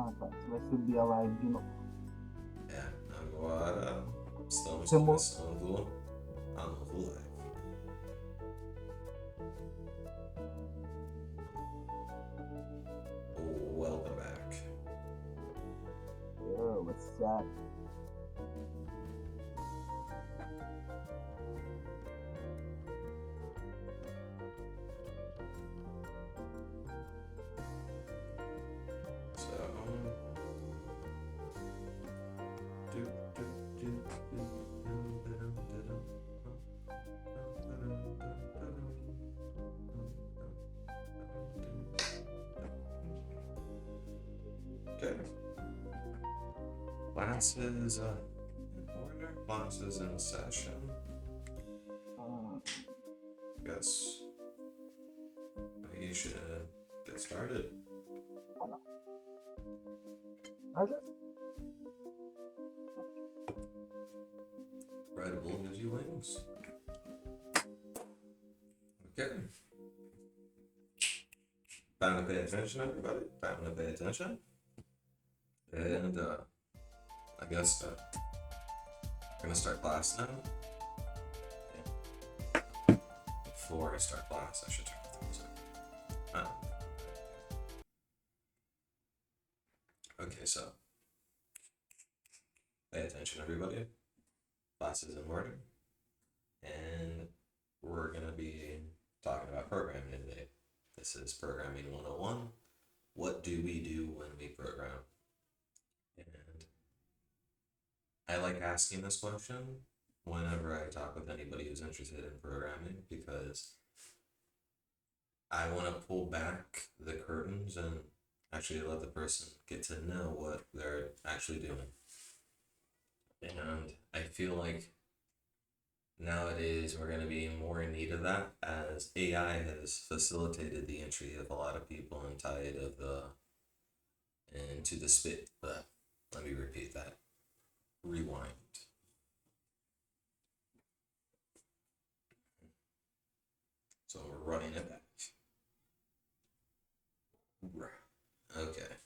Ah, tá. Você vai subir a live de novo. Agora estamos Você começando a novo live. Welcome back. Yo, what's up? Okay. Classes in order. Classes in session. Guess we should get started. Red Bull gives you wings. Okay. Time to pay attention, everybody. Time to pay attention. And I guess we're gonna start class now. Before I start class, I should turn off the music. Okay, so pay attention, everybody. Class is in order, and we're gonna be talking about programming today. This is Programming 101. What do we do when we program? And I like asking this question whenever I talk with anybody who's interested in programming, because I want to pull back the curtains and actually let the person get to know what they're actually doing. And I feel like nowadays we're going to be more in need of that, as AI has facilitated the entry of a lot of people inside of into the spit. Let me repeat that. Rewind. So we're running it back. Okay.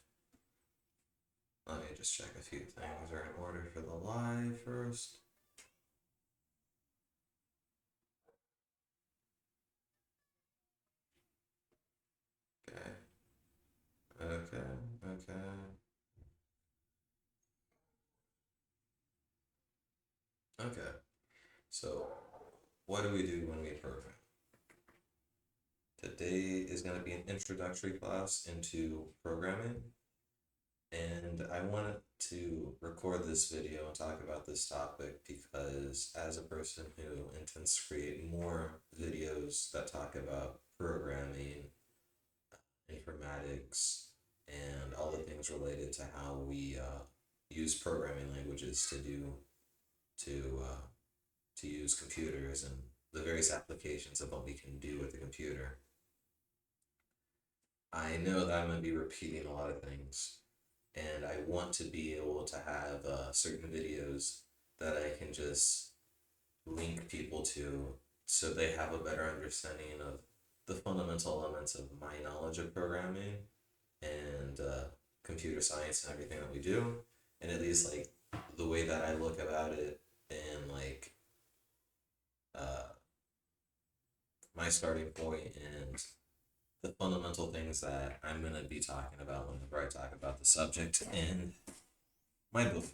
Let me just check a few things are in order for the live first. Okay. Okay. So, what do we do when we program? Today is going to be an introductory class into programming, and I wanted to record this video and talk about this topic because, as a person who intends to create more videos that talk about programming, informatics, and all the things related to how we use programming languages to use computers and the various applications of what we can do with the computer. I know that I'm going to be repeating a lot of things, and I want to be able to have certain videos that I can just link people to so they have a better understanding of the fundamental elements of my knowledge of programming and computer science and everything that we do, and at least like the way that I look about it and like my starting point and the fundamental things that I'm going to be talking about whenever I talk about the subject and my book.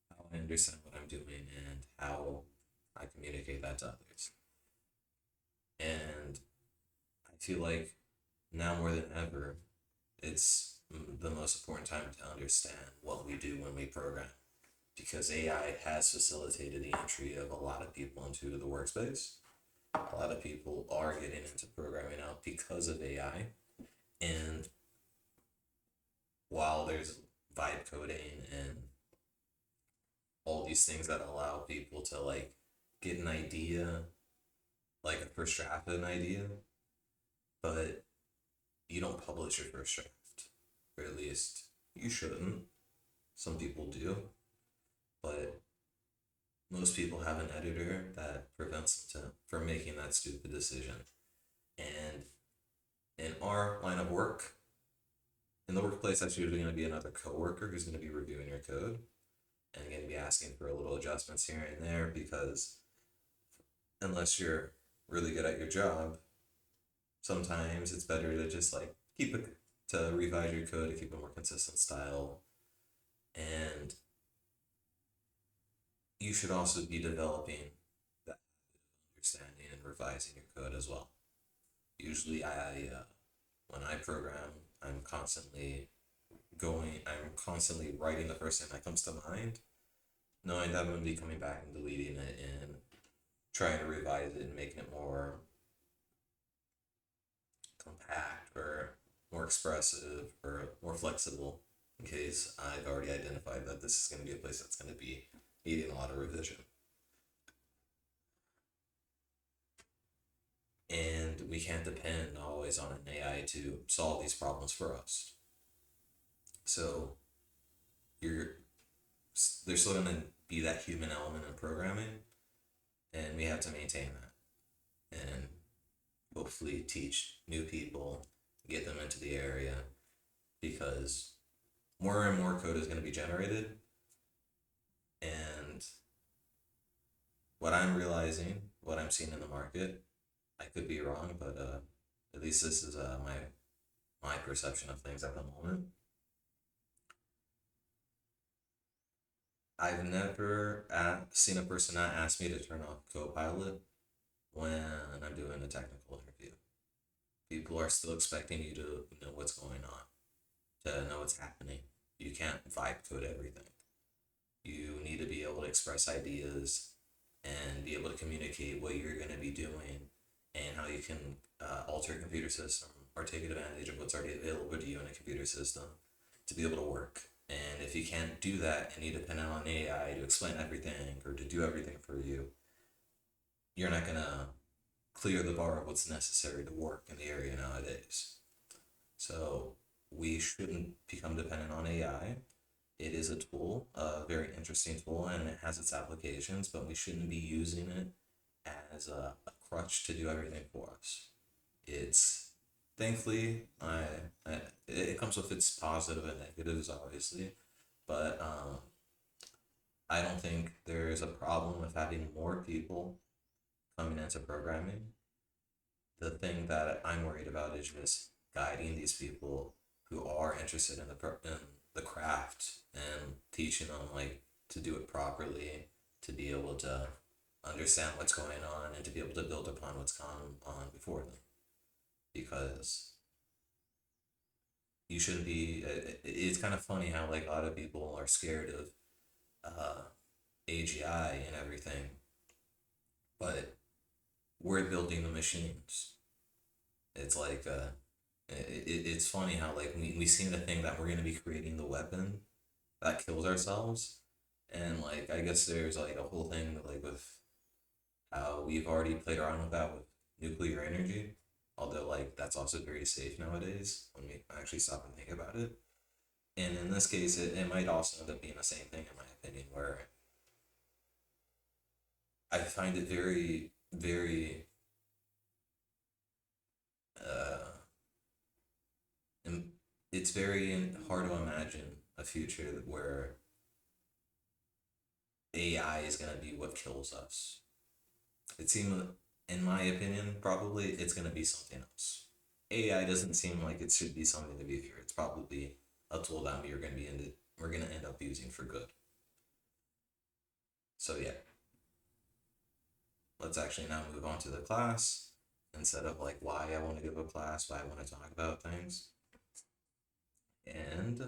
How I understand what I'm doing and how I communicate that to others. And I feel like now more than ever, it's the most important time to understand what we do when we program, because AI has facilitated the entry of a lot of people into the workspace. A lot of people are getting into programming now because of AI. And while there's vibe coding and all these things that allow people to like get an idea, like a first draft of an idea, but you don't publish your first draft, or at least you shouldn't. Some people do, but most people have an editor that prevents them from making that stupid decision. And in our line of work, in the workplace, that's usually going to be another coworker who's going to be reviewing your code and going to be asking for a little adjustments here and there, because unless you're really good at your job, sometimes it's better to just like to revise your code to keep a more consistent style. And you should also be developing that understanding and revising your code as well. Usually, when I program, I'm constantly writing the first thing that comes to mind, knowing that I'm going to be coming back and deleting it and trying to revise it and making it more compact or more expressive or more flexible, in case I've already identified that this is going to be a place that's going to be needing a lot of revision. And we can't depend always on an AI to solve these problems for us. So there's still going to be that human element in programming, and we have to maintain that and hopefully teach new people, get them into the area, because more and more code is going to be generated. And what I'm realizing, what I'm seeing in the market, I could be wrong, but at least this is my perception of things at the moment. I've never seen a person not ask me to turn off Copilot when I'm doing a technical interview. People are still expecting you to know what's going on, to know what's happening. You can't vibe code everything. You need to be able to express ideas and be able to communicate what you're going to be doing and how you can alter a computer system or take advantage of what's already available to you in a computer system to be able to work. And if you can't do that and you depend on AI to explain everything or to do everything for you, you're not going to clear the bar of what's necessary to work in the area nowadays. So we shouldn't become dependent on AI. It is a tool, a very interesting tool, and it has its applications, but we shouldn't be using it as a crutch to do everything for us. It's thankfully, it comes with its positive and negatives, obviously, but I don't think there's a problem with having more people coming into programming. The thing that I'm worried about is just guiding these people who are interested in the craft and teaching them like to do it properly, to be able to understand what's going on and to be able to build upon what's gone on before them. Because you shouldn't be. It's kind of funny how like a lot of people are scared of AGI and everything, but we're building the machines. It's like it's funny how like we seem to think that we're gonna be creating the weapon that kills ourselves, and like I guess there's like a whole thing like with how we've already played around with that with nuclear energy, although like that's also very safe nowadays when we actually stop and think about it. And in this case, it might also end up being the same thing in my opinion, where I find it very, very it's very hard to imagine a future where AI is going to be what kills us. It seems, in my opinion, probably it's going to be something else. AI doesn't seem like it should be something to be feared. It's probably a tool that we're going to end up using for good. So yeah, let's actually now move on to the class instead of like why I want to give a class, why I want to talk about things. And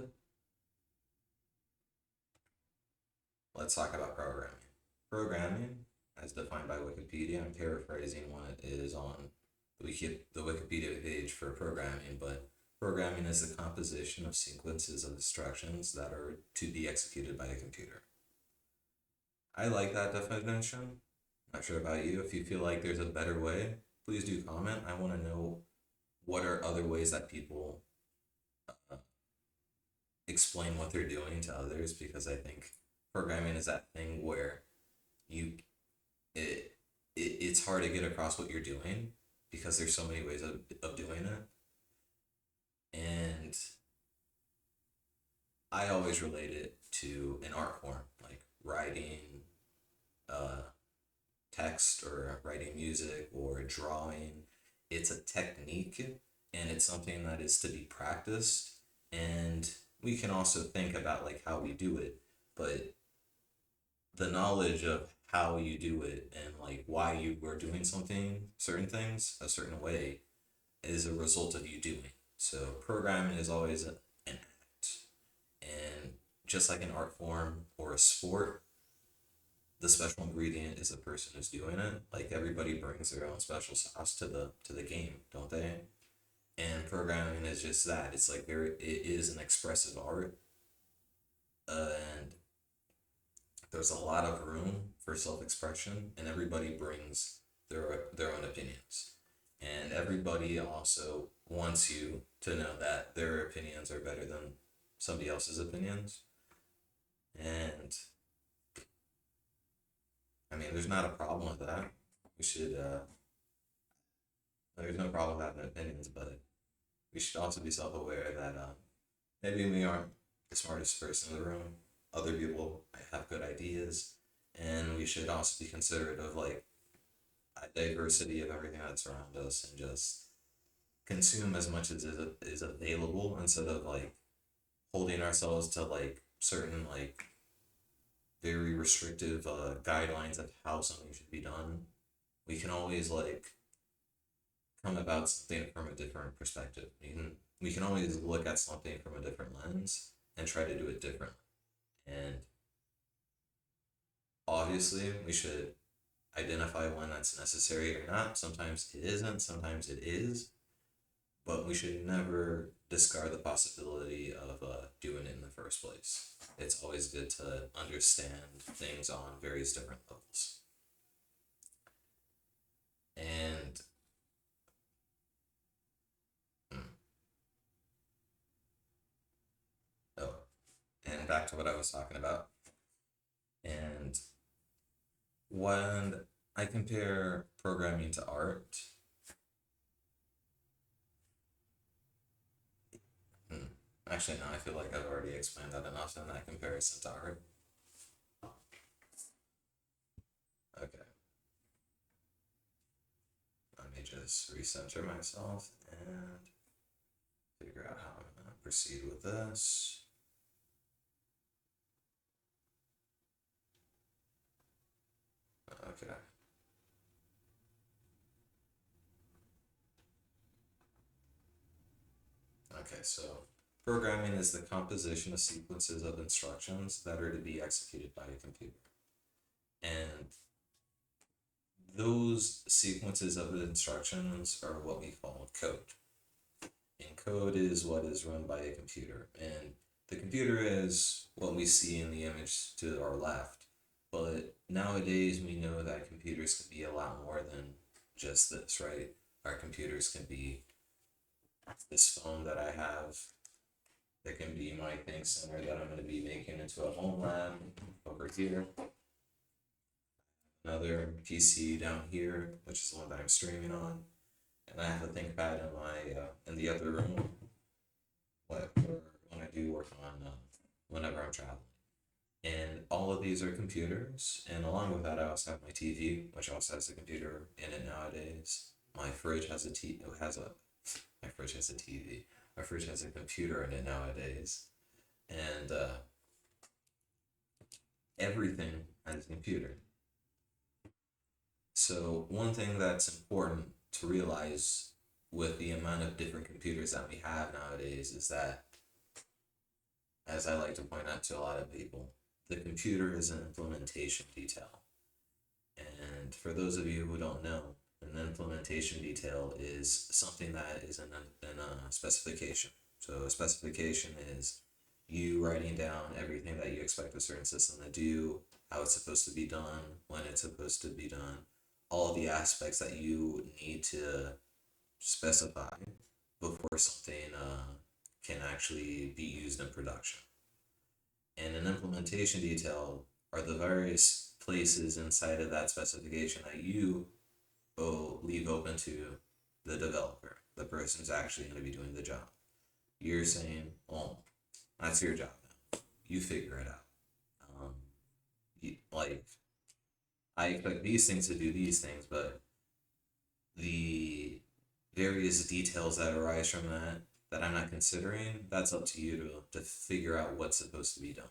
let's talk about programming. Programming, as defined by Wikipedia, I'm paraphrasing what is on the Wikipedia page for programming, but programming is the composition of sequences of instructions that are to be executed by a computer. I like that definition. Not sure about you. If you feel like there's a better way, please do comment. I want to know what are other ways that people explain what they're doing to others, because I think programming is that thing where it's hard to get across what you're doing because there's so many ways of doing it. And I always relate it to an art form, like writing text or writing music or drawing. It's a technique and it's something that is to be practiced. And we can also think about like how we do it, but the knowledge of how you do it and like why you were doing something, certain things, a certain way is a result of you doing. So programming is always an act. And just like an art form or a sport, the special ingredient is the person who's doing it. Like everybody brings their own special sauce to the game, don't they? And programming is just that. It's like it is an expressive art, and there's a lot of room for self-expression, and everybody brings their own opinions, and everybody also wants you to know that their opinions are better than somebody else's opinions. And I mean, there's not a problem with that. We should there's no problem with having opinions, but we should also be self-aware that maybe we aren't the smartest person in the room. Other people have good ideas, and we should also be considerate of like a diversity of everything that's around us, and just consume as much as is available instead of like holding ourselves to like certain like very restrictive guidelines of how something should be done. We can always like come about something from a different perspective. We can always look at something from a different lens and try to do it differently. And obviously, we should identify when that's necessary or not. Sometimes it isn't, sometimes it is, but we should never discard the possibility of doing it in the first place. It's always good to understand things on various different levels. And and back to what I was talking about. And when I compare programming to art, actually, no, I feel like I've already explained that enough in that comparison to art. Okay. Let me just recenter myself and figure out how I'm going to proceed with this. Okay. Okay, so programming is the composition of sequences of instructions that are to be executed by a computer. And those sequences of instructions are what we call code. And code is what is run by a computer. And the computer is what we see in the image to our left. But nowadays we know that computers can be a lot more than just this, right? Our computers can be this phone that I have. It can be my think center that I'm going to be making into a home lab over here. Another PC down here, which is the one that I'm streaming on. And I have a ThinkPad in my in the other room when I do work on whenever I'm traveling. And all of these are computers, and along with that I also have my TV, which also has a computer in it nowadays. My fridge has a TV. My fridge has a TV. My fridge has a computer in it nowadays. And everything has a computer. So one thing that's important to realize with the amount of different computers that we have nowadays is that, as I like to point out to a lot of people, the computer is an implementation detail. And for those of you who don't know, an implementation detail is something that is in a specification. So a specification is you writing down everything that you expect a certain system to do, how it's supposed to be done, when it's supposed to be done, all the aspects that you need to specify before something can actually be used in production. And an implementation detail are the various places inside of that specification that you leave open to the developer, the person who's actually going to be doing the job. You're saying, oh, that's your job now. you figure it out. Like, I expect these things to do these things, but the various details that arise from that I'm not considering, that's up to you to figure out what's supposed to be done.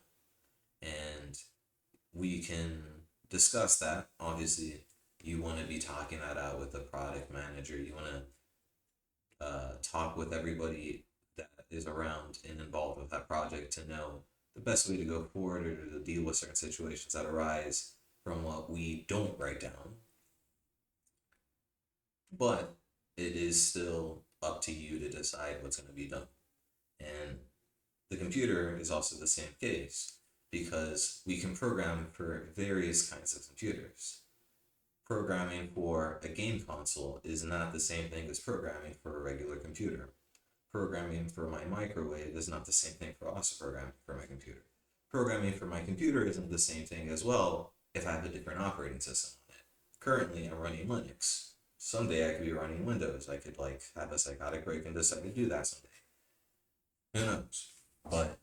And we can discuss that. Obviously, you want to be talking that out with the product manager. You want to talk with everybody that is around and involved with that project to know the best way to go forward or to deal with certain situations that arise from what we don't write down. But it is still up to you to decide what's going to be done. And the computer is also the same case, because we can program for various kinds of computers. Programming for a game console is not the same thing as programming for a regular computer. Programming for my microwave is not the same thing for also programming for my computer. Programming for my computer isn't the same thing as well if I have a different operating system on it. Currently, I'm running Linux. Someday I could be running Windows. I could have a psychotic break and decide to do that someday. Who knows? But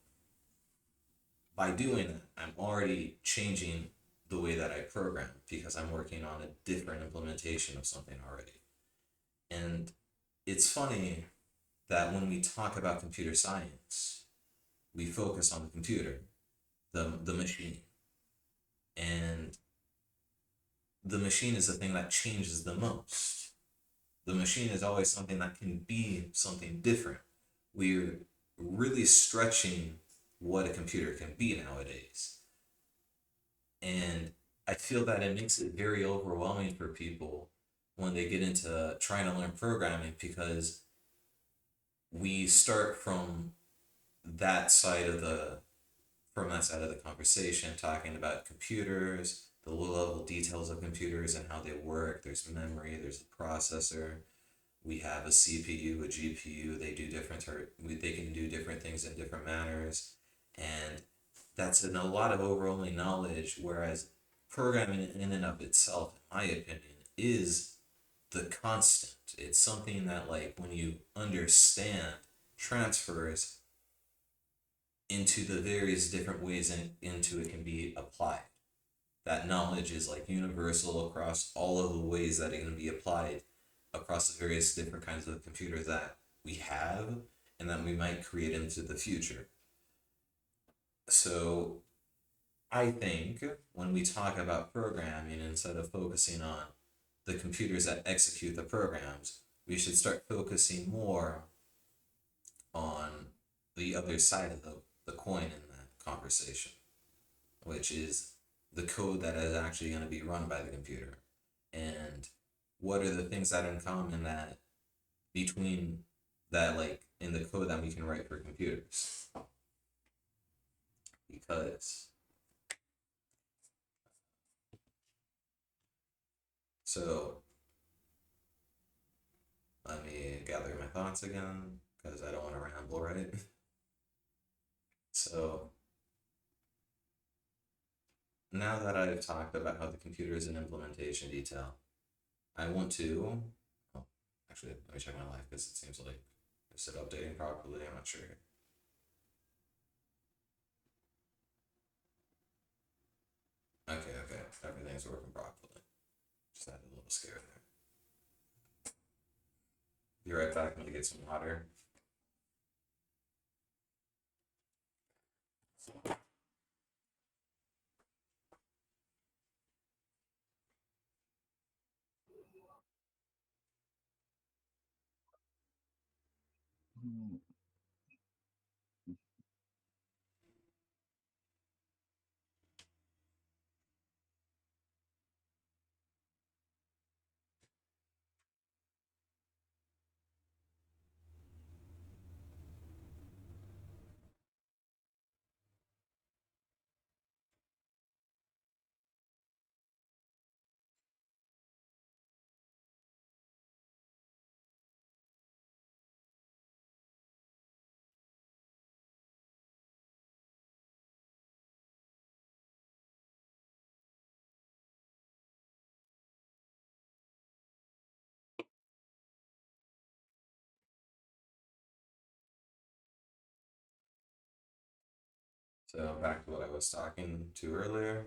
by doing that, I'm already changing the way that I program, because I'm working on a different implementation of something already. And it's funny that when we talk about computer science, we focus on the computer, the machine. And the machine is the thing that changes the most. The machine is always something that can be something different. We're really stretching what a computer can be nowadays. And I feel that it makes it very overwhelming for people when they get into trying to learn programming, because we start from that side of the conversation, talking about computers, the low-level details of computers and how they work. There's memory, there's a processor. We have a CPU, a GPU. They can do different things in different manners, and that's a lot of overwhelming knowledge. Whereas programming in and of itself, in my opinion, is the constant. It's something that, when you understand, transfers into the various different ways into it can be applied. That knowledge is universal across all of the ways that it can be applied across the various different kinds of computers that we have and that we might create into the future. So I think when we talk about programming, instead of focusing on the computers that execute the programs, we should start focusing more on the other side of the coin in that conversation, which is the code that is actually going to be run by the computer. And what are the things that are in common that between that, in the code that we can write for computers? Because so let me gather my thoughts again, because I don't want to ramble, right? So now that I've talked about how the computer is an implementation detail, I want to, actually, let me check my life, because it seems like is it updating properly? I'm not sure. Okay, everything's working properly. Just had a little scare there. Be right back. I'm gonna get some water. Hmm. So back to what I was talking to earlier.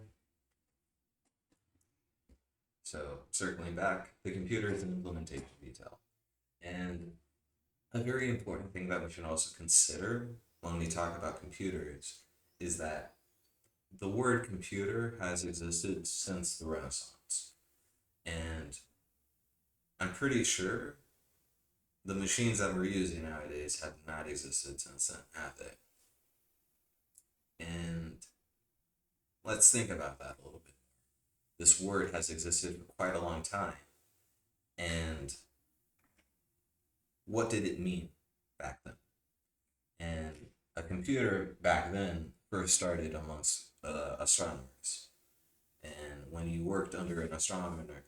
So circling back, the computer is an implementation detail. And a very important thing that we should also consider when we talk about computers is that the word computer has existed since the Renaissance. And I'm pretty sure the machines that we're using nowadays have not existed since then, have they? And let's think about that a little bit. This word has existed for quite a long time. And what did it mean back then? And a computer back then first started amongst astronomers. And when you worked under an astronomer,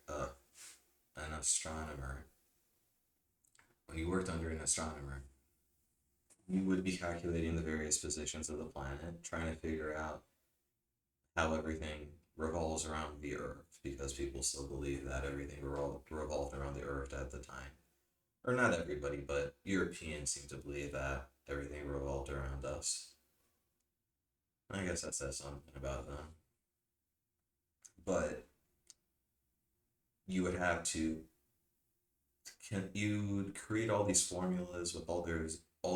when you worked under an astronomer, you would be calculating the various positions of the planet, trying to figure out how everything revolves around the Earth, because people still believe that everything revolved around the Earth at the time. Or not everybody, but Europeans seem to believe that everything revolved around us. I guess that says something about them. But you would have to, you would create all these formulas with all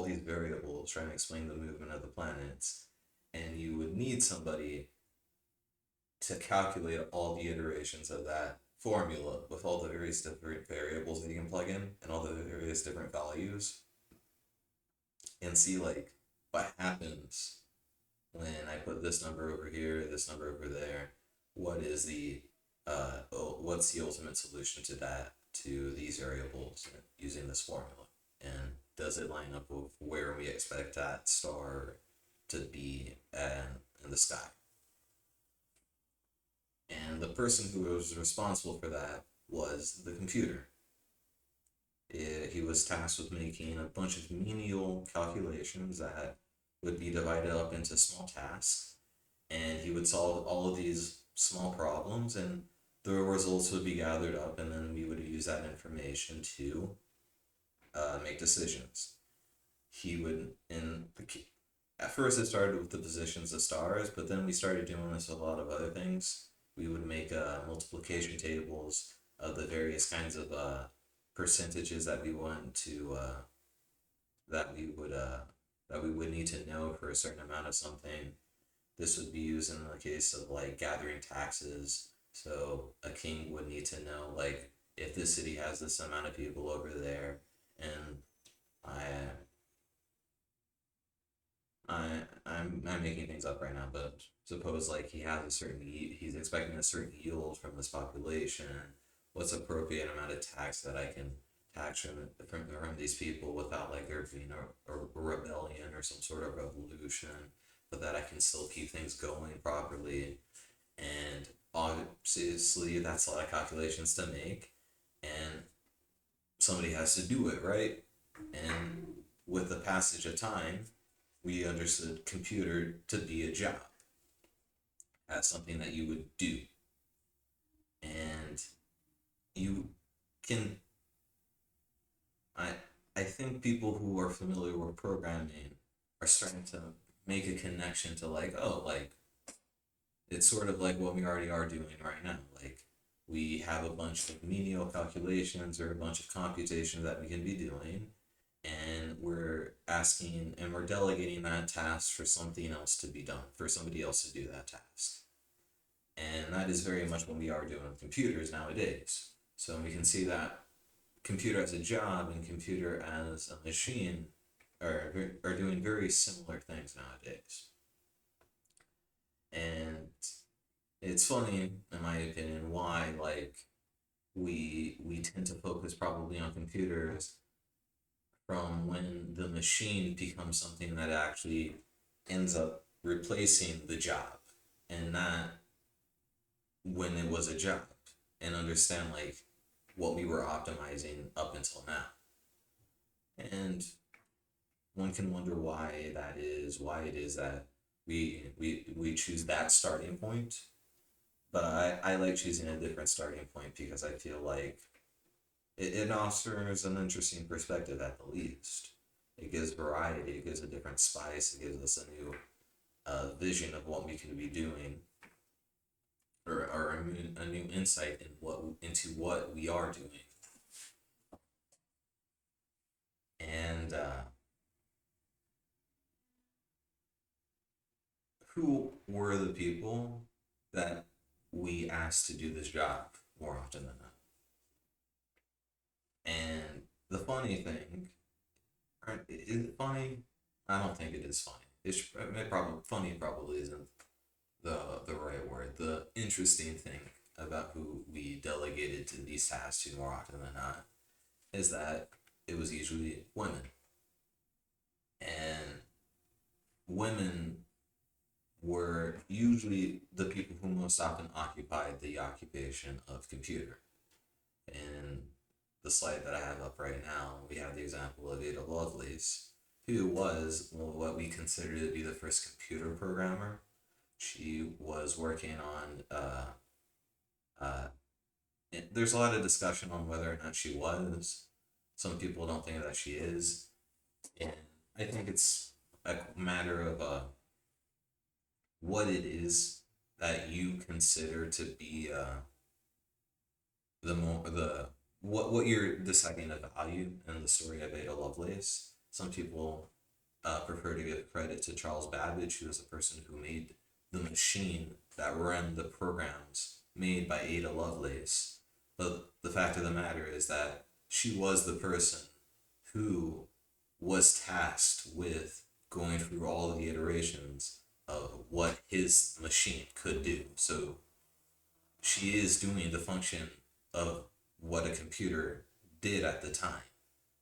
these variables trying to explain the movement of the planets, and you would need somebody to calculate all the iterations of that formula with all the various different variables that you can plug in and all the various different values, and see like what happens when I put this number over here, this number over there. What is what's the ultimate solution to that, to these variables using this formula? And does it line up with where we expect that star to be in the sky? And the person who was responsible for that was the computer. He was tasked with making a bunch of menial calculations that would be divided up into small tasks, and he would solve all of these small problems, and the results would be gathered up, and then we would use that information to make decisions. He would, at first it started with the positions of stars, but then we started doing this with a lot of other things. We would make multiplication tables of the various kinds of percentages that we want to that we would need to know for a certain amount of something. This would be used in the case of like gathering taxes. So a king would need to know like if this city has this amount of people over there, and I'm making things up right now, but suppose like he's expecting a certain yield from this population. What's appropriate amount of tax that I can tax from these people without like there being a rebellion or some sort of revolution, but that I can still keep things going properly. And obviously that's a lot of calculations to make, and somebody has to do it, right? And with the passage of time, we understood computer to be a job, as something that you would do. And you can, I think people who are familiar with programming are starting to make a connection to like, oh, like it's sort of like what we already are doing right now. Like we have a bunch of menial calculations or a bunch of computations that we can be doing, and we're asking and we're delegating that task for something else to be done, for somebody else to do that task. And that is very much what we are doing with computers nowadays. So we can see that computer as a job and computer as a machine are doing very similar things nowadays. And it's funny, in my opinion, why like we tend to focus probably on computers from when the machine becomes something that actually ends up replacing the job, and not when it was a job, and understand like what we were optimizing up until now. And one can wonder why that is, why it is that we choose that starting point. But I like choosing a different starting point because I feel like it offers an interesting perspective at the least. It gives variety, it gives a different spice, it gives us a new vision of what we can be doing, or a new insight into what we are doing. And who were the people that we asked to do this job more often than not? And the funny thing, is it funny? I don't think it is funny. Funny probably isn't the right word. The interesting thing about who we delegated to these tasks to more often than not is that it was usually women. And women were usually the people who most often occupied the occupation of computer. And the slide that I have up right now, we have the example of Ada Lovelace, who was what we consider to be the first computer programmer. She was working on, there's a lot of discussion on whether or not she was. Some people don't think that she is. And I think it's a matter of what it is that you consider to be what you're deciding to value in the story of Ada Lovelace. Some people prefer to give credit to Charles Babbage, who was the person who made the machine that ran the programs made by Ada Lovelace. But the fact of the matter is that she was the person who was tasked with going through all of the iterations of what his machine could do. So she is doing the function of what a computer did at the time.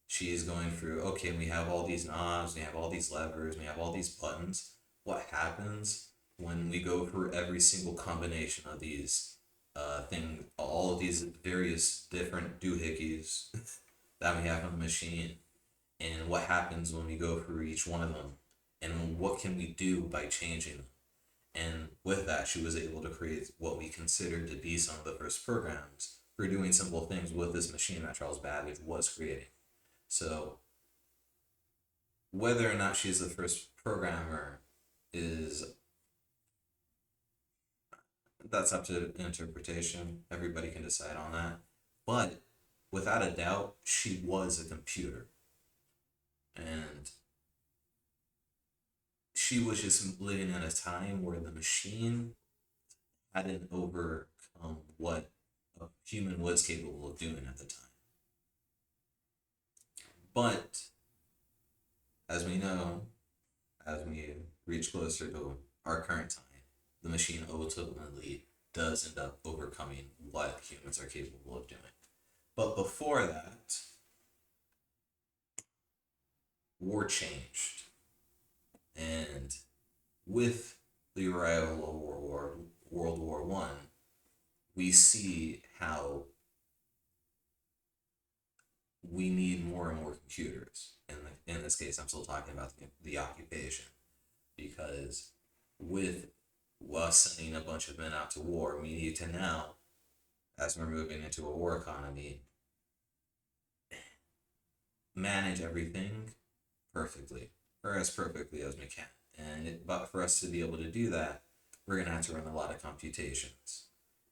She is going through, okay, we have all these knobs, we have all these levers, we have all these buttons. What happens when we go through every single combination of these all of these various different doohickeys that we have on the machine, and what happens when we go through each one of them, and what can we do by changing them? And with that, she was able to create what we consider to be some of the first programs for doing simple things with this machine that Charles Babbage was creating. So whether or not she's the first programmer that's up to interpretation. Everybody can decide on that. But without a doubt, she was a computer. And she was just living in a time where the machine hadn't overcome what a human was capable of doing at the time. But as we know, as we reach closer to our current time, the machine ultimately does end up overcoming what humans are capable of doing. But before that, war changed. And with the arrival of World War One, we see how we need more and more computers. In this case, I'm still talking about the occupation, because with us sending a bunch of men out to war, we need to now, as we're moving into a war economy, manage everything perfectly, or as perfectly as we can. But for us to be able to do that, we're going to have to run a lot of computations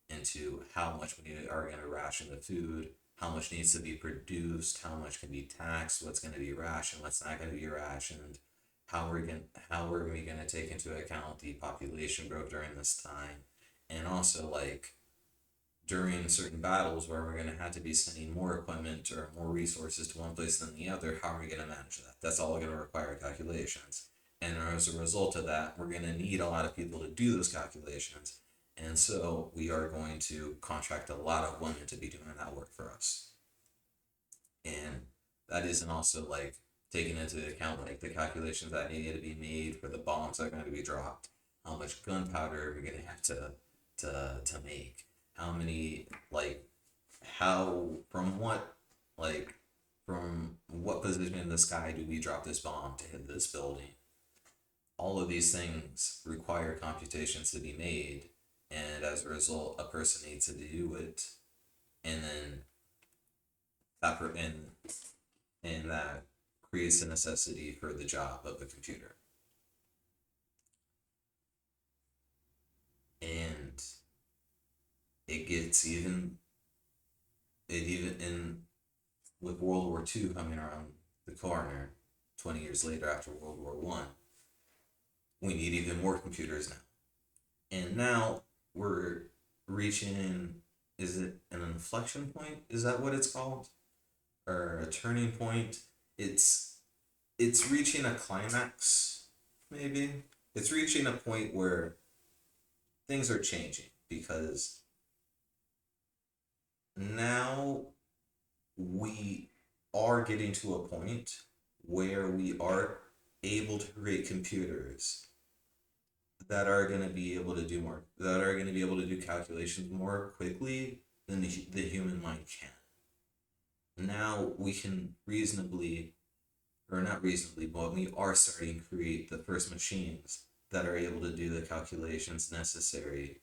into how much we are going to ration the food, how much needs to be produced, how much can be taxed, what's going to be rationed, what's not going to be rationed, how are we going to take into account the population growth during this time, and also like during certain battles where we're going to have to be sending more equipment or more resources to one place than the other. How are we going to manage that? That's all going to require calculations, and as a result of that, we're going to need a lot of people to do those calculations. And so we are going to contract a lot of women to be doing that work for us. And that isn't also like taking into account like the calculations that need to be made for the bombs that are going to be dropped, how much gunpowder we're going to have to make, how many from what position in the sky do we drop this bomb to hit this building. All of these things require computations to be made, and as a result, a person needs to do it, and then that creates a necessity for the job of a computer. gets even in with World War II coming around the corner 20 years later after World War One, we need even more computers now. And now we're reaching, is it an inflection point? Is that what it's called? Or a turning point? It's reaching a climax, maybe. It's reaching a point where things are changing because now we are getting to a point where we are able to create computers that are going to be able to do more, that are going to be able to do calculations more quickly than the human mind can. Now we can reasonably, or not reasonably, but we are starting to create the first machines that are able to do the calculations necessary,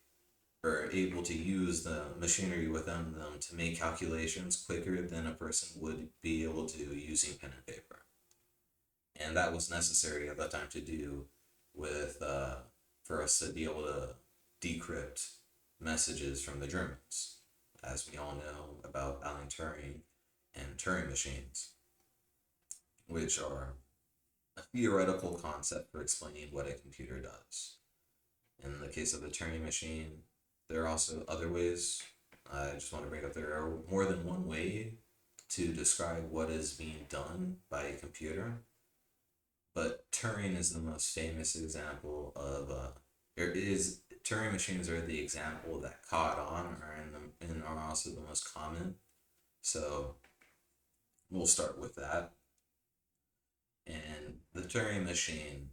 or able to use the machinery within them to make calculations quicker than a person would be able to using pen and paper. And that was necessary at that time to do with for us to be able to decrypt messages from the Germans, as we all know about Alan Turing and Turing machines, which are a theoretical concept for explaining what a computer does. In the case of the Turing machine, there are also other ways. I just want to bring up there are more than one way to describe what is being done by a computer. But Turing is the most famous example of Turing machines are the example that caught on, and are also the most common. So we'll start with that. And the Turing machine,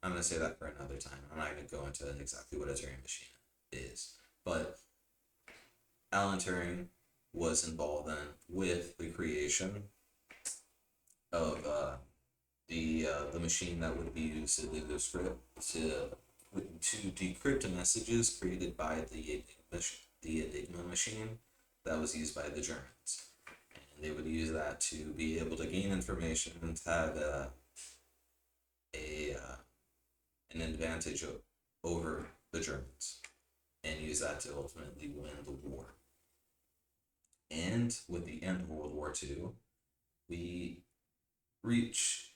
I'm going to say that for another time. I'm not going to go into exactly what a Turing machine is. But Alan Turing was involved then with the creation of the machine that would be used to do the script to decrypt messages created by the Enigma machine that was used by the Germans. And they would use that to be able to gain information and to have an advantage over the Germans, and use that to ultimately win the war. And with the end of World War II, we reach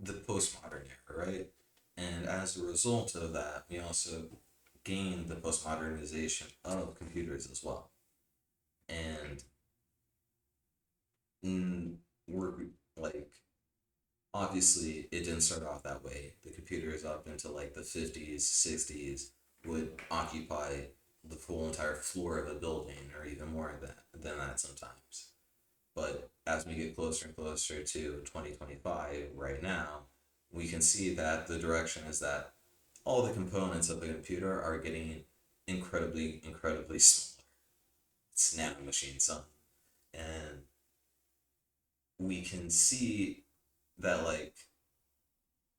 the postmodern era, right? And as a result of that, we also gain the postmodernization of computers as well. And we're like, obviously it didn't start off that way. The computers up into like the 50s, 60s would occupy the full entire floor of a building, or even more than that sometimes. But as we get closer and closer to 2025 right now, we can see that the direction is that all the components of the computer are getting incredibly, incredibly smaller. It's nanomachine son. And we can see that like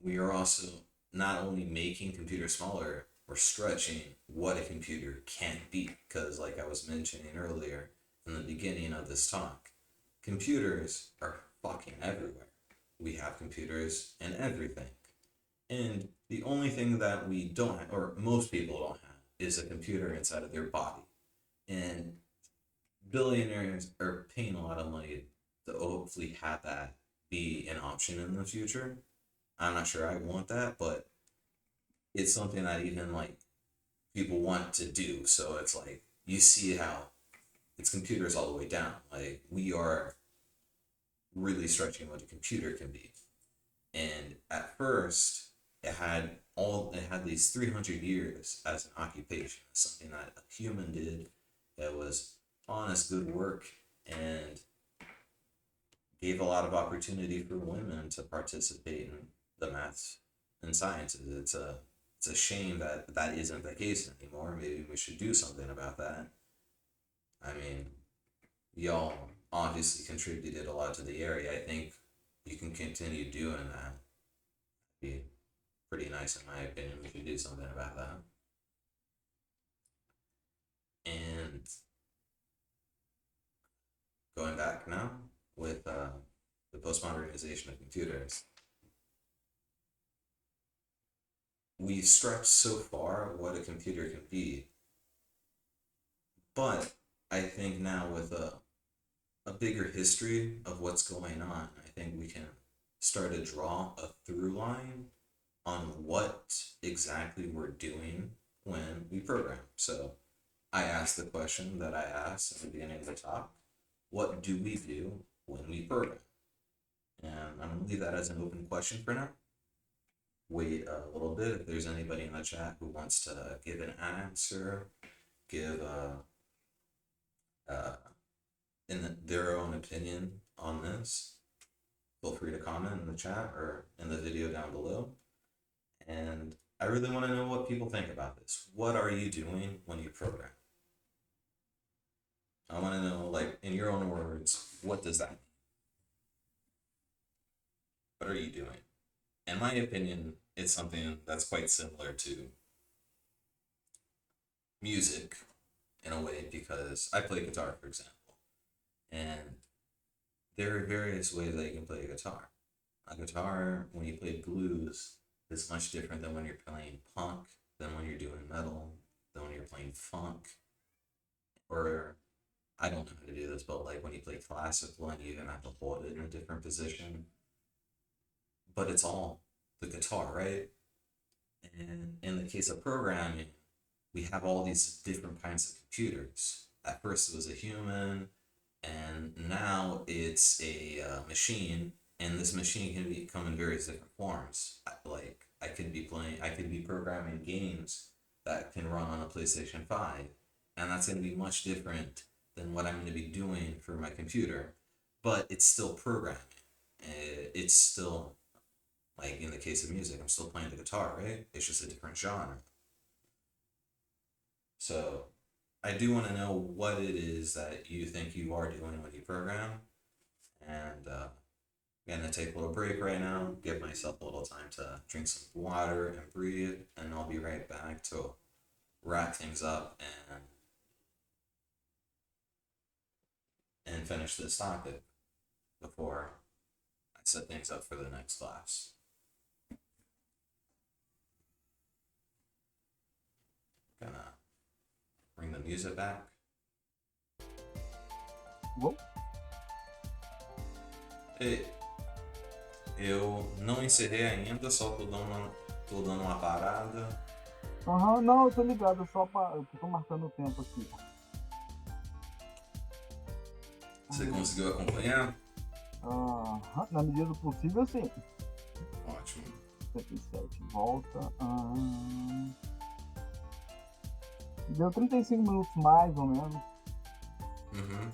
we are also not only making computers smaller, we're stretching what a computer can be. Because like I was mentioning earlier in the beginning of this talk, computers are fucking everywhere. We have computers in everything. And the only thing that we don't have, or most people don't have, is a computer inside of their body. And billionaires are paying a lot of money to hopefully have that be an option in the future. I'm not sure I want that, but it's something that even like people want to do. So it's like you see how it's computers all the way down. Like we are really stretching what a computer can be. And at first it had these 300 years as an occupation, something that a human did that was honest, good work, and gave a lot of opportunity for women to participate in the maths and sciences. It's a shame that that isn't the case anymore. Maybe we should do something about that. I mean, y'all obviously contributed a lot to the area. I think you can continue doing that. Be pretty nice in my opinion. We should do something about that. And going back now with the postmodernization of computers. we've stretched so far what a computer can be, but I think now with a bigger history of what's going on, I think we can start to draw a through line on what exactly we're doing when we program. So I asked the question that I asked at the beginning of the talk: what do we do when we program? And I'm gonna leave that as an open question for now. Wait a little bit if there's anybody in the chat who wants to give an answer, give uh, their own opinion on this. Feel free to comment in the chat or in the video down below. And I really want to know what people think about this. What are you doing when you program? I want to know, like, in your own words, what does that mean? What are you doing? In my opinion, it's something that's quite similar to music in a way, because I play guitar, for example, and there are various ways that you can play a guitar. A guitar, when you play blues, is much different than when you're playing punk, than when you're doing metal, than when you're playing funk, or I don't know how to do this, but like when you play classical and you even have to hold it in a different position. But it's all the guitar, right? And in the case of programming, we have all these different kinds of computers. At first it was a human, and now it's a machine, and this machine can come in various different forms. Like I could be programming games that can run on a PlayStation 5, and that's going to be much different than what I'm going to be doing for my computer, but it's still programming. It's still, like in the case of music, I'm still playing the guitar, right? It's just a different genre. So I do want to know what it is that you think you are doing when you program. And I'm going to take a little break right now, give myself a little time to drink some water and breathe, and I'll be right back to wrap things up and finish this topic before I set things up for the next class. Gonna bring the music back. Bom, Eu não encerrei ainda, só tô dando uma parada. aham, não, eu tô ligado, eu tô marcando o tempo aqui. Você conseguiu acompanhar? Aham, na medida do possível, sim. Ótimo. 57, volta. Deu 35 minutos mais ou menos. Uhum.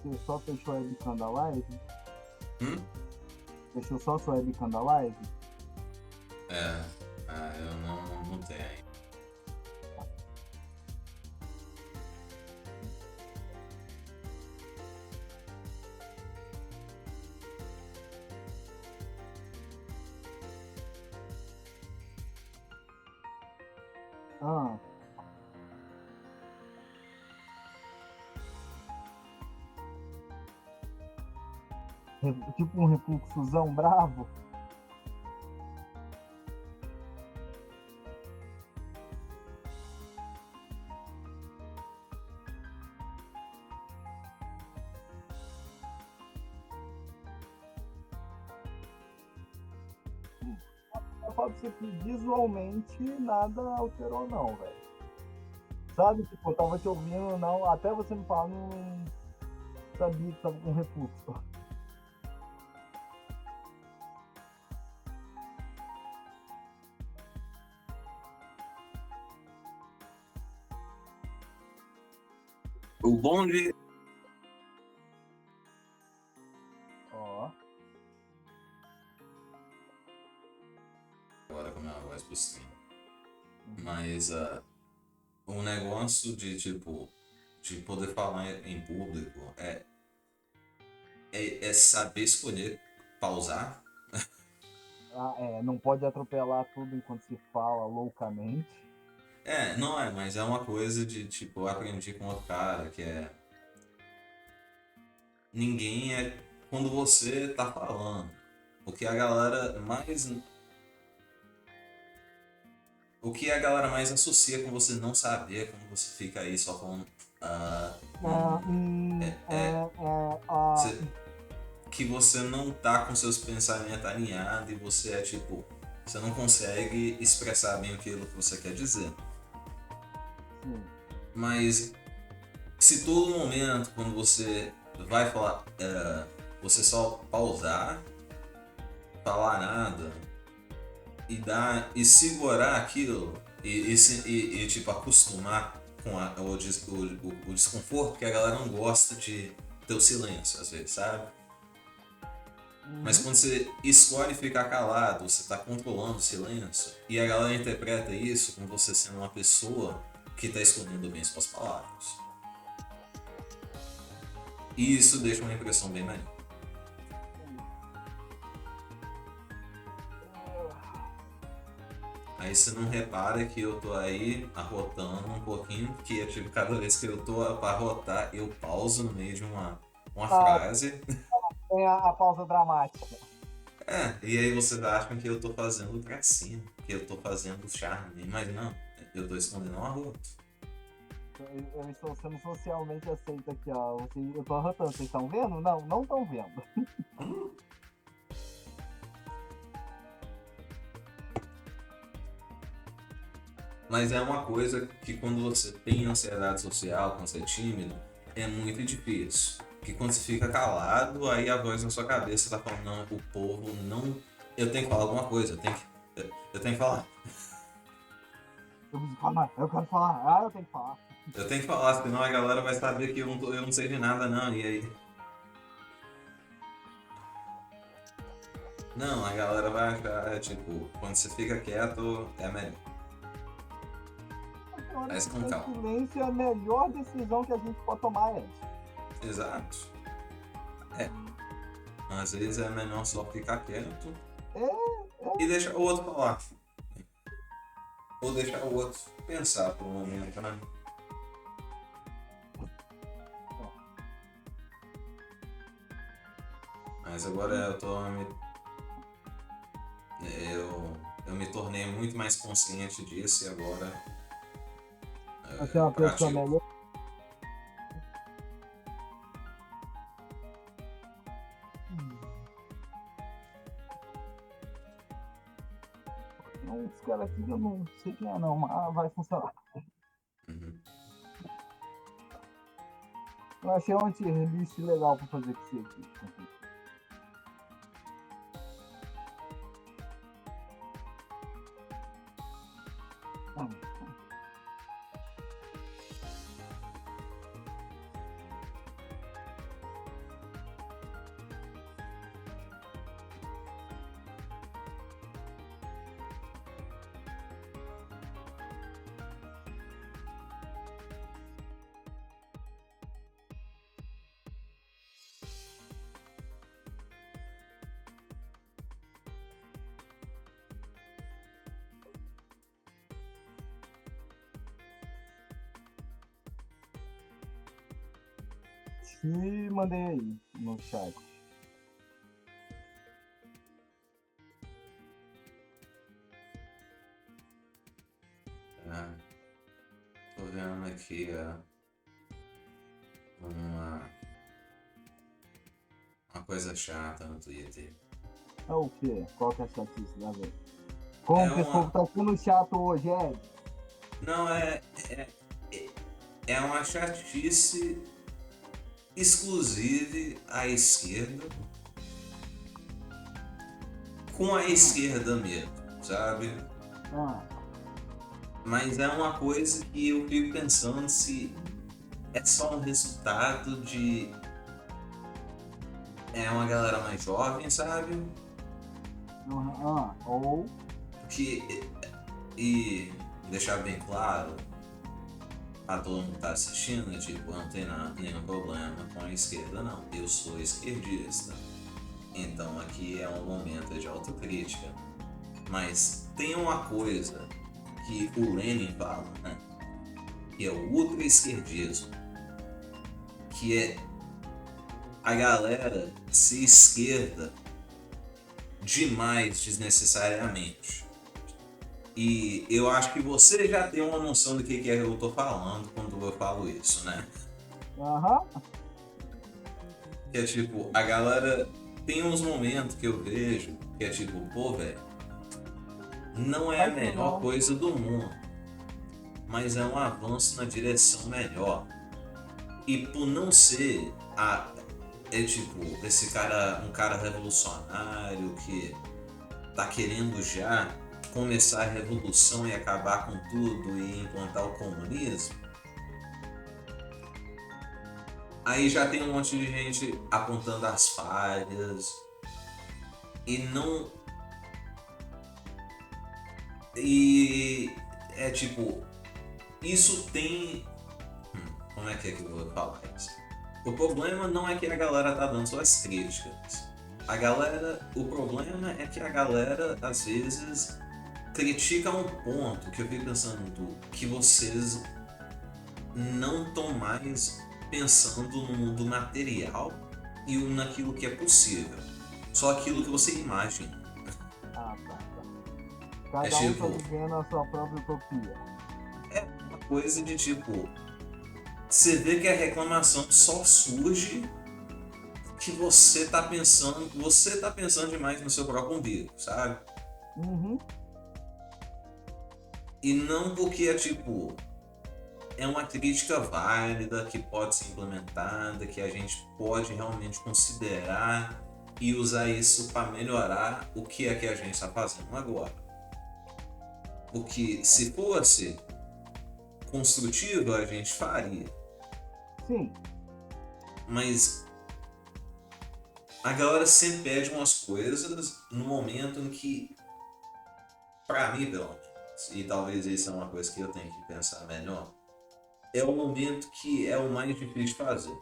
Você só fechou a webcam da live? Hum? Fechou só sua webcam da live? Eu não tenho ainda. Ah, tipo um refluxozão bravo? Eu falo pra você que visualmente nada alterou não, velho. Sabe, tipo, eu tava te ouvindo, não, até você me falar, não sabia que tava com refluxo. O bom de. Ó, Agora com a minha voz pro stream. Mas o negócio de, tipo, de poder falar em público é saber escolher pausar. não pode atropelar tudo enquanto se fala loucamente. Não é, mas é uma coisa de, tipo, eu aprendi com outro cara que é. Ninguém é quando você tá falando. O que a galera mais. O que a galera mais associa com você não saber é quando você fica aí só falando. Você- que você não tá com seus pensamentos alinhados e você é tipo. Você não consegue expressar bem aquilo que você quer dizer. Sim. Mas se todo momento, quando você vai falar, você só pausar, falar nada e segurar aquilo e tipo acostumar com o desconforto, porque a galera não gosta de ter o silêncio às vezes, sabe? Mas quando você escolhe ficar calado, você está controlando o silêncio e a galera interpreta isso como você sendo uma pessoa que está escolhendo bem suas palavras. E isso deixa uma impressão bem melhor. Aí você não repara que eu tô aí arrotando um pouquinho, porque é tipo, cada vez que eu tô pra arrotar, eu pauso no meio de uma frase. Tem a pausa dramática. E aí vocês acham que eu tô fazendo gracinha, que eu tô fazendo charme, mas não, eu tô escondendo um arroto. Eu estou sendo socialmente aceito aqui, ó. Eu tô arrotando, vocês estão vendo? Não estão vendo. Mas é uma coisa que quando você tem ansiedade social, quando você é tímido, é muito difícil. Porque quando você fica calado, aí a voz na sua cabeça tá falando, não, o povo não. Eu tenho que falar alguma coisa, eu tenho que falar. Eu preciso falar, eu quero falar. Eu tenho que falar. Eu tenho que falar, senão a galera vai saber que eu não sei de nada não. E aí. Não, a galera vai achar, tipo, quando você fica quieto, é melhor. Mas com calma. Silêncio é a melhor decisão que a gente pode tomar antes. Exato. Às vezes é melhor só ficar quieto e deixar o outro falar. Ou deixar o outro pensar por um momento, né? Mas agora eu me tornei muito mais consciente disso e agora Você é uma pessoa melhor. Esse cara aqui eu não sei quem é não, mas vai funcionar. Uhum. Eu achei um anti-release legal pra fazer com você aqui. Te mandei aí no chat. Tô vendo aqui uma coisa chata no Twitter. É o quê? Qual que é a chatice da vez? Como que esse uma- povo tá sendo chato hoje, Ed? Não, é uma chatice exclusiva à esquerda, com a esquerda mesmo, sabe? Mas é uma coisa que eu fico pensando se é só um resultado de uma galera mais jovem, sabe? Ou E deixar bem claro a todo mundo que tá assistindo, tipo, eu não tenho nenhum problema com a esquerda, não. Eu sou esquerdista. Então aqui é um momento de autocrítica. Mas tem uma coisa que o Lenin fala, né? Que é o ultra-esquerdismo. Que é a galera ser esquerda demais desnecessariamente. E eu acho que você já tem uma noção do que é que eu tô falando quando eu falo isso, né? Que é tipo, a galera tem uns momentos que eu vejo que é tipo, pô, velho, não é a melhor coisa do mundo, mas é um avanço na direção melhor. E por não ser tipo, esse cara, um cara revolucionário que tá querendo já começar a revolução e acabar com tudo e implantar o comunismo, aí já tem um monte de gente apontando as falhas e não. E é tipo, isso tem. Como é que eu vou falar isso? O problema não é que a galera tá dando suas críticas. O problema é que a galera às vezes critica um ponto que eu fico pensando que vocês não estão mais pensando no mundo material e naquilo que é possível. Só aquilo que você imagina. Cada tipo, tá vivendo a sua própria utopia. É uma coisa de tipo, você vê que a reclamação só surge que você tá pensando demais no seu próprio umbigo, sabe? E não porque é tipo, é uma crítica válida que pode ser implementada, que a gente pode realmente considerar e usar isso para melhorar o que é que a gente está fazendo agora. Porque se fosse construtivo, a gente faria. Sim. Mas a galera sempre pede umas coisas no momento em que, pra mim, pelo menos, e talvez isso é uma coisa que eu tenho que pensar melhor, é o momento que é o mais difícil de fazer,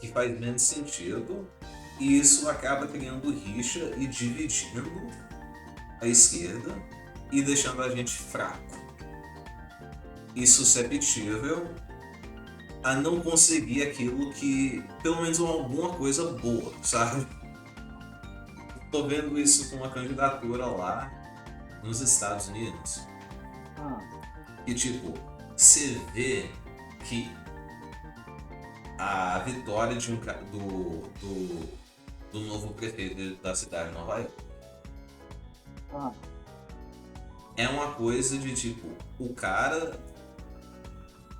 que faz menos sentido, e isso acaba criando rixa e dividindo a esquerda e deixando a gente fraco e susceptível a não conseguir aquilo que, pelo menos alguma coisa boa, sabe? Tô vendo isso com uma candidatura lá nos Estados Unidos. E tipo, você vê que a vitória do novo prefeito da cidade de Nova York é uma coisa de tipo, o cara.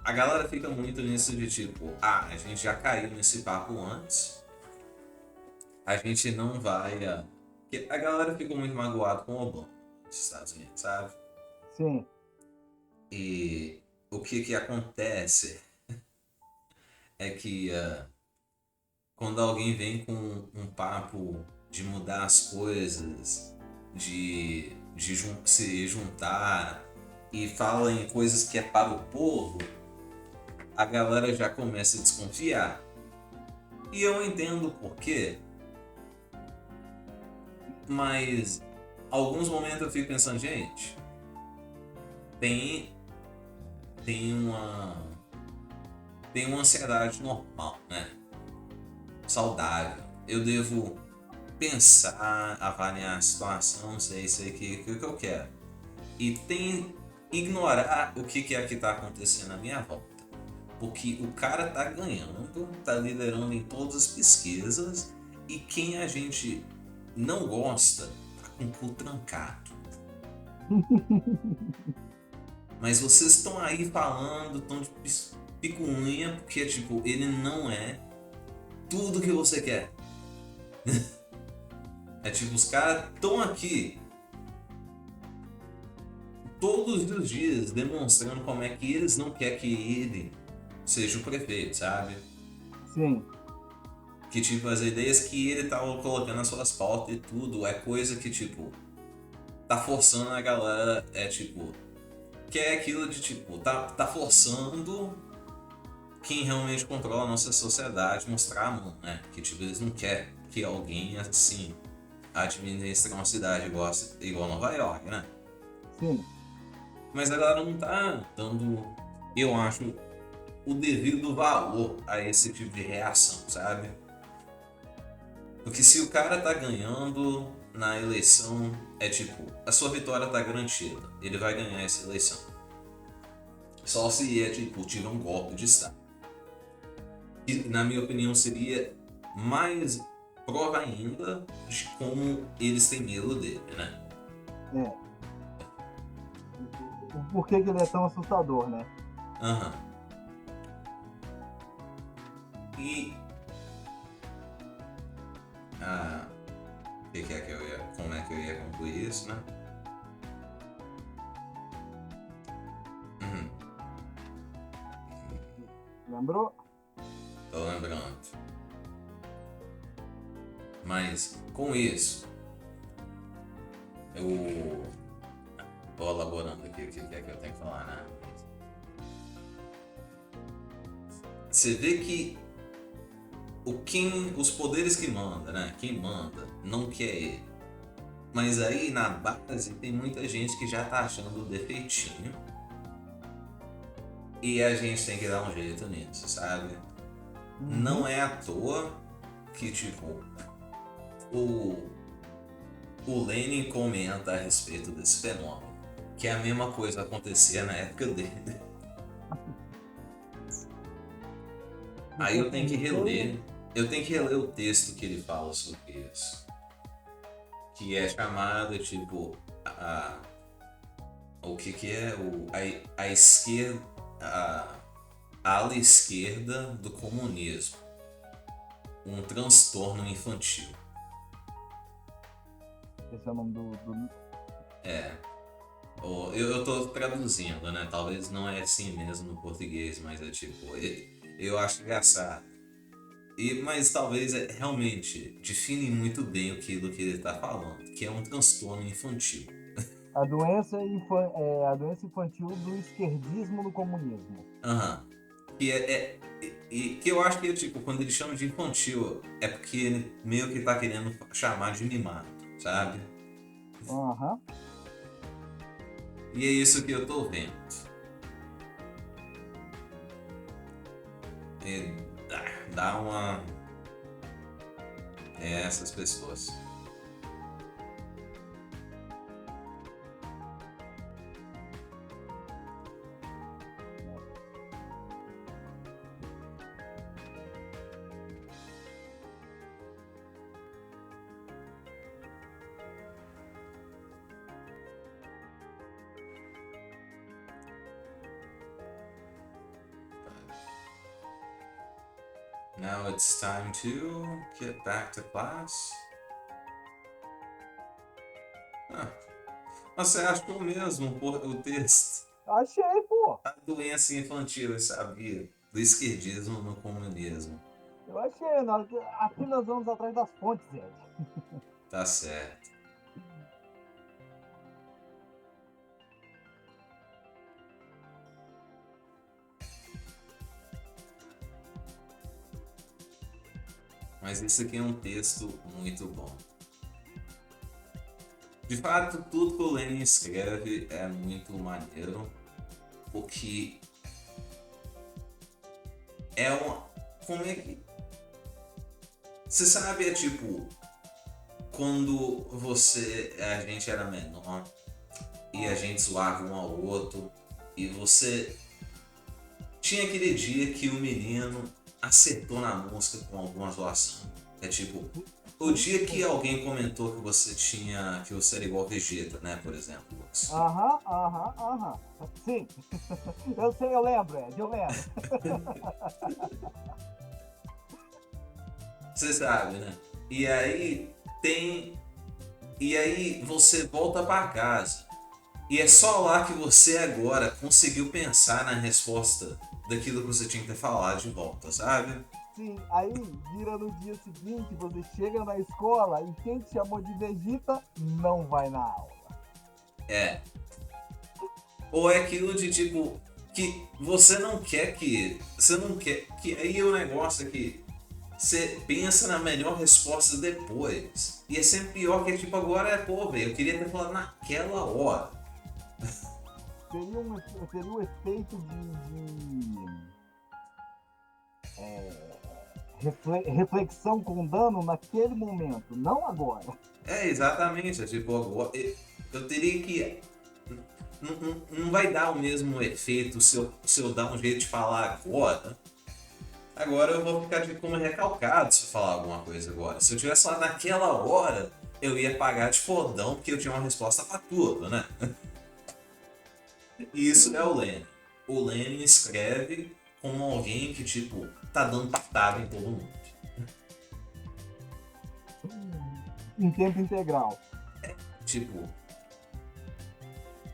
A galera fica muito nisso de tipo, a gente já caiu nesse papo antes, a gente não vai. Porque a galera fica muito magoada com o Obama nos Estados Unidos, sabe? Sim. E o que acontece é que quando alguém vem com um papo de mudar as coisas, de se juntar e fala em coisas que é para o povo, a galera já começa a desconfiar. E eu entendo o porquê, mas alguns momentos eu fico pensando, gente, tem tenho uma ansiedade normal, né? Saudável. Eu devo pensar, avaliar a situação, sei o que eu quero. E ignorar o que é que está acontecendo à minha volta. Porque o cara tá ganhando, tá liderando em todas as pesquisas, e quem a gente não gosta tá com o cu trancado. Mas vocês estão aí falando, estão de picuinha, porque tipo, ele não é tudo que você quer. É tipo, os caras estão aqui todos os dias demonstrando como é que eles não querem que ele seja o prefeito, sabe? Sim. Que tipo, as ideias que ele tá colocando nas suas pautas e tudo é coisa que tipo tá forçando a galera, tipo, que é aquilo de tipo, tá forçando quem realmente controla a nossa sociedade mostrar a mão, né? Que tipo, eles não querem que alguém assim administre uma cidade igual Nova York, né? Sim. Mas a galera não tá dando, eu acho, o devido valor a esse tipo de reação, sabe? Porque se o cara tá ganhando na eleição, é tipo, a sua vitória tá garantida, ele vai ganhar essa eleição. Só se tipo, tiver um golpe de Estado. Que, na minha opinião, seria mais prova ainda de como eles têm medo dele, né? É. O porquê que ele é tão assustador, né? Aham. E... como é que eu ia concluir isso, né? Lembrou? Tô lembrando. Mas, com isso, eu tô elaborando aqui o que é que eu tenho que falar, né? Você vê que os poderes que manda, né? Quem manda não quer ele. Mas aí na base tem muita gente que já tá achando o defeitinho. E a gente tem que dar um jeito nisso, sabe? Não é à toa que, tipo, o Lenin comenta a respeito desse fenômeno. Que a mesma coisa acontecia na época dele. Aí eu tenho que reler o texto que ele fala sobre isso. Que é chamado, tipo, o que é a esquerda, a ala esquerda do comunismo, um transtorno infantil. Esse é o nome do... Eu tô traduzindo, né? Talvez não é assim mesmo no português, mas é tipo, eu acho engraçado. Mas talvez realmente define muito bem aquilo que ele tá falando, que é um transtorno infantil. A a doença infantil do esquerdismo no comunismo. Aham. Que eu acho que, tipo, quando ele chama de infantil, é porque ele meio que tá querendo chamar de mimado, sabe? Aham. E é isso que eu tô vendo. E dá uma... essas pessoas. Now it's time to get back to class. Você achou mesmo o texto? Achei, pô. A doença infantil, eu sabia. Do esquerdismo no comunismo. Eu achei. Aqui nós vamos atrás das fontes, gente. Tá certo. Mas esse aqui é um texto muito bom. De fato, tudo que o Lenin escreve é muito maneiro, porque É uma. Como é que. Você sabe, é tipo. Quando a gente era menor e a gente zoava um ao outro e você tinha aquele dia que o menino acertou na música com alguma zoação. É tipo, o dia que alguém comentou que você era igual Vegeta, né, por exemplo, Lucas. Aham. Sim. Eu sei, eu lembro, Ed, eu lembro. Você sabe, né? E aí tem. E aí você volta pra casa. E é só lá que você agora conseguiu pensar na resposta daquilo que você tinha que ter falado de volta, sabe? Sim, aí vira no dia seguinte, você chega na escola e quem te chamou de Vegeta não vai na aula. É. Ou é aquilo de tipo que você não quer que. Você não quer. Que aí o negócio é que você pensa na melhor resposta depois. E é sempre pior que tipo, agora é, pô, velho, eu queria ter falado naquela hora. Seria um efeito reflexão com dano naquele momento, não agora. É, exatamente. É tipo, agora. Eu teria que. Não vai dar o mesmo efeito se eu dar um jeito de falar agora. Agora eu vou ficar de como recalcado se eu falar alguma coisa agora. Se eu tivesse falado naquela hora, eu ia pagar de fodão porque eu tinha uma resposta pra tudo, né? E isso é o Lenin. O Lenin escreve como alguém que, tipo, tá dando patada em todo mundo. Em tempo integral. Tipo,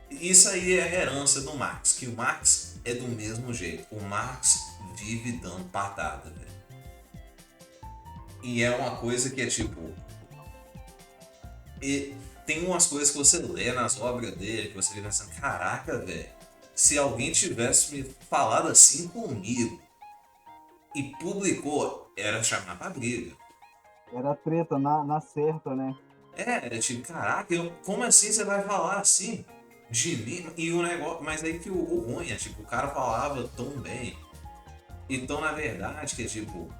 isso aí é a herança do Marx, que o Marx é do mesmo jeito. O Marx vive dando patada, velho. E é uma coisa que é tipo. E tem umas coisas que você lê nas obras dele que você fica pensando, caraca, velho, se alguém tivesse me falado assim comigo e publicou, era chamar pra briga. Era treta na certa, né? É tipo, caraca, como assim você vai falar assim de mim? E o negócio, mas aí que o ruim é, tipo, o cara falava tão bem. Então, na verdade, que é tipo,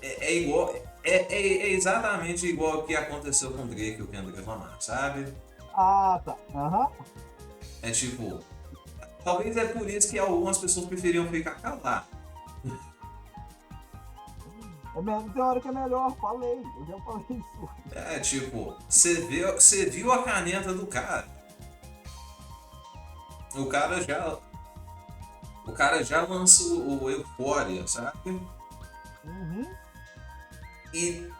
é igual, é exatamente igual o que aconteceu com o Drake e o Kendrick Lamar, sabe? Ah, tá. Aham. É tipo, talvez é por isso que algumas pessoas preferiam ficar caladas. Tem hora que é melhor, falei. Eu já falei isso. É tipo, você viu a caneta do cara. O cara já, o cara já lançou o Euphoria, sabe? Uhum. E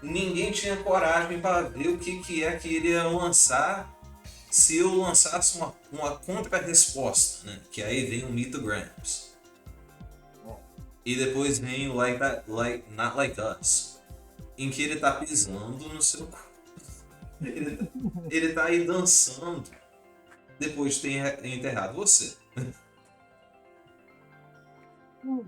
ninguém tinha coragem para ver o que é que ele ia lançar se eu lançasse uma contra-resposta, né? Que aí vem o Mitograms. E depois vem o Not Like Us, em que ele tá pisando no seu corpo. Ele tá aí dançando depois de ter enterrado você. Ah.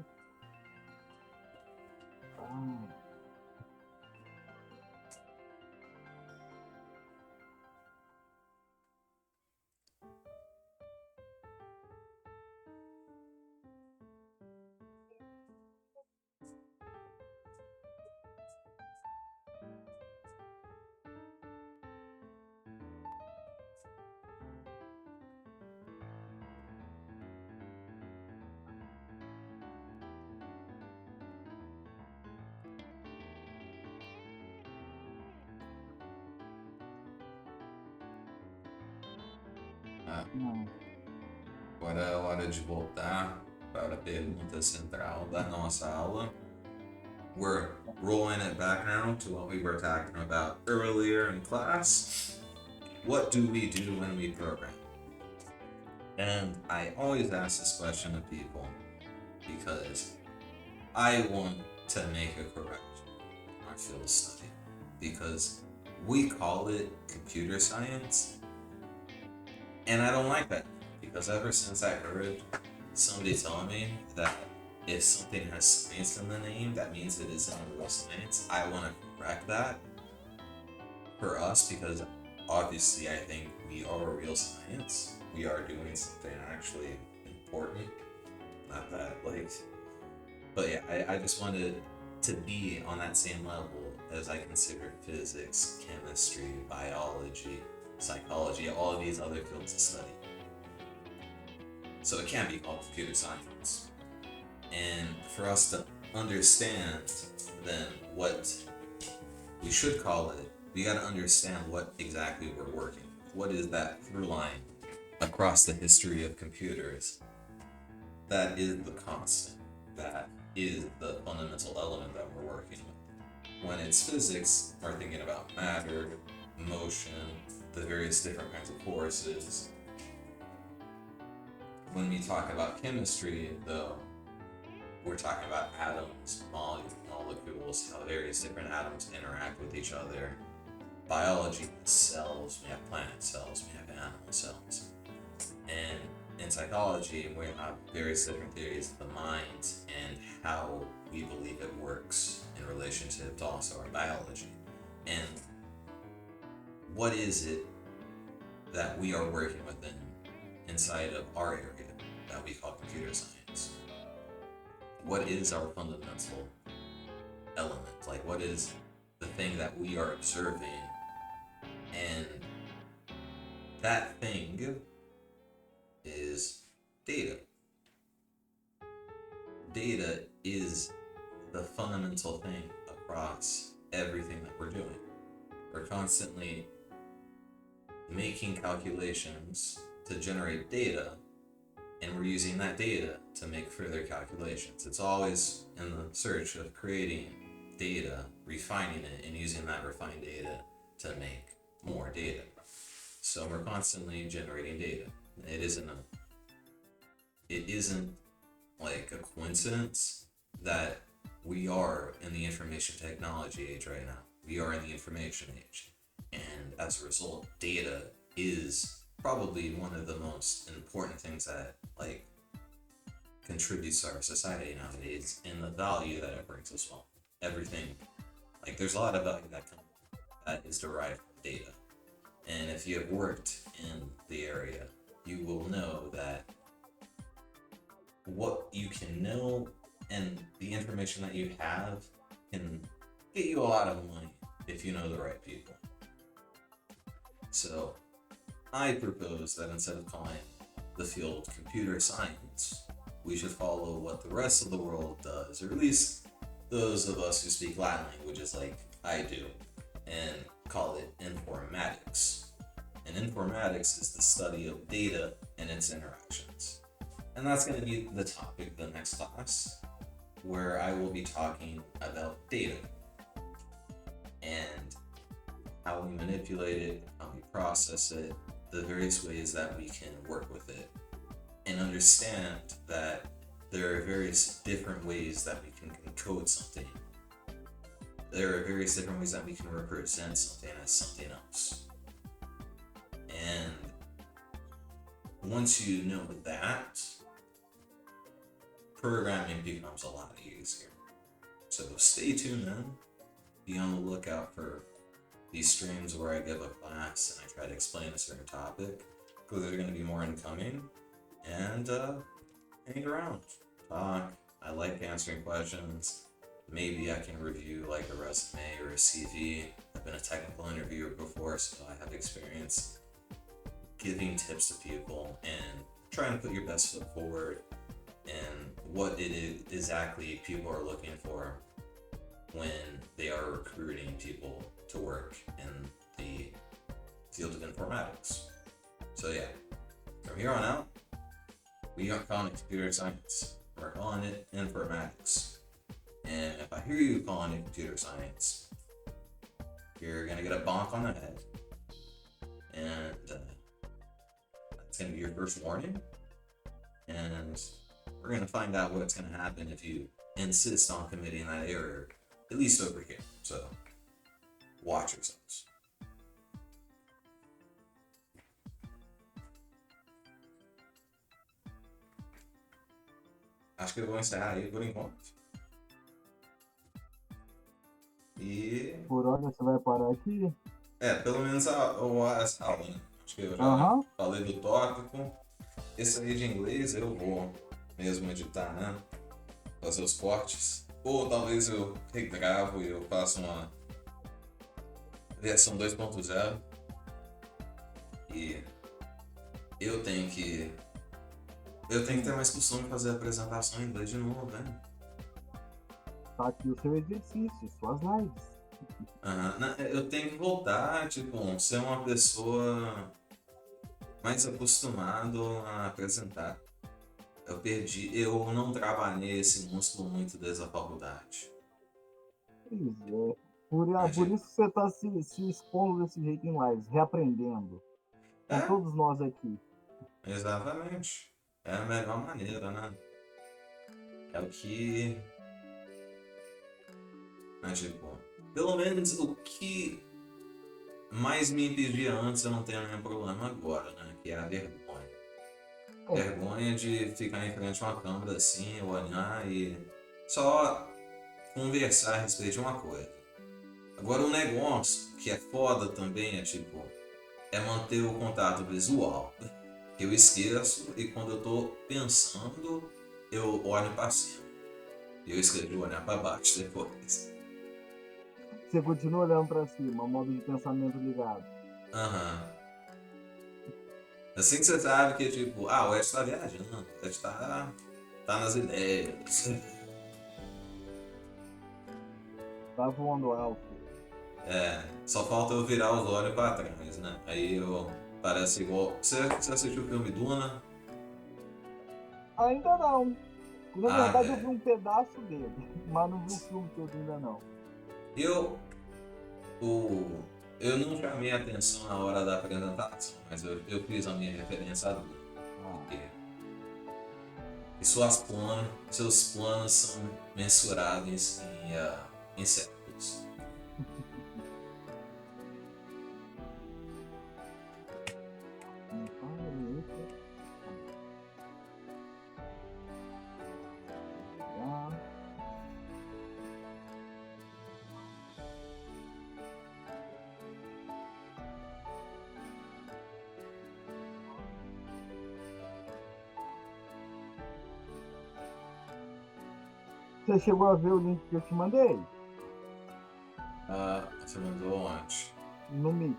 Ah, Não. agora é hora de voltar para a pergunta central da nossa aula. We're rolling it back now to what we were talking about earlier in class. What do we do when we program? And I always ask this question to people because I want to make a correction in our field of study because we call it computer science, and I don't like that because ever since I heard somebody tell me that if something has science in the name, that means it isn't a real science, I want to correct that for us because obviously I think we are a real science. We are doing something actually important. Not that, like, but yeah, I just wanted to be on that same level as I consider physics, chemistry, biology, psychology, all of these other fields of study. So it can be called computer science. And for us to understand then what we should call it, we got to understand what exactly we're working with. What is that through line across the history of computers that is the constant, that is the fundamental element that we're working with. When it's physics, we're thinking about matter, motion, the various different kinds of forces. When we talk about chemistry, though, we're talking about atoms, molecules, how various different atoms interact with each other. Biology, cells, we have plant cells, we have animal cells. And in psychology, we have various different theories of the mind and how we believe it works in relationship to also our biology. And what is it that we are working within inside of our area that we call computer science? What is our fundamental element? Like, what is the thing that we are observing? And that thing is data. Data is the fundamental thing across everything that we're doing. We're constantly making calculations to generate data, and we're using that data to make further calculations. It's always in the search of creating data, refining it, and using that refined data to make more data. So we're constantly generating data. It isn't like a coincidence that we are in the information technology age right now. We are in the information age. And as a result, data is probably one of the most important things that like contributes to our society nowadays, and the value that it brings as well. Everything, like there's a lot of value that is derived from data. And if you have worked in the area, you will know that what you can know and the information that you have can get you a lot of money if you know the right people. So I propose that instead of calling the field computer science, we should follow what the rest of the world does, or at least those of us who speak Latin languages like I do, and call it informatics. And informatics is the study of data and its interactions. And that's going to be the topic of the next class, where I will be talking about data and how we manipulate it, how we process it, the various ways that we can work with it, and understand that there are various different ways that we can encode something. There are various different ways that we can represent something as something else. And once you know that, programming becomes a lot easier. So stay tuned then. Be on the lookout for these streams where I give a class and I try to explain a certain topic, because there's going to be more incoming. And hang around, talk. I like answering questions. Maybe I can review like a resume or a CV. I've been a technical interviewer before, so I have experience giving tips to people and trying to put your best foot forward and what it is exactly people are looking for when they are recruiting people to work in the field of informatics. So yeah, from here on out, we aren't calling it computer science. We're calling it informatics. And if I hear you calling it computer science, you're gonna get a bonk on the head. And that's gonna be your first warning. And we're gonna find out what's gonna happen if you insist on committing that error, at least over here. So watch yourselves. Acho que eu vou encerrar aí por enquanto. E... Por hora você vai parar aqui? pelo menos essa aula, né? Acho que eu já falei do tópico. esse aí de inglês eu vou mesmo editar, né? Fazer os cortes. Ou talvez eu regravo e eu faço uma versão 2.0. E eu tenho que ter mais costume de fazer a apresentação em inglês de novo, né? Tá aqui o seu exercício, suas lives. Eu tenho que voltar, tipo, ser uma pessoa mais acostumado a apresentar. Eu não trabalhei esse músculo muito desde a faculdade. Pois é. Por isso você tá se expondo desse jeito em lives, reaprendendo. Com É, todos nós aqui. exatamente. É a melhor maneira, né? É o que. Mas, tipo, pelo menos o que mais me impedia antes eu não tenho nenhum problema agora, né? Que é a vergonha. Vergonha de ficar em frente a uma câmera assim, olhar e só conversar a respeito de uma coisa. Agora um negócio que é foda também é manter o contato visual. Eu esqueço e quando eu tô pensando, eu olho para cima. E eu escrevo olhar para baixo depois. Você continua olhando para cima, modo de pensamento ligado. Assim que você sabe que o Ed tá viajando, o Ed tá nas ideias. Tá voando alto. Só falta eu virar os olhos para trás, né? Aí eu parece igual. Você assistiu o filme Duna? Ainda não. Na verdade, eu vi Velho. um pedaço dele, mas não vi o filme todo ainda não. Eu, eu não chamei a atenção na hora da apresentação, mas eu fiz a minha referência a Duna. E seus planos são mensuráveis em séculos. Você chegou a ver o link que eu te mandei? Você mandou onde? No Meet.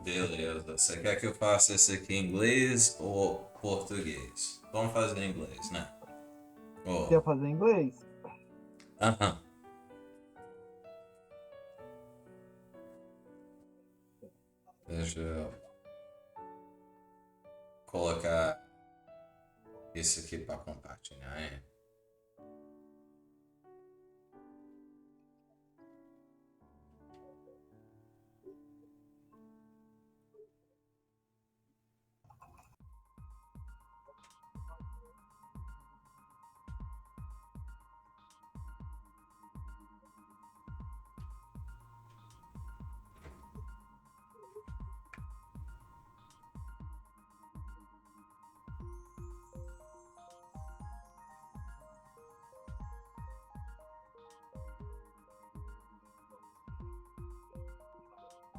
Beleza. Você quer que eu faça esse aqui em inglês ou português? Vamos fazer em inglês, né? Quer fazer em inglês? Deixa eu colocar isso aqui para compartilhar, hein?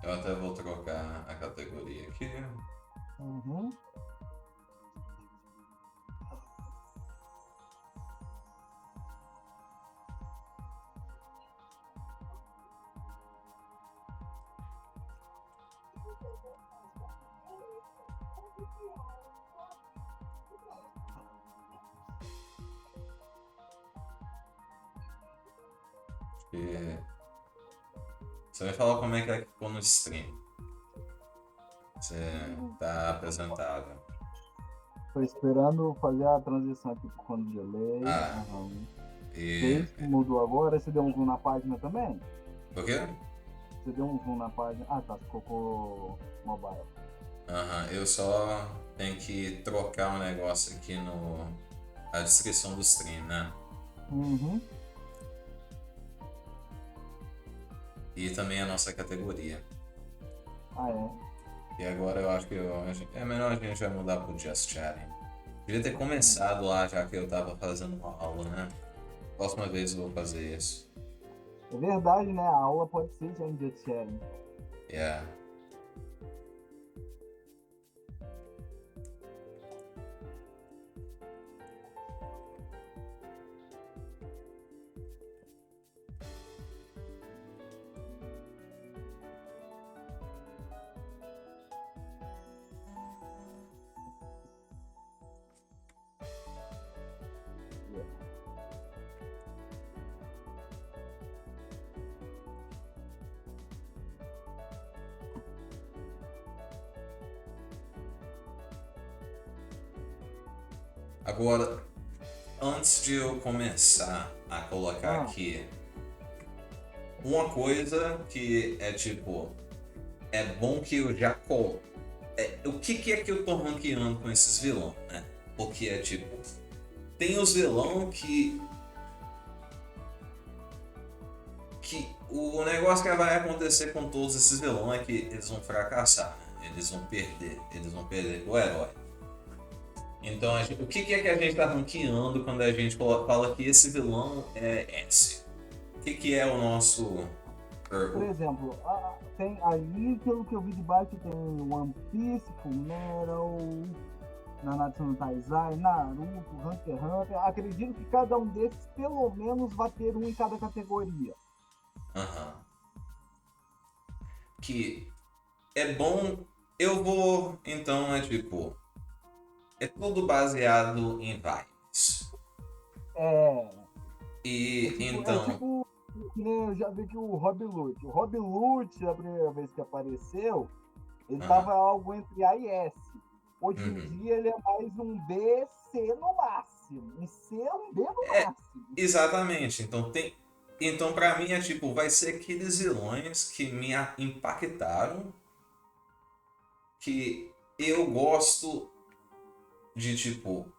Eu até vou trocar a categoria aqui. Uhum. E você vai falar como é que ficou no stream. Você tá apresentável. Tô esperando fazer a transição aqui pro quando de delay. Fez, mudou agora. Você deu um zoom na página também? O quê? Você deu um zoom na página? Ah, tá. Você colocou mobile. Eu só tenho que trocar um negócio aqui a descrição do stream, né? Uhum. E também a nossa categoria. É. E agora eu acho que é melhor a gente já mudar pro Just Chatting. Devia ter começado lá, já que eu tava fazendo uma aula, né? Próxima vez eu vou fazer isso. É verdade, né? A aula pode ser já em just sharing. Yeah. Agora, antes de eu começar a colocar aqui, uma coisa que é tipo, é bom que eu já o que é que eu tô ranqueando com esses vilões, né? Porque é tipo, tem os vilão que o negócio que vai acontecer com todos esses vilões é que eles vão fracassar, né? Eles vão perder o herói. Então, o que é que a gente está ranqueando quando a gente fala que esse vilão é S? O que é o nosso... Por exemplo, tem ali, pelo que eu vi de baixo, tem One Piece, Fullmetal, Nanatsu no Taizai, Naruto, Hunter x Hunter. Acredito que cada um desses, pelo menos, vai ter um em cada categoria. Que é bom... Eu vou, então, é tipo... É tudo baseado em vibes. É tipo, que nem eu já vi que o Rob Lute. O Rob Lute, a primeira vez que apareceu, ele tava algo entre A e S. Hoje em dia ele é mais um B, C no máximo. Um C, um B no máximo. Exatamente. Então pra mim é tipo, vai ser aqueles vilões que me impactaram, que eu gosto de tipo,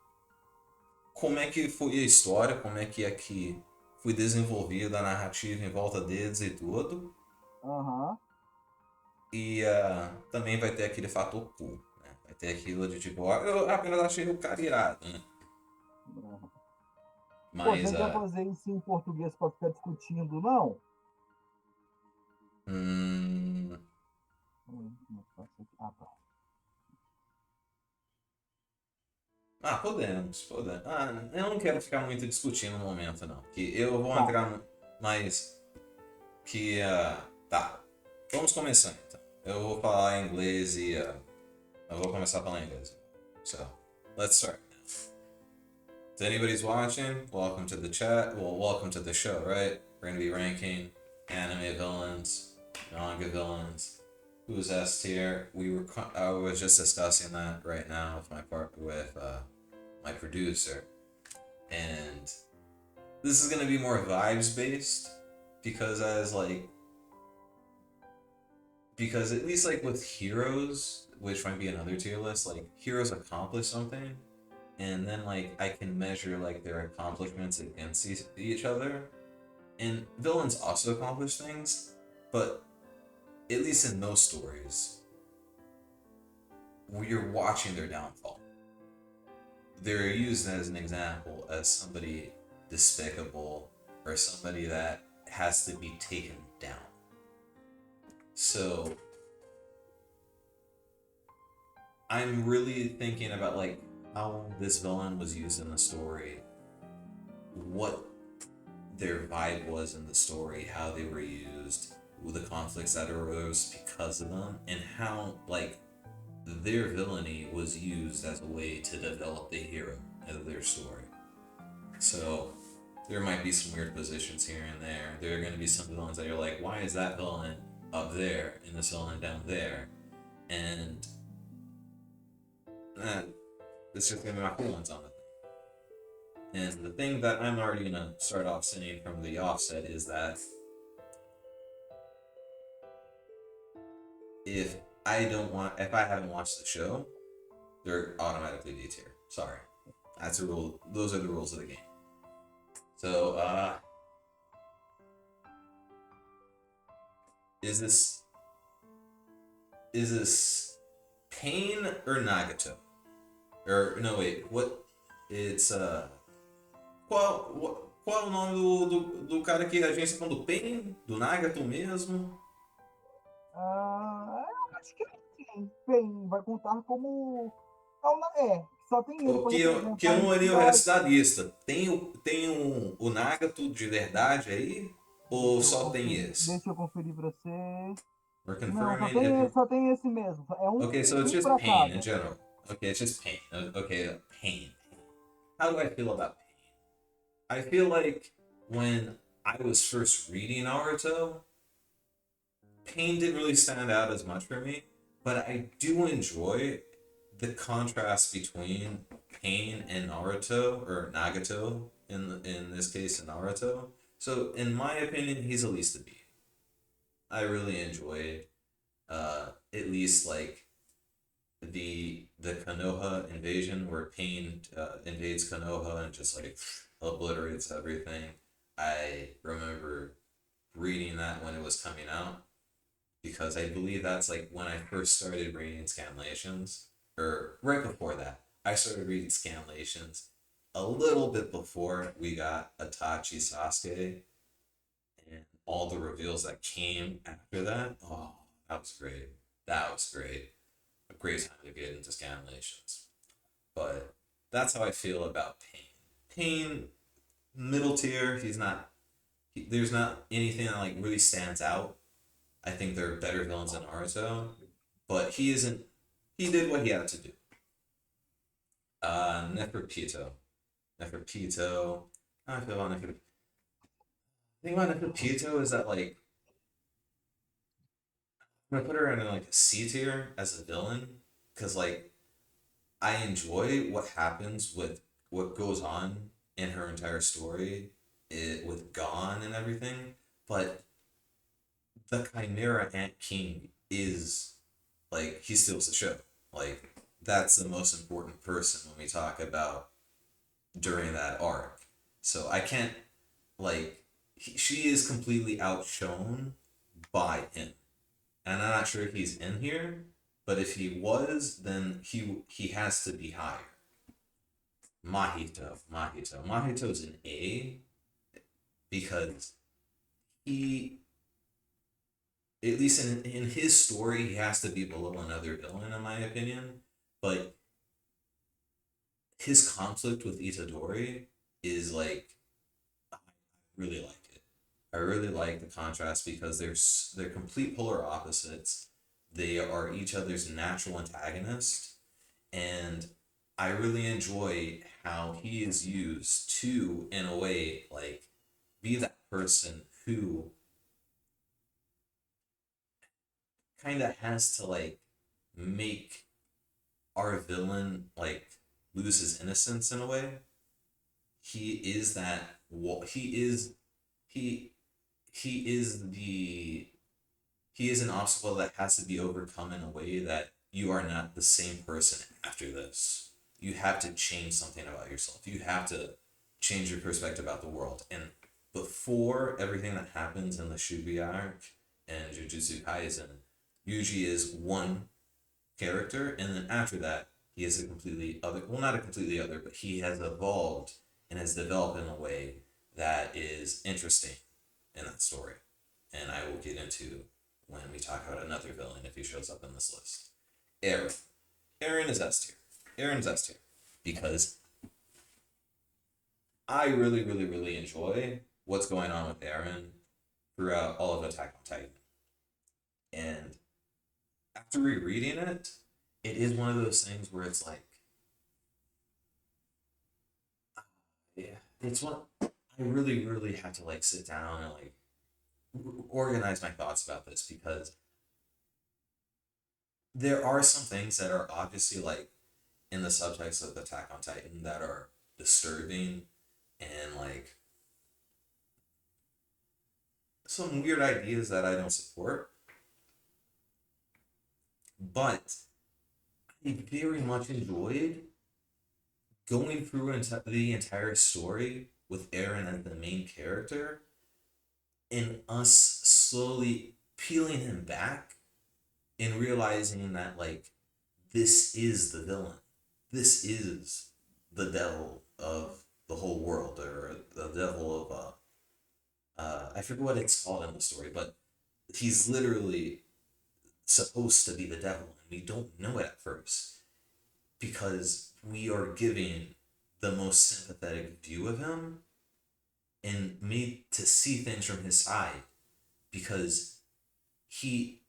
como é que foi a história, como é que aqui foi desenvolvida a narrativa em volta deles e tudo. E também vai ter aquele fator cool, né? Vai ter aquilo de tipo, eu apenas achei o cara irado, né? Pô, Mas, você não quer fazer isso em português pra ficar discutindo, não? podemos. Eu não quero ficar muito discutindo no momento, não. Que eu vou Tá. entrar mais que... tá, vamos começar então. Eu vou falar inglês e... eu vou começar a falar inglês. So, let's start. If anybody's watching, welcome to the chat. Well, welcome to the show, right? We're going to be ranking anime villains, manga villains, who's S tier. I was just discussing that right now with my producer, and this is going to be more vibes based because at least like with heroes, which might be another tier list, like heroes accomplish something, and then like I can measure like their accomplishments against each other. And villains also accomplish things, but at least in those stories, you're watching their downfall. They're used as an example as somebody despicable or somebody that has to be taken down. So I'm really thinking about like how this villain was used in the story, what their vibe was in the story, how they were used, the conflicts that arose because of them, and how like their villainy was used as a way to develop the hero of their story. So there might be some weird positions here and there. There are going to be some villains that you're like, why is that villain up there and this villain down there? And it's just going to be my feelings on it. And the thing that I'm already going to start off saying from the offset is that if I haven't watched the show, they're automatically D tier. Sorry. That's a rule. Those are the rules of the game. So, is this Pain or Nagato? Or no, wait. What? It's qual é o nome do cara que a gente tá falando? Do Pain? Do Nagato mesmo? Eu acho que sim. Tem, vai contar como. Só tem ele O para que representar eu a não olhei o resto entidade. da lista. Tem o Nagato de verdade aí? Ou só tem esse? Deixa eu conferir para você. We're Não, confirming if it... só tem esse mesmo. É Okay, so it's um just para pain in cada. general. Okay, it's just pain. Okay, pain. How do I feel about pain? I feel like when I was first reading Naruto, pain didn't really stand out as much for me, but I do enjoy the contrast between pain and Naruto, or Nagato in this case in Naruto. So in my opinion, he's at least a B. I really enjoyed at least like the Konoha invasion where Pain invades Konoha and just like obliterates everything. I remember reading that when it was coming out because I believe that's like when I first started reading scanlations, or right before that. I started reading scanlations a little bit before we got Itachi Sasuke and all the reveals that came after that. Oh, that was great. That was great. A great time to get into scanlations. But that's how I feel about Pain. Pain, middle tier. He's not. There's not anything that like really stands out. I think there are better villains than Naruto, but he isn't. He did what he had to do. Neferpito. Neferpito. How I feel about Neferpito. The thing about Neferpito is that like I'm gonna put her in like a C tier as a villain because like I enjoy what happens with what goes on in her entire story, with Gon and everything, but the Chimera Ant King is like he steals the show. Like that's the most important person when we talk about during that arc. So I can't like she is completely outshone by him, and I'm not sure if he's in here, but if he was, then he has to be higher. Mahito's an A because he, at least in his story, he has to be below another villain in my opinion. But his conflict with Itadori is like I really like it. I really like the contrast because they're complete polar opposites. They are each other's natural antagonist, and I really enjoy how he is used to, in a way, like be that person who kind of has to like make our villain like lose his innocence in a way. He is that. He he is the he is an obstacle that has to be overcome in a way that you are not the same person after this. You have to change something about yourself. You have to change your perspective about the world. And before everything that happens in the Shubi arc and Jujutsu Kaisen, Yuji is one character, and then after that, he is a completely other. Well, not a completely other, but he has evolved and has developed in a way that is interesting in that story. And I will get into when we talk about another villain if he shows up in this list. Aaron. Aaron is S tier. Aaron's S tier. Because I really, really, really enjoy what's going on with Aaron throughout all of Attack on Titan. And after rereading it, it is one of those things where it's like, yeah, it's what I really, really have to like sit down and like organize my thoughts about this because there are some things that are obviously like in the subtext of Attack on Titan that are disturbing and like some weird ideas that I don't support. But I very much enjoyed going through the entire story with Aaron as the main character and us slowly peeling him back and realizing that like this is the villain. This is the devil of the whole world, or the devil of I forget what it's called in the story, but he's literally supposed to be the devil, and we don't know it at first because we are giving the most sympathetic view of him and made to see things from his side because he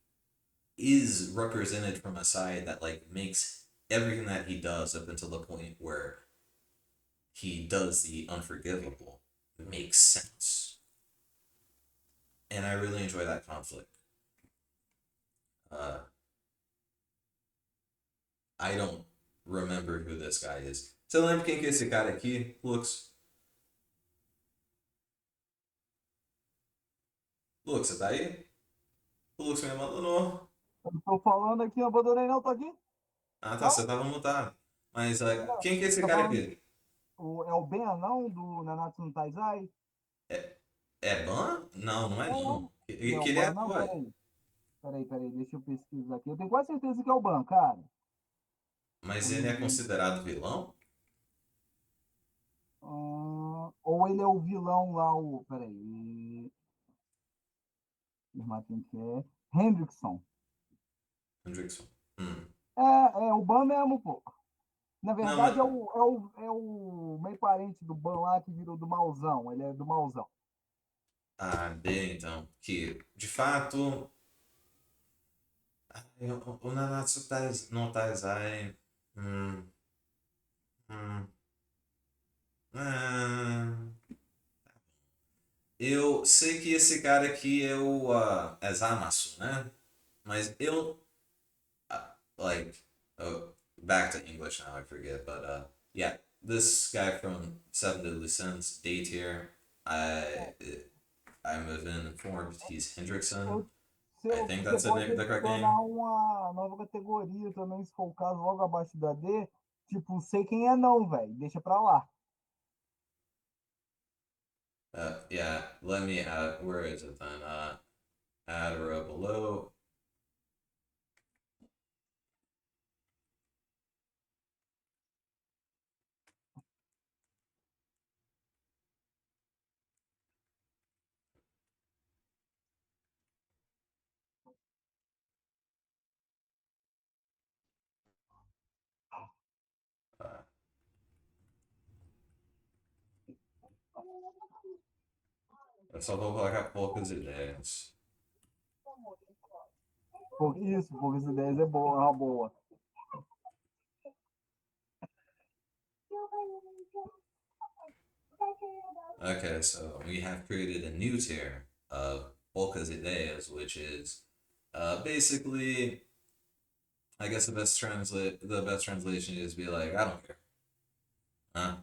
is represented from a side that like makes everything that he does up until the point where he does the unforgivable makes sense. And I really enjoy that conflict. Uh, I don't remember who this guy is. Você lembra quem que é esse cara aqui, Lux? Lux, você tá aí? O Lux me abandonou. Eu tô falando aqui, eu abandonei não, tô aqui? Ah, tá, Não? você tava mutado. Mas Não. quem que é esse Tá cara falando, aqui? é o Ben Anão do Nanatsu no Taizai? É, é Ban? Não, não é Não, não. não é o Que ele é Ban, não? ator. Peraí, deixa eu pesquisar aqui. Eu tenho quase certeza que é o Ban, cara. Mas ele é Hum, considerado vilão? ou ele é o vilão lá, o. Peraí. Irmã, quem que é? Hendrickson. Hendrickson. Hum. É o Ban mesmo, pô. Na Não, verdade, mas. é o meio parente do Ban lá que virou do Mauzão. Ele é do Mauzão. Ah, dele então. Que, de fato. O Nanatsu no Taizai. Hum, hum, ah, eu sei que esse cara aqui é o é Zamasu, né? Mas eu like back to English now. I forget, but yeah, this guy from Seven Deadly Sins, D tier. I I'm been informed he's Hendrickson. Eu, I think você that's pode the correct adicionar name. uma nova categoria também, se for o caso, logo abaixo da D. Tipo, sei quem é não, velho. Deixa pra lá. Yeah, let me add. Where is it then? Add a row below. Uh, eu só vou colocar poucas ideias. Isso, poucas ideias é boa, é uma boa. Okay, so we have created a new tier of poucas ideias, which is basically, I guess the best translation is be like, I don't care. Huh?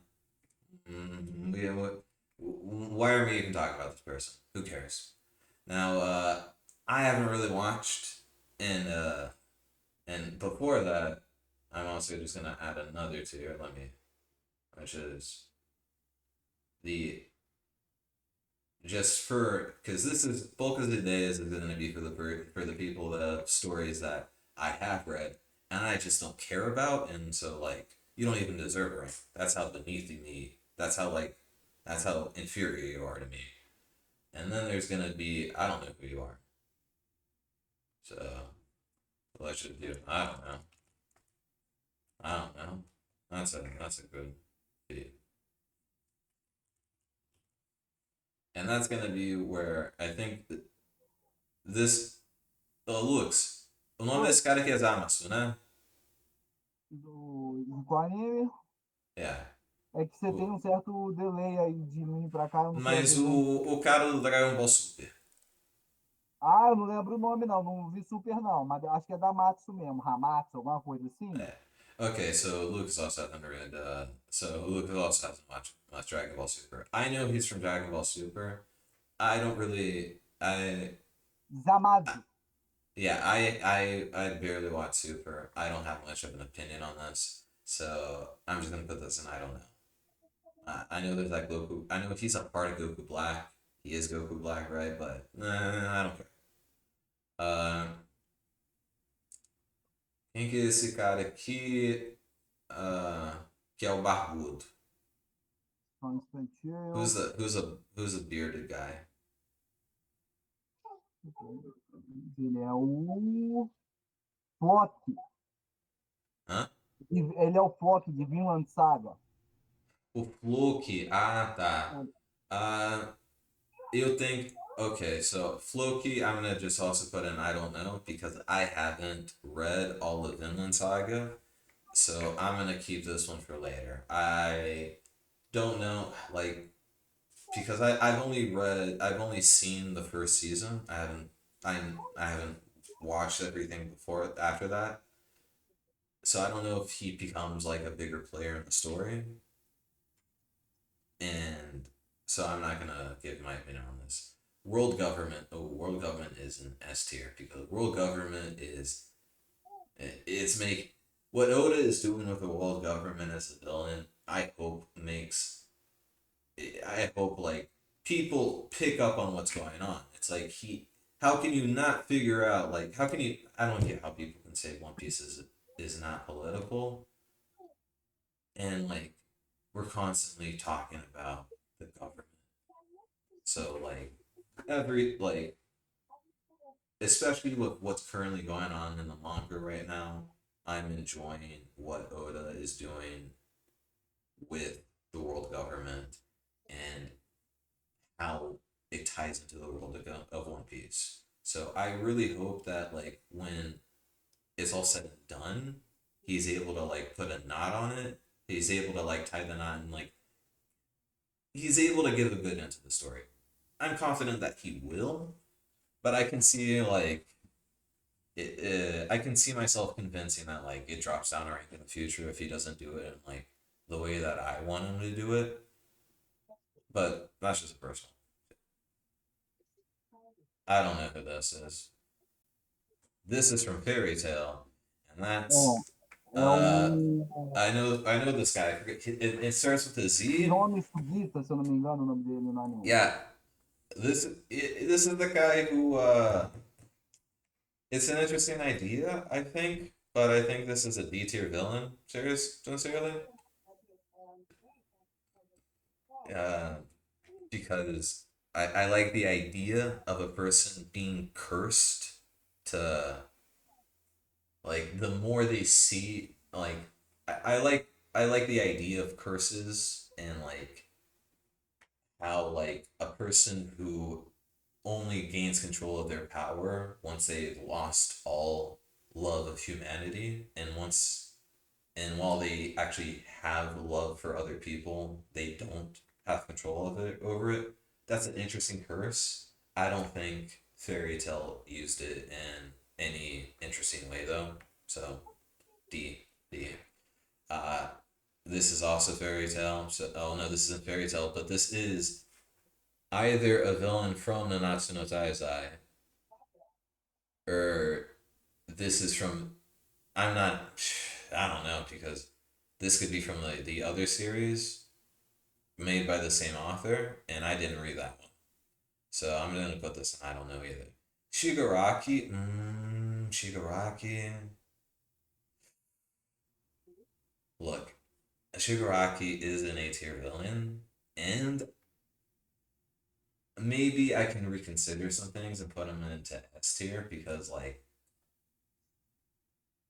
Why are we even talking about this person? Who cares? Now, I haven't really watched, and before that, I'm also just gonna add another tier. Which is the just for because this is bulk of the days is going to be for the people that have stories that I have read and I just don't care about, and so like you don't even deserve it. Right? That's how beneath you me. That's how inferior you are to me. And then there's gonna be I don't know who you are. So let's just do I don't know. I don't know. That's a good beat. And that's gonna be where I think this Lux. O nome Oi, desse cara aqui é Zamasu, né? do anime. É. É que você tem O- um certo delay aí de mim pra cá, eu não sei Mas atender. o cara do Dragon Ball Super. Ah, eu não lembro o nome não, não vi Super não, mas acho que é da Matsu mesmo, Hamatsu, alguma coisa assim. É. Okay, so Lucas also hasn't read. So Lucas also hasn't watched much Dragon Ball Super. I know he's from Dragon Ball Super. I don't really. I Zamazu. yeah. I barely watch Super. I don't have much of an opinion on this. So I'm just gonna put this in. I don't know. I know there's like Goku. I know he's a part of Goku Black. He is Goku Black, right? But I don't care. Uh, quem que é esse cara aqui? Que é o Barbudo. Só um instantinho. Who's a bearded guy? Ele é o Flock. Hã? Ele é o Flock de Vinland Saga. O Floki. Ah, tá. You think, okay, so Floki, I'm gonna just also put in I don't know because I haven't read all of Vinland Saga, so I'm gonna keep this one for later. I don't know, like, because I've only seen the first season. I haven't watched everything before after that, so I don't know if he becomes like a bigger player in the story, and so I'm not gonna give my opinion on this. World government. Oh, world government is an S tier because world government is it's make what Oda is doing with the world government as a villain. I hope like people pick up on what's going on. It's like how can you not figure out like how can you I don't get how people can say One Piece is not political and like we're constantly talking about the government. So like every like especially with what's currently going on in the manga right now, I'm enjoying what Oda is doing with the world government and how it ties into the world of One Piece. So I really hope that like when it's all said and done, he's able to like put a knot on it. He's able to like tie the knot and like he's able to give a good end to the story. I'm confident that he will, but I can see like I can see myself convincing that like it drops down a rank in the future if he doesn't do it in like the way that I want him to do it. But that's just a personal. I don't know who this is. This is from Fairy Tale, and that's É o I know this guy. It starts with a Z. Nome Sugita, se eu não me engano, o nome dele no anime. Yeah, this is the guy who it's an interesting idea, I think, but I think this is a D tier villain. Sincerely, uh, because I like the idea of a person being cursed to like the more they see like I like the idea of curses and like how like a person who only gains control of their power once they've lost all love of humanity and while they actually have love for other people they don't have control of it over it. That's an interesting curse. I don't think Fairy Tale used it in any interesting way though, so D. uh this is also Fairy Tale, so oh no, this isn't Fairy Tale, but this is either a villain from Nanatsu no Taizai or this is from I'm not I don't know because this could be from the other series made by the same author and I didn't read that one. So I'm gonna put this in I don't know either. Shigaraki, Shigaraki. Look, Shigaraki is an A tier villain, and maybe I can reconsider some things and put him into S tier because like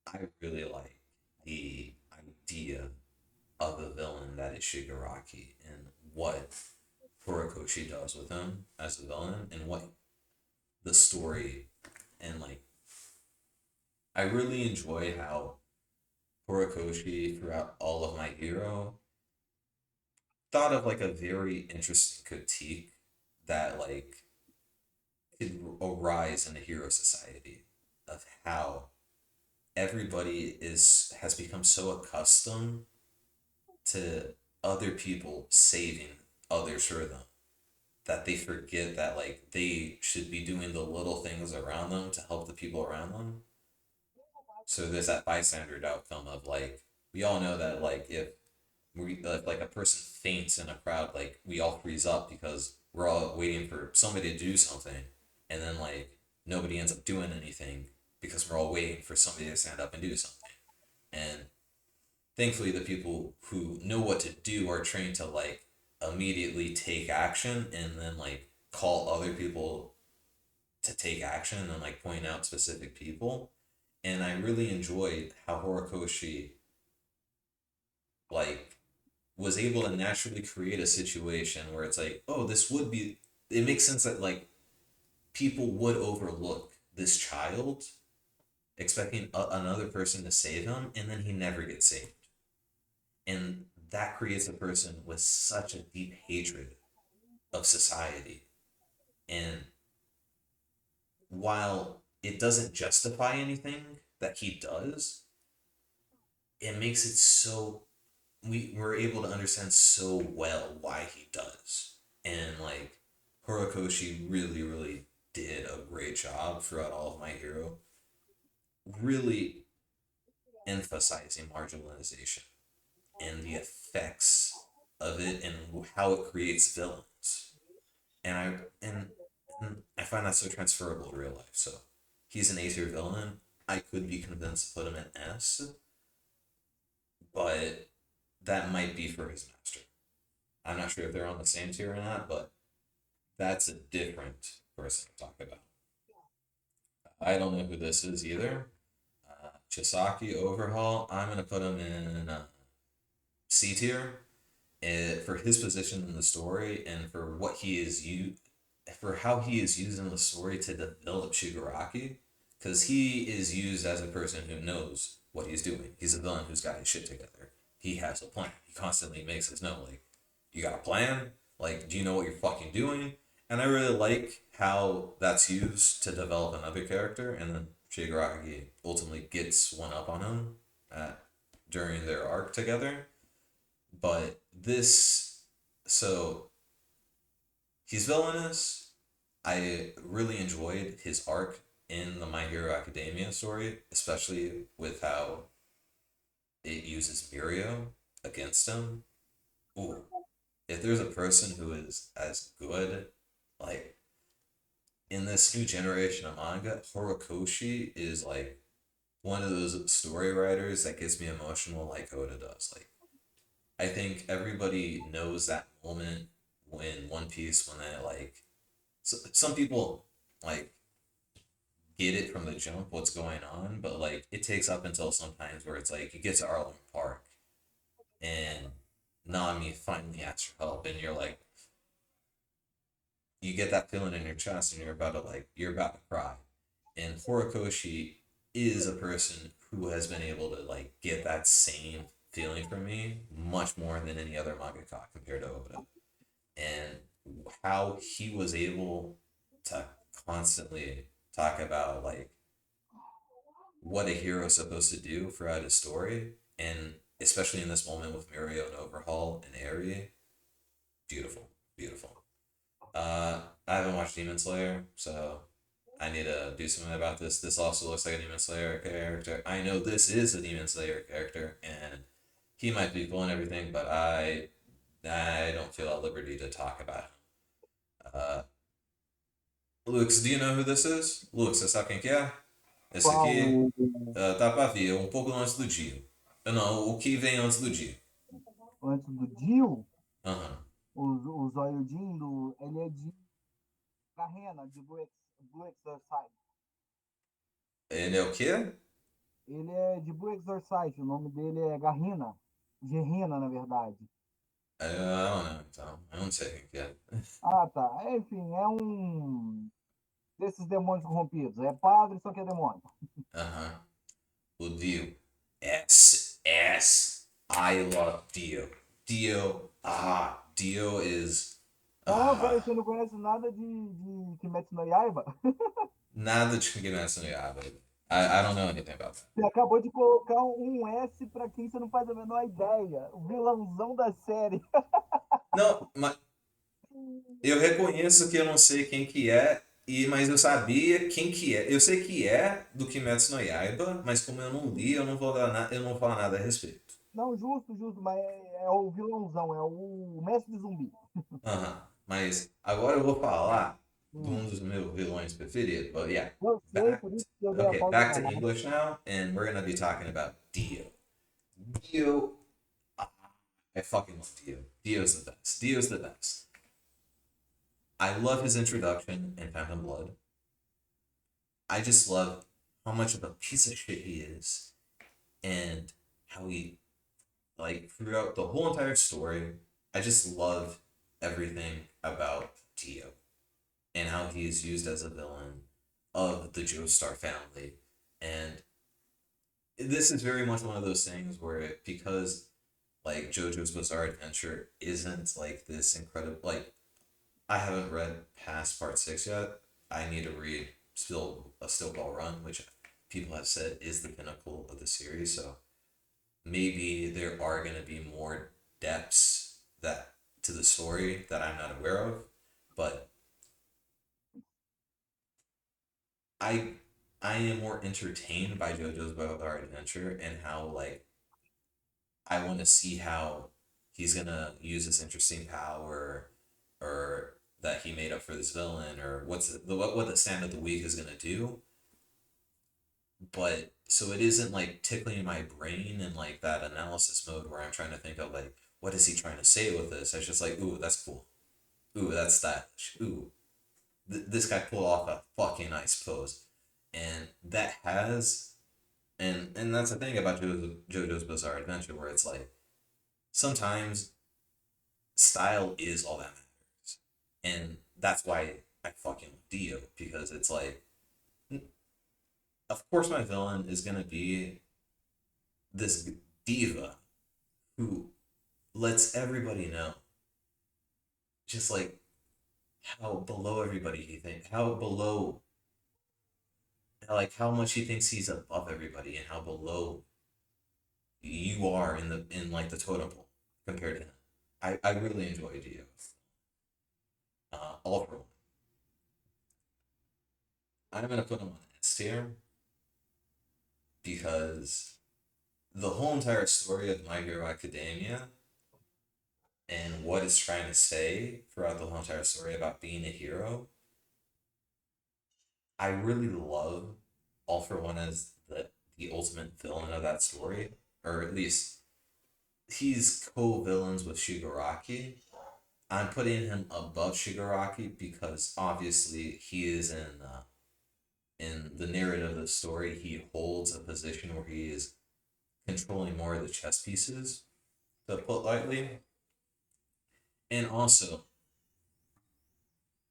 I really like the idea of a villain that is Shigaraki and what Horikoshi does with him as a villain and what the story and like I really enjoy how Horikoshi throughout all of My Hero thought of like a very interesting critique that like could arise in a hero society of how everybody has become so accustomed to other people saving others for them that they forget that like they should be doing the little things around them to help the people around them. So there's that bystander outcome of like we all know that like if like a person faints in a crowd, like we all freeze up because we're all waiting for somebody to do something, and then like nobody ends up doing anything because we're all waiting for somebody to stand up and do something. And thankfully, the people who know what to do are trained to like immediately take action and then like call other people to take action and like point out specific people. And I really enjoyed how Horikoshi like was able to naturally create a situation where it's like, oh, this would be, it makes sense that like people would overlook this child expecting another person to save him, and then he never gets saved. And that creates a person with such a deep hatred of society. And while it doesn't justify anything that he does, it makes it so we're able to understand so well why he does. And like Horikoshi really, really did a great job throughout all of My Hero, really emphasizing marginalization and the effects of it and how it creates villains. And and I find that so transferable to real life. So he's an A tier villain. I could be convinced to put him in S, but that might be for his master. I'm not sure if they're on the same tier or not, but that's a different person to talk about. I don't know who this is either. Chisaki Overhaul. I'm gonna put him in C tier for his position in the story and for what he is for how he is used in the story to develop Shigaraki, because he is used as a person who knows what he's doing. He's a villain who's got his shit together. He has a plan. He constantly makes us know, like, you got a plan? Like, do you know what you're fucking doing? And I really like how that's used to develop another character, and then Shigaraki ultimately gets one up on him during their arc together. But this, so he's villainous. I really enjoyed his arc in the My Hero Academia story, especially with how it uses Mirio against him. Ooh, if there's a person who is as good, like in this new generation of manga, Horikoshi is like one of those story writers that gets me emotional like Oda does. Like I think everybody knows that moment when One Piece when they like some people like get it from the jump what's going on, but like it takes up until sometimes where it's like you get to Arlong Park and Nami finally asks for help and you're like you get that feeling in your chest and you're about to cry. And Horikoshi is a person who has been able to like get that same feeling from me much more than any other mangaka compared to Oda. And how he was able to constantly talk about like what a hero is supposed to do throughout his story, and especially in this moment with Mirio and Overhaul and Aerie, beautiful, beautiful. I haven't watched Demon Slayer, so I need to do something about this. This also looks like a Demon Slayer character. I know this is a Demon Slayer character, and he might be cool and everything, but I don't feel at liberty to talk about him. Uh, Lux, do you know who this is? Lux, você sabe quem que é? Esse aqui Qual tá pra vir, um pouco antes do dia. Não, o que vem antes do dia. antes do Dio, Aham. o Zoiudinho, ele é de Garrena, de Blue Exorcise. Ele é o quê? Ele é de Blue Exorcise, o nome dele é Garrina. Gerrina, na verdade. Não, não, então. Eu não sei quem que é. Ah, tá. Enfim, é um desses demônios corrompidos. É padre, só que é demônio. Aham. O Dio. S. I love Dio. Dio is. Não, peraí, Ah, você não conhece nada de Kimetsu no Yaiba? nada de Kimetsu no Yaiba. I don't know anything about that. Você acabou de colocar um S pra quem você não faz a menor ideia. O vilãozão da série. Não, mas eu reconheço que eu não sei quem que é, mas eu sabia quem que é. Eu sei que é do Kimetsu no Yaiba, mas como eu não li, eu não vou eu não vou falar nada a respeito. Não, justo, mas é o vilãozão, é o mestre de zumbi. Aham. Mas agora eu vou falar de Hum. um dos meus vilões preferidos. But yeah, Eu sei, por isso que eu dei a pausa back pra to lá. English now, and we're gonna be talking about Dio. Dio, I fucking love Dio. Dio's the best. Dio's the best. I love his introduction in Phantom Blood. I just love how much of a piece of shit he is, and how he, like, throughout the whole entire story, I just love everything about Dio and how he is used as a villain of the Joestar family. And this is very much one of those things where because like JoJo's Bizarre Adventure isn't like this incredible, like, I haven't read past part 6 yet. I need to read Still Ball Run, which people have said is the pinnacle of the series. So maybe there are going to be more depths that to the story that I'm not aware of, but I I am more entertained by JoJo's Bizarre Adventure and how, like, I want to see how he's gonna use this interesting power, or that he made up for this villain, or what the stand of the week is gonna do. But so it isn't like tickling my brain in like that analysis mode where I'm trying to think of like what is he trying to say with this. It's just like, ooh, that's cool. Ooh, that's stylish. Ooh, this guy pulled off a fucking nice pose, and that has and that's the thing about JoJo's Bizarre Adventure, where it's like sometimes style is all that matters. And that's why I fucking love Dio, because it's like, of course, my villain is going to be this diva who lets everybody know just like how below everybody he thinks, how below, like how much he thinks he's above everybody, and how below you are in like the totem pole compared to him. I really enjoy Dio. All for one. I'm gonna put him on S tier because the whole entire story of My Hero Academia and what it's trying to say throughout the whole entire story about being a hero, I really love All for One as the ultimate villain of that story, or at least he's co-villains with Shigaraki. I'm putting him above Shigaraki because obviously he is in the narrative of the story. He holds a position where he is controlling more of the chess pieces, to put lightly. And also,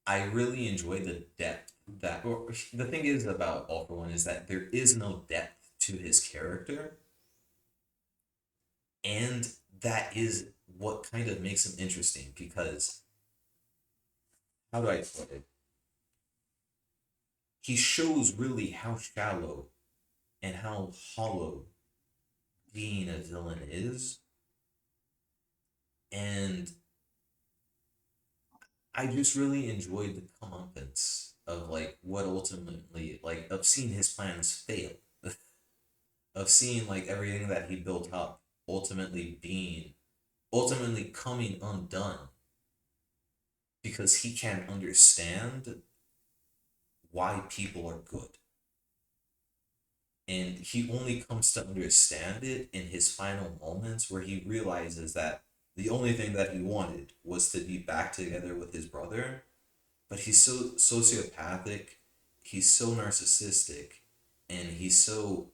I really enjoy the depth that. Or the thing is about All for One is that there is no depth to his character, and that is what kind of makes him interesting. Because how do I put it? He shows really how shallow and how hollow being a villain is, and I just really enjoyed the comeuppance of like what ultimately, like, of seeing his plans fail, of seeing like everything that he built up ultimately coming undone because he can't understand why people are good. And he only comes to understand it in his final moments, where he realizes that the only thing that he wanted was to be back together with his brother. But he's so sociopathic, he's so narcissistic, and he's so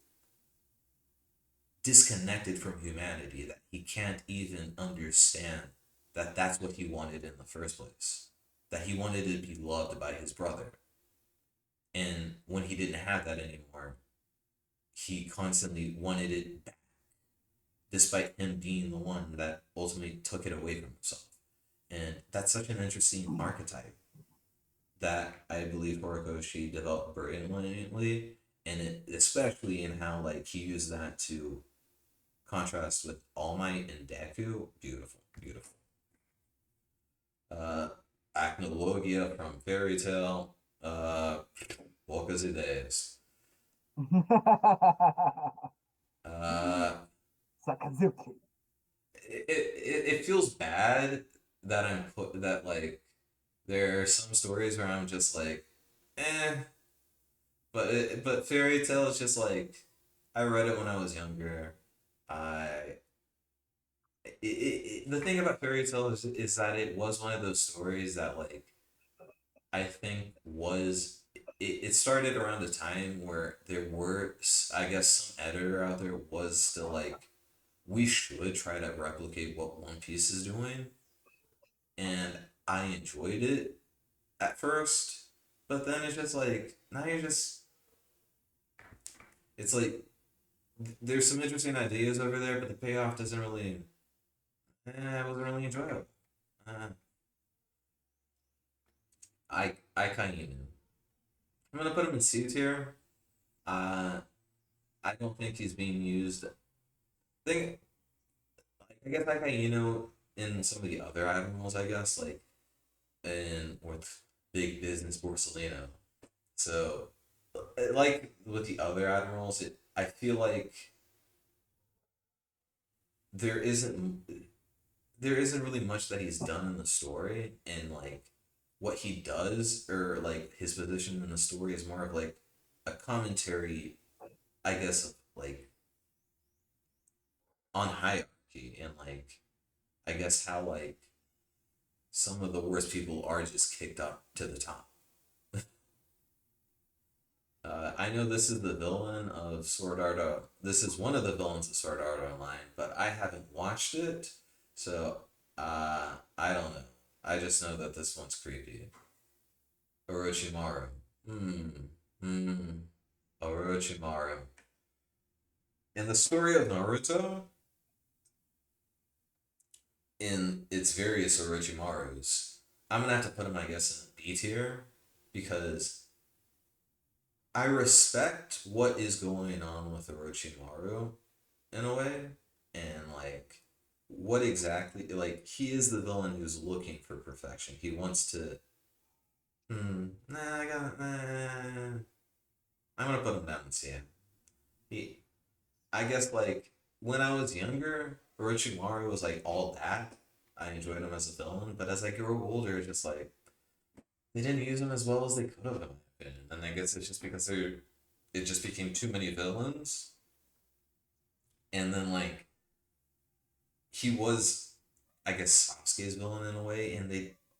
disconnected from humanity that he can't even understand that that's what he wanted in the first place. That he wanted to be loved by his brother. And when he didn't have that anymore, he constantly wanted it back, despite him being the one that ultimately took it away from himself. And that's such an interesting archetype that I believe Horikoshi developed brilliantly, and especially in how like he used that to contrast with All Might and Deku. Beautiful, beautiful. Uh, Acnologia from Fairy Tail. Poucas ideias. Uh, Sakazuki. it feels bad that like there are some stories where I'm just like, eh. But Fairy Tail is just like, I read it when I was younger. I the thing about fairy tale is that it was one of those stories that like I think was it started around a time where there were I guess some editor out there was still like we should try to replicate what One Piece is doing, and I enjoyed it at first, but then it's just like now you're just it's like there's some interesting ideas over there, but the payoff doesn't really it wasn't really enjoyable. Uh, I kind of knew. I'm gonna put him in C tier. Uh, I don't think he's being used. Think I guess like in some of the other admirals, I guess like in with big business Borsalino. So like with the other admirals, I feel like there isn't there isn't really much that he's done in the story, and like what he does or like his position in the story is more of like a commentary, I guess, of like on hierarchy and like I guess how like some of the worst people are just kicked up to the top. I know this is the villain of Sword Art. This is one of the villains of Sword Art Online, but I haven't watched it, so I don't know. I just know that this one's creepy. Orochimaru. Hmm. Hmm. Orochimaru. In the story of Naruto, in its various Orochimarus, I'm gonna have to put him, I guess, in B tier because I respect what is going on with Orochimaru in a way, and like what exactly like he is the villain who's looking for perfection. He wants to. Nah, I got. Nah. I'm gonna put him down and see him. He, I guess like when I was younger, Orochimaru was like all that. I enjoyed him as a villain, but as I grew older, it's just like they didn't use him as well as they could have, in my opinion. And I guess it's just because it just became too many villains, and then like he was, I guess, Sasuke's villain in a way, and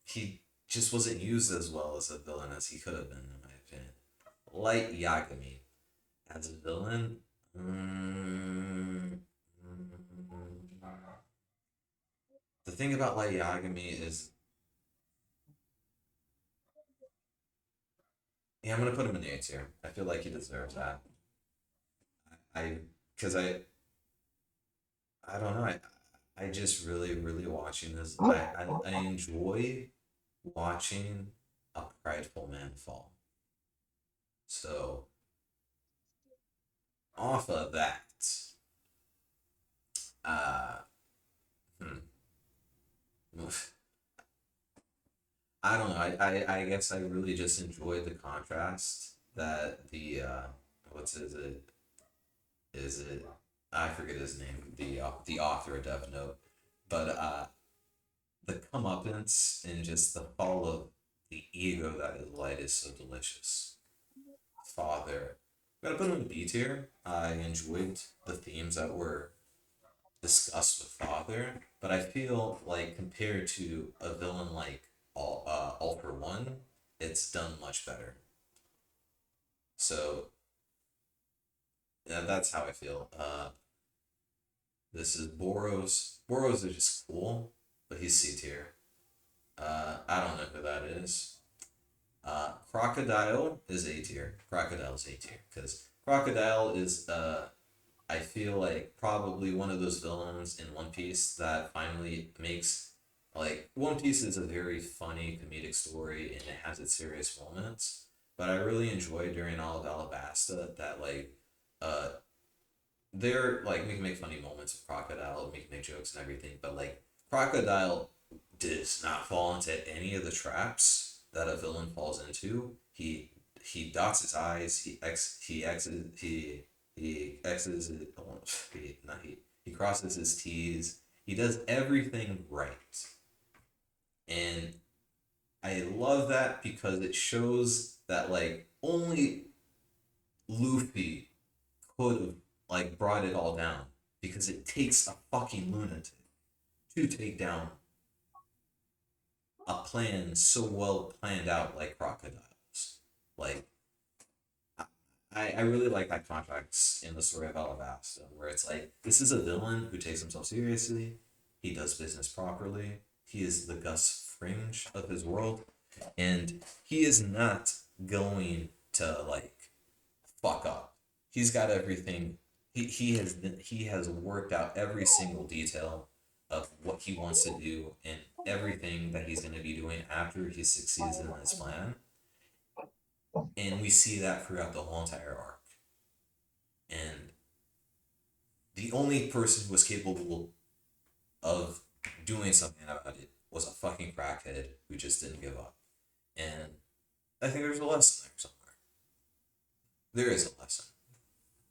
he just wasn't used as well as a villain as he could have been, in my opinion. Light Yagami as a villain. The thing about Light Yagami is, yeah, I'm gonna put him in A tier. I feel like he deserves that. I, because I don't know. I just really watching this. I enjoy watching a prideful man fall. So off of that, uh, hmm, I don't know. I guess I really just enjoyed the contrast that the what's is it I forget his name the author of Death Note, but the comeuppance and just the fall of the ego that is light is so delicious. Father, I'm gonna put him in B tier. I enjoyed the themes that were discussed with Father, but I feel like compared to a villain like All for One, it's done much better. So yeah, that's how I feel. This is Boros. Boros is just cool, but he's C tier. I don't know who that is. Crocodile is A tier. Crocodile's A tier because Crocodile is I feel like probably one of those villains in One Piece that finally makes like One Piece is a very funny comedic story and it has its serious moments. But I really enjoyed during all of Alabasta that like uh they're like we can make funny moments of Crocodile, we can make jokes and everything, but like Crocodile does not fall into any of the traps that a villain falls into. He dots his I's, he X's it, he not he crosses his T's. He does everything right, and I love that because it shows that like only Luffy could have like brought it all down because it takes a fucking lunatic. to take down a plan so well planned out like crocodiles. Like, I really like that contrast in the story of Alabasta, where it's like, this is a villain who takes himself seriously, he does business properly, he is the Gus Fringe of his world, and he is not going to, like, fuck up. He's got everything, he has worked out every single detail of what he wants to do and everything that he's going to be doing after he succeeds in his plan. And we see that throughout the whole entire arc. And the only person who was capable of doing something about it was a fucking crackhead who just didn't give up. And I think there's a lesson there somewhere. There is a lesson.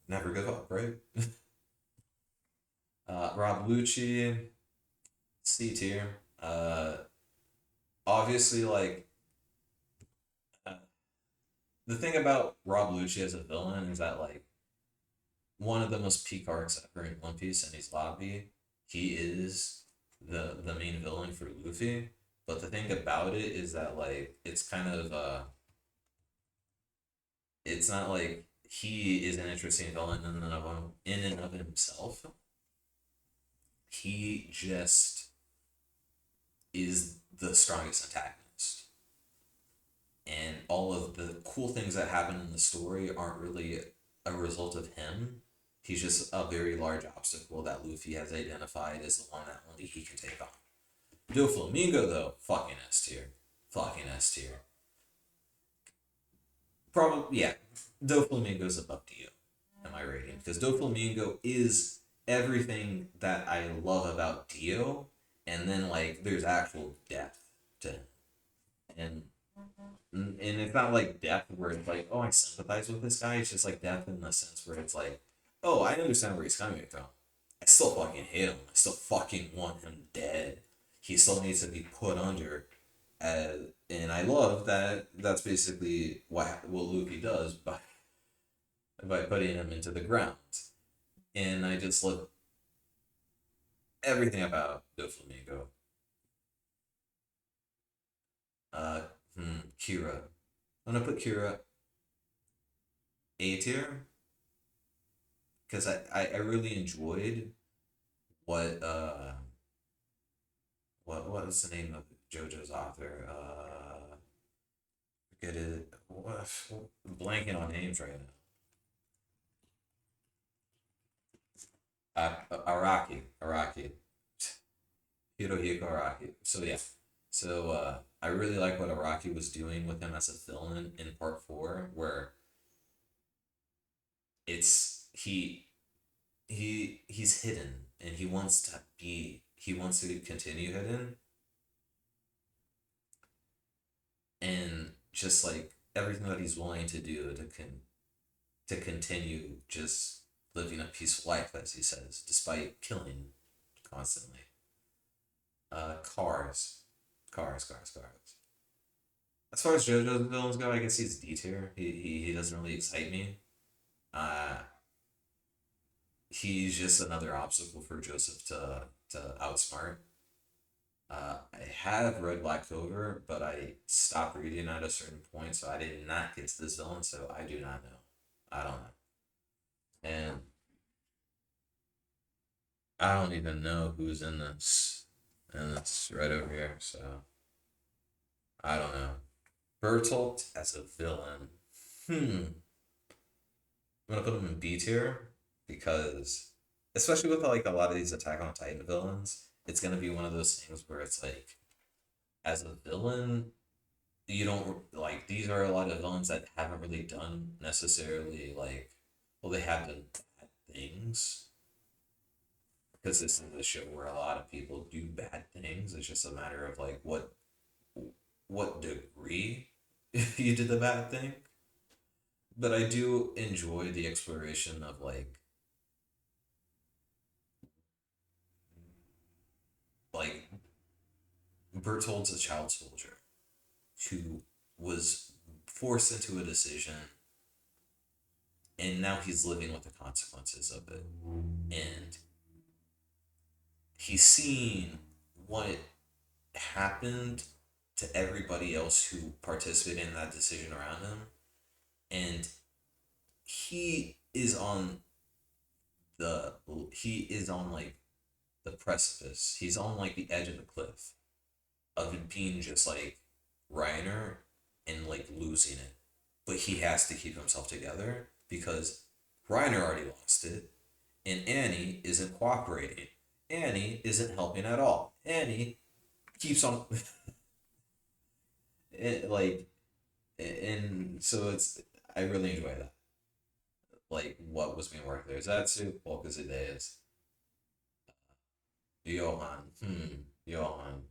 Never give up, right? Rob Lucci, C tier. Obviously, like, the thing about Rob Lucci as a villain is that, like, one of the most peak arcs ever in One Piece, and he's Lobby. He is the main villain for Luffy. But the thing about it is that, like, it's kind of it's not like he is an interesting villain in and of himself. He just is the strongest antagonist. And all of the cool things that happen in the story aren't really a result of him. He's just a very large obstacle that Luffy has identified as the one that only he can take on. Doflamingo, though, fucking S tier. Fucking S tier. Probably, yeah. Doflamingo's above Dio in my rating. Because Doflamingo is everything that I love about Dio, and then, like, there's actual depth to him. And it's not like depth where it's like, oh, I sympathize with this guy. It's just like depth in the sense where it's like, oh, I understand where he's coming from. I still fucking hate him. I still fucking want him dead. He still needs to be put under. And I love that that's basically what Luffy does by putting him into the ground. And I just love everything about Doflamingo. Kira. I'm gonna put Kira A tier because I really enjoyed what what is the name of JoJo's author? Forget it. Blanking on names right now. Araki. Hirohiko Araki. So yeah. So I really like what Araki was doing with him as a villain in part 4, where it's he's hidden and he wants to continue hidden, and just like everything that he's willing to do to continue just living a peaceful life, as he says, despite killing constantly. Cars. As far as JoJo's villains go, I guess he's D tier. He doesn't really excite me. He's just another obstacle for Joseph to outsmart. I have read Black Clover, but I stopped reading at a certain point, so I did not get to this villain, so I do not know. I don't know. And I don't even know who's in this. And it's right over here, so I don't know. Bertolt as a villain. I'm gonna put him in B tier because, especially with like a lot of these Attack on Titan villains, it's gonna be one of those things where it's like, as a villain, you don't like, these are a lot of villains that haven't really done necessarily like, well, they have done bad things. Because this is a show where a lot of people do bad things. It's just a matter of like what degree you did the bad thing. But I do enjoy the exploration of like Bertold's a child soldier who was forced into a decision, and now he's living with the consequences of it. And he's seen what happened to everybody else who participated in that decision around him, and he is on the he is on like the precipice. He's on like the edge of the cliff of it being just like Reiner and like losing it. But he has to keep himself together because Reiner already lost it, and Annie isn't cooperating. Annie isn't helping at all. Annie keeps on like, and so it's I really enjoy that. Like what was being worked there. Zatsu, Polka Ideas, Johan. Johan.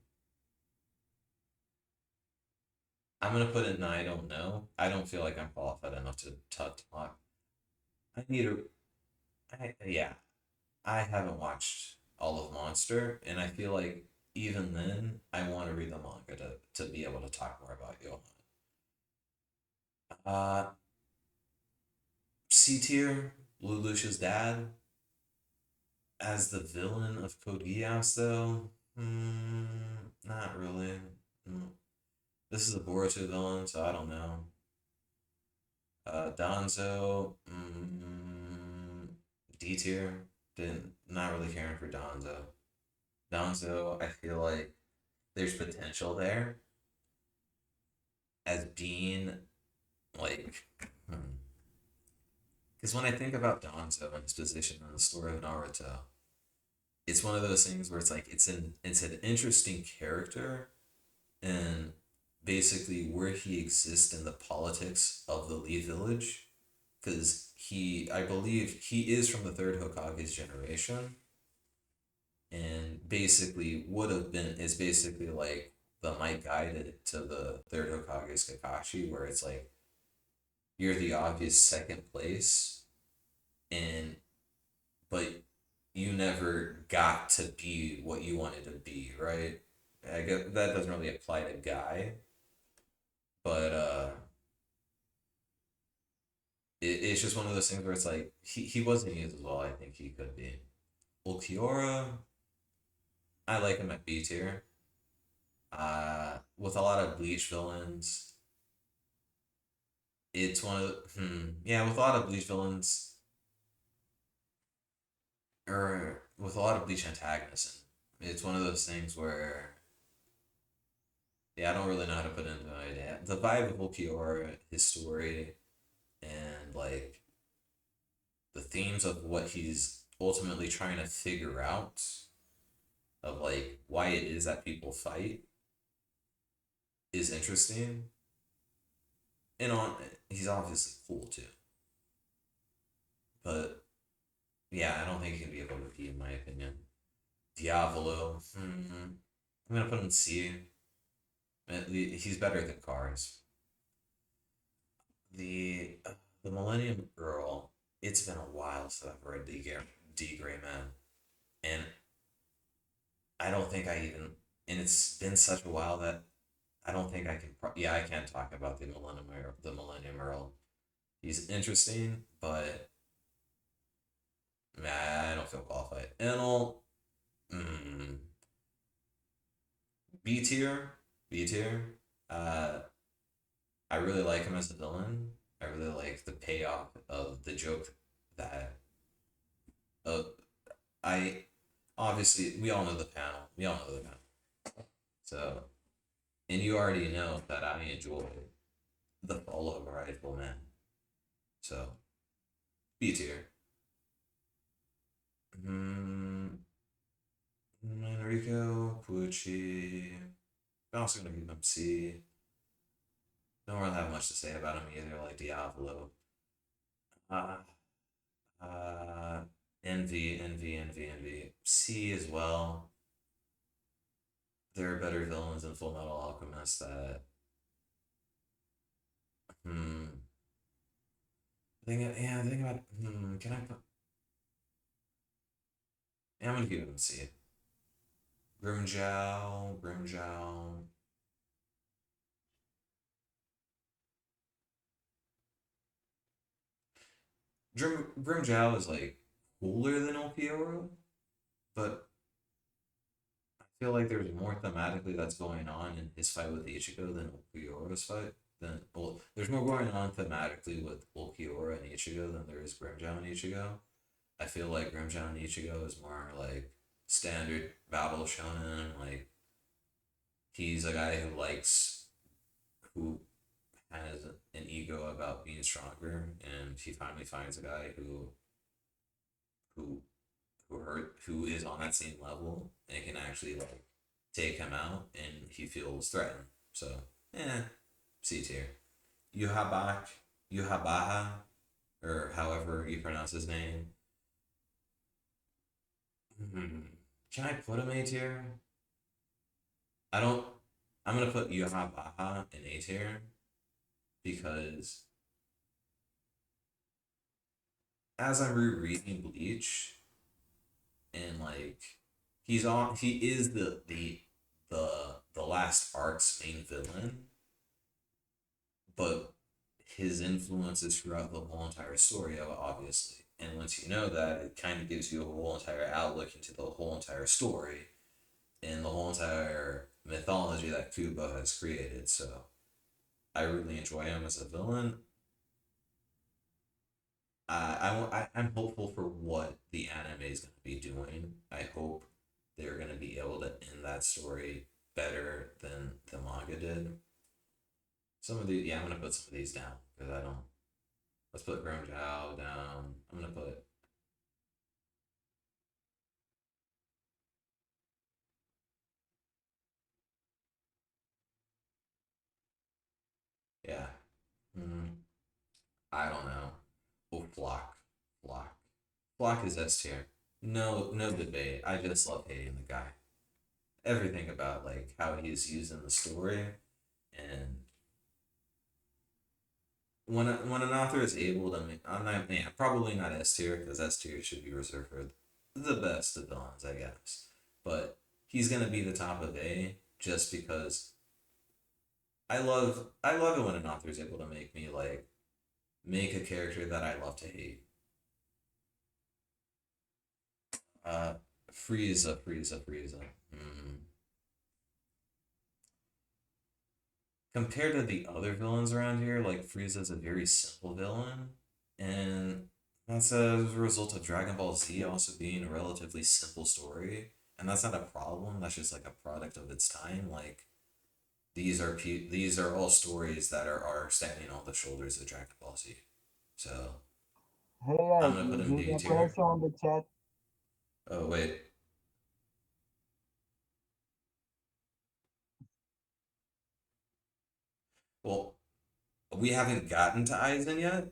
I'm gonna put in I don't know. I don't feel like I'm qualified enough to talk. I need a. Yeah, I haven't watched all of Monster, and I feel like even then, I want to read the manga to be able to talk more about Johan. Uh, C tier, Lelouch's dad as the villain of Code Geass, though. Not really. Mm. This is a Boruto villain, so I don't know. Donzo, D tier. Didn't not really caring for Donzo. Donzo, I feel like there's potential there as being like, because when I think about Donzo and his position in the story of Naruto, it's one of those things where it's like it's an interesting character and basically where he exists in the politics of the Lee village because I believe he is from the third Hokage's generation and basically would have been is basically like the might guided to the third Hokage's Kakashi where it's like you're the obvious second place and but you never got to be what you wanted to be, right? I guess that doesn't really apply to Guy, but it's just one of those things where it's like he wasn't used as well. I think he could be. Ulquiorra, I like him at B tier. With a lot of Bleach villains, it's one of yeah, with a lot of Bleach villains or with a lot of Bleach antagonists, it's one of those things where yeah, I don't really know how to put it into an idea. The vibe of Ulquiorra, his story, and like the themes of what he's ultimately trying to figure out of like why it is that people fight is interesting. And on he's obviously cool too. But yeah, I don't think he can be able to be in my opinion. Diavolo, I'm gonna put him in C. He's better than Cars. The the Millennium Earl. It's been a while since I've read D Gray Man, and I don't think I even. And it's been such a while that I don't think I can. Yeah, I can talk about the Millennium Earl. He's interesting, but I don't feel qualified. Enel, mm, B tier, B tier. Uh, I really like him as a villain. I really like the payoff of the joke that uh, I obviously we all know the panel. We all know the panel. So and you already know that I enjoy the fall of Rifleman. So B tier. Enrico Pucci. I'm also gonna give him C. Don't really have much to say about him either, like Diavolo. Uh, Envy. C as well. There are better villains in Full Metal Alchemist that. Hmm. Think about. Can I put? Yeah, I'm gonna give him a C. Grimjow. Grimjow is like cooler than Ulquiorra, but feel like there's more thematically that's going on in his fight with Ichigo than Ulquiorra's fight. Well, there's more going on thematically with Ulquiorra and Ichigo than there is Grimmjow and Ichigo. I feel like Grimmjow and Ichigo is more like standard battle shonen. Like he's a guy who has an ego about being stronger, and he finally finds a guy who who is on that same level and can actually like take him out, and he feels threatened. So, C tier. Yuhabak, Yuhabaha, or however you pronounce his name. Can I put him A tier? I don't. I'm gonna put Yuhabaha in A tier because as I'm rereading Bleach, and like he is the last arc's main villain, but his influence is throughout the whole entire story, obviously. And once you know that, it kind of gives you a whole entire outlook into the whole entire story and the whole entire mythology that Kubo has created. So I really enjoy him as a villain. I'm hopeful for what the anime is going to be doing. I hope they're going to be able to end that story better than the manga did. Some of the I'm going to put some of these down because I don't. Let's put Grimmjow down. I'm going to put. Yeah. Mm, I don't know. Oh, Flock. Flock is S tier. No debate. I just love hating the guy. Everything about like how he's used in the story, and when an author is able to make, I'm not, yeah, probably not S tier because S tier should be reserved for the best of villains, I guess. But he's gonna be the top of A just because I love it when an author is able to make me like make a character that I love to hate. Uh, Frieza. Mm. Compared to the other villains around here, like Frieza's a very simple villain, and that's as a result of Dragon Ball Z also being a relatively simple story, and that's not a problem. That's just like a product of its time. Like these are all stories that are standing on the shoulders of Dragon Ball Z. So Hey I'm Ed, gonna put him there's D a tier. question on the chat. Oh wait, well we haven't gotten to Aizen yet.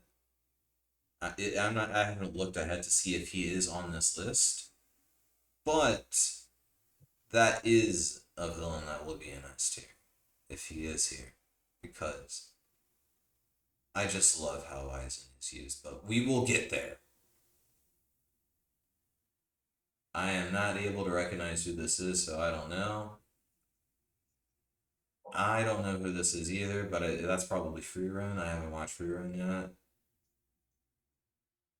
I'm not. I haven't looked ahead to see if he is on this list, but that is a villain that will be in S tier if he is here, because I just love how Aizen is used. But we will get there. I am not able to recognize who this is, so I don't know. I don't know who this is either, but that's probably Free Run. I haven't watched Free Run yet.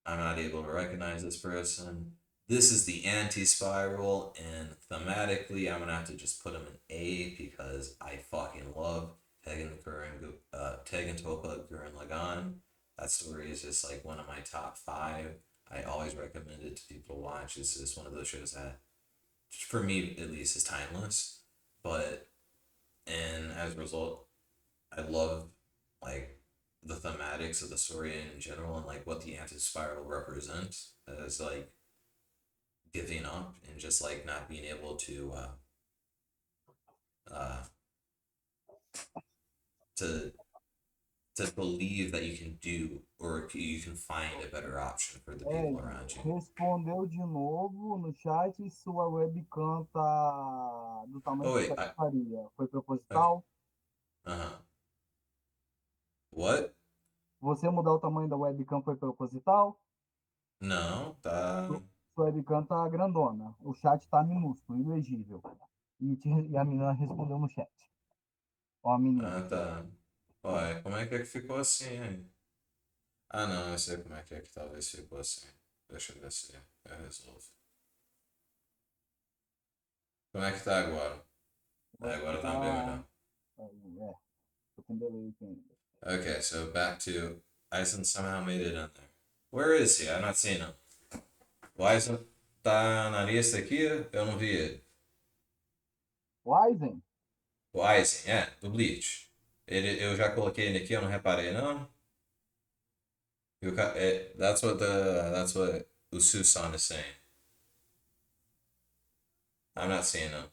I'm not able to recognize this person. This is the anti-spiral, and thematically, I'm gonna have to just put him in A because I fucking love Tegan Topa Gurren Lagann. That story is just like one of my top five. I always recommend it to people to watch. It's just one of those shows that, for me at least, is timeless. But and as a result, I love like the thematics of the story in general and like what the anti-spiral represents as like giving up and just like not being able uh to believe that you can do or you can find a better option for the people Ed, around you. respondeu de novo no chat e sua webcam tá do tamanho Oh que wait, você gostaria. Foi okay. proposital? Uh-huh. What? Você mudar o tamanho da webcam foi proposital? No, Sua webcam tá grandona. O chat tá minúsculo, ilegível. E a menina respondeu no chat. Ó, a menina. tá. Ué, como é que ficou assim, hein? Ah não, eu sei como é que talvez ficou assim. Deixa eu ver se eu resolvo. Como é que tá agora? Agora tá bem melhor. É, tô com delay aqui ainda. Okay, so back to Eisen somehow made it in there. Where is he? I'm not seeing him. O Eisen tá na lista aqui? Eu não vi ele. Wisen? O Eisen, do Bleach. Eu já coloquei ele aqui, eu não reparei, não. That's what Ususan is saying. I'm not seeing him.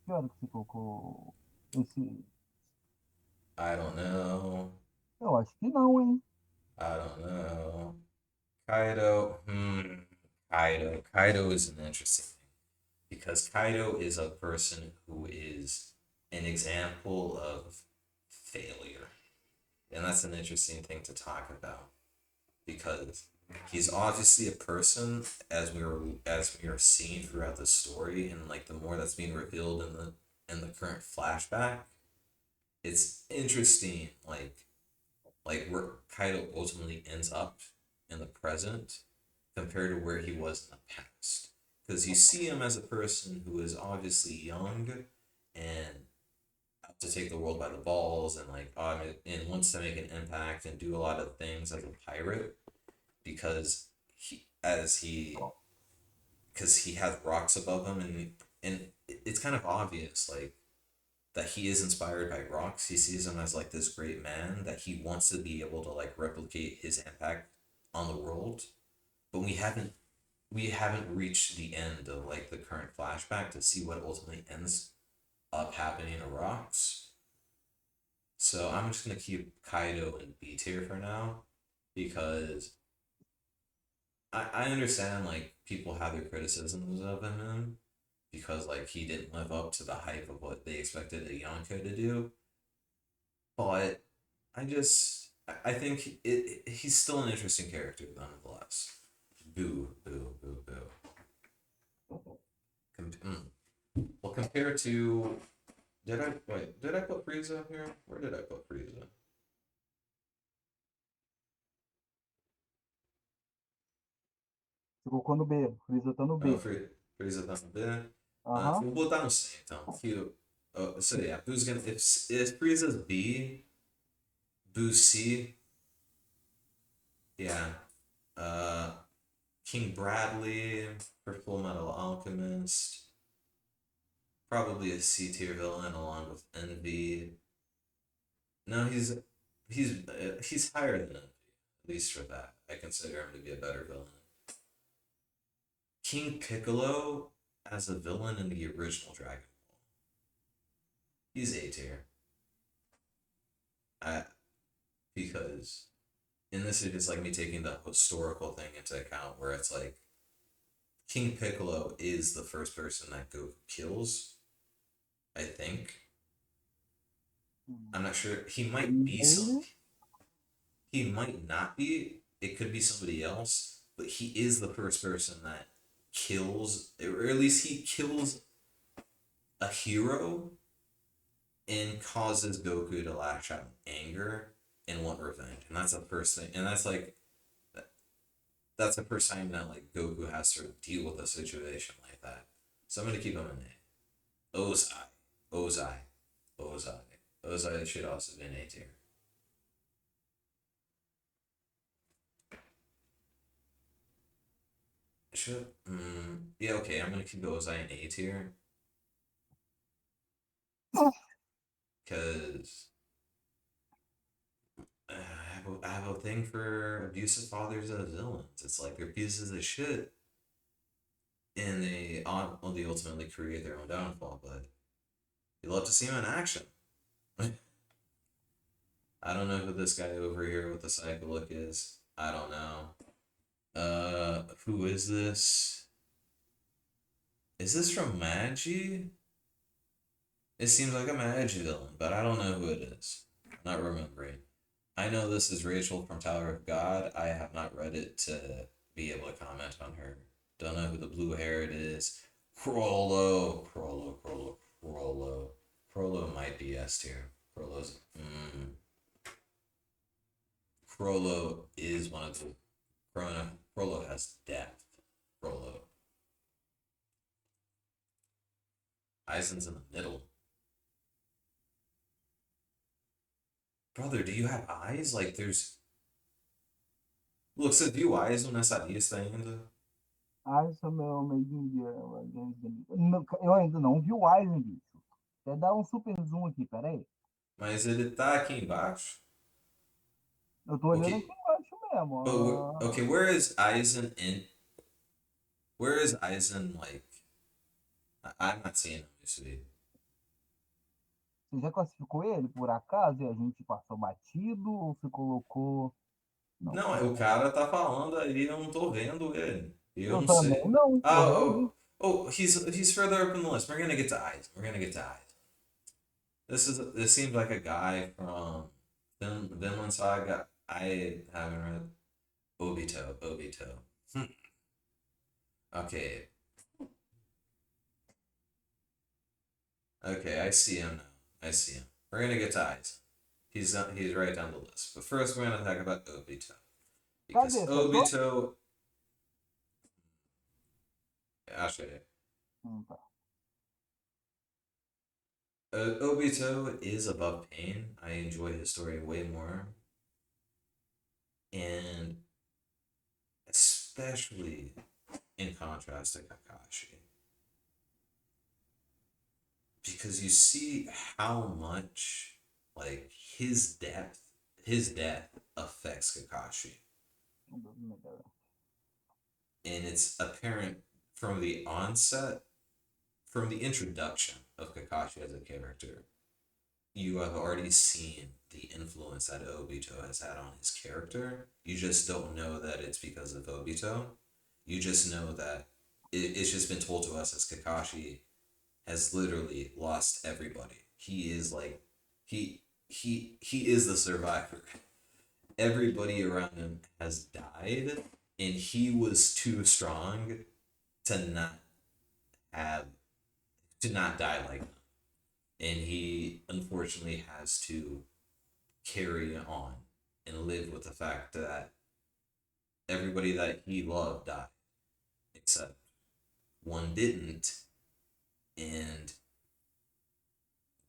Que hora que você colocou esse? I don't know. Eu acho que não, hein? I don't know. Kaido. Kaido is an interesting thing because Kaido is a person who is an example of failure. And that's an interesting thing to talk about because he's obviously a person as we are seeing throughout the story and like the more that's being revealed in the current flashback, it's interesting like where Kaido ultimately ends up in the present compared to where he was in the past. Because you see him as a person who is obviously young and out to take the world by the balls and and wants to make an impact and do a lot of things as a pirate because he has rocks above him and it's kind of obvious like that he is inspired by rocks. He sees him as like this great man that he wants to be able to like replicate his impact on the world. But we haven't reached the end of like the current flashback to see what ultimately ends up happening to rocks. So I'm just gonna keep Kaido in B tier for now because I understand like people have their criticisms of him because like he didn't live up to the hype of what they expected a Yonko to do. But I think he's still an interesting character nonetheless. Boo, boo, boo, boo. Well, compared to did I put Frieza here? Where did I put Frieza? Você colocou no B. Freeza tá no Oh, B. Frieza tá no B. Aham. Vou botar no C então. So yeah, who's gonna if Frieza's B, Boo's C, yeah. Uh, King Bradley for Full Metal Alchemist. Probably a C tier villain along with Envy. No, he's higher than Envy. At least for that, I consider him to be a better villain. King Piccolo as a villain in the original Dragon Ball. He's A tier. Because and this is just like me taking the historical thing into account, where it's like King Piccolo is the first person that Goku kills. I think. I'm not sure. He might be some. He might not be. It could be somebody else, but he is the first person that kills, or at least he kills a hero and causes Goku to lash out in anger and want revenge. And that's the first thing. And that's the first time that like Goku has to deal with a situation like that. So I'm gonna keep him in A. Ozai. Ozai. Ozai. Ozai should also be an A tier. Should yeah, okay, I'm gonna keep Ozai in A tier. Cause I have a thing for abusive fathers as villains. It's like they're pieces of shit, and they ultimately create their own downfall. But you love to see them in action. I don't know who this guy over here with the psycho look is. I don't know. Who is this? Is this from Magi? It seems like a Magi villain, but I don't know who it is. I'm not remembering. I know this is Rachel from Tower of God. I have not read it to be able to comment on her. Don't know who the blue haired is. Crollo. Crollo might be S tier. Crollo is one of the Prologue has depth. Prologue. Eisen's in the middle. Brother, do you have eyes? Like, there's. Look, você viu Eisen nessa lista ainda? Eisen, meu dia. Eu ainda não vi o Eisen, bicho. Quer dar um super zoom aqui, peraí. Mas ele tá aqui embaixo. Eu tô olhando aqui embaixo mesmo. But okay, where is Eisen in? Where is Eisen, like? I'm not seeing him this week. Você já classificou ele, por acaso? E a gente passou batido ou você colocou... Não, o cara tá falando aí, eu não tô vendo ele. Eu Eu não também sei. não, Oh, errei. he's further up in the list. We're gonna get to Eisen. We're gonna get to Eisen. This seems like a guy from Vinland Saga. I haven't read Obito. Okay. Okay, I see him now. I see him. We're gonna get to Eisen. He's right down the list. But first, we're gonna talk about Obito because Cadê? Você achou? Obito. Achei. Tá. Obito is above Pain. I enjoy his story way more. And especially in contrast to Kakashi. Because you see how much, like, his death affects Kakashi. And it's apparent from the onset, from the introduction of Kakashi as a character, you have already seen the influence that Obito has had on his character. You just don't know that it's because of Obito. You just know that it's just been told to us as Kakashi has literally lost everybody. He is like he is the survivor. Everybody around him has died, and he was too strong to not die like them. And he unfortunately has to carry on and live with the fact that everybody that he loved died, except one didn't, and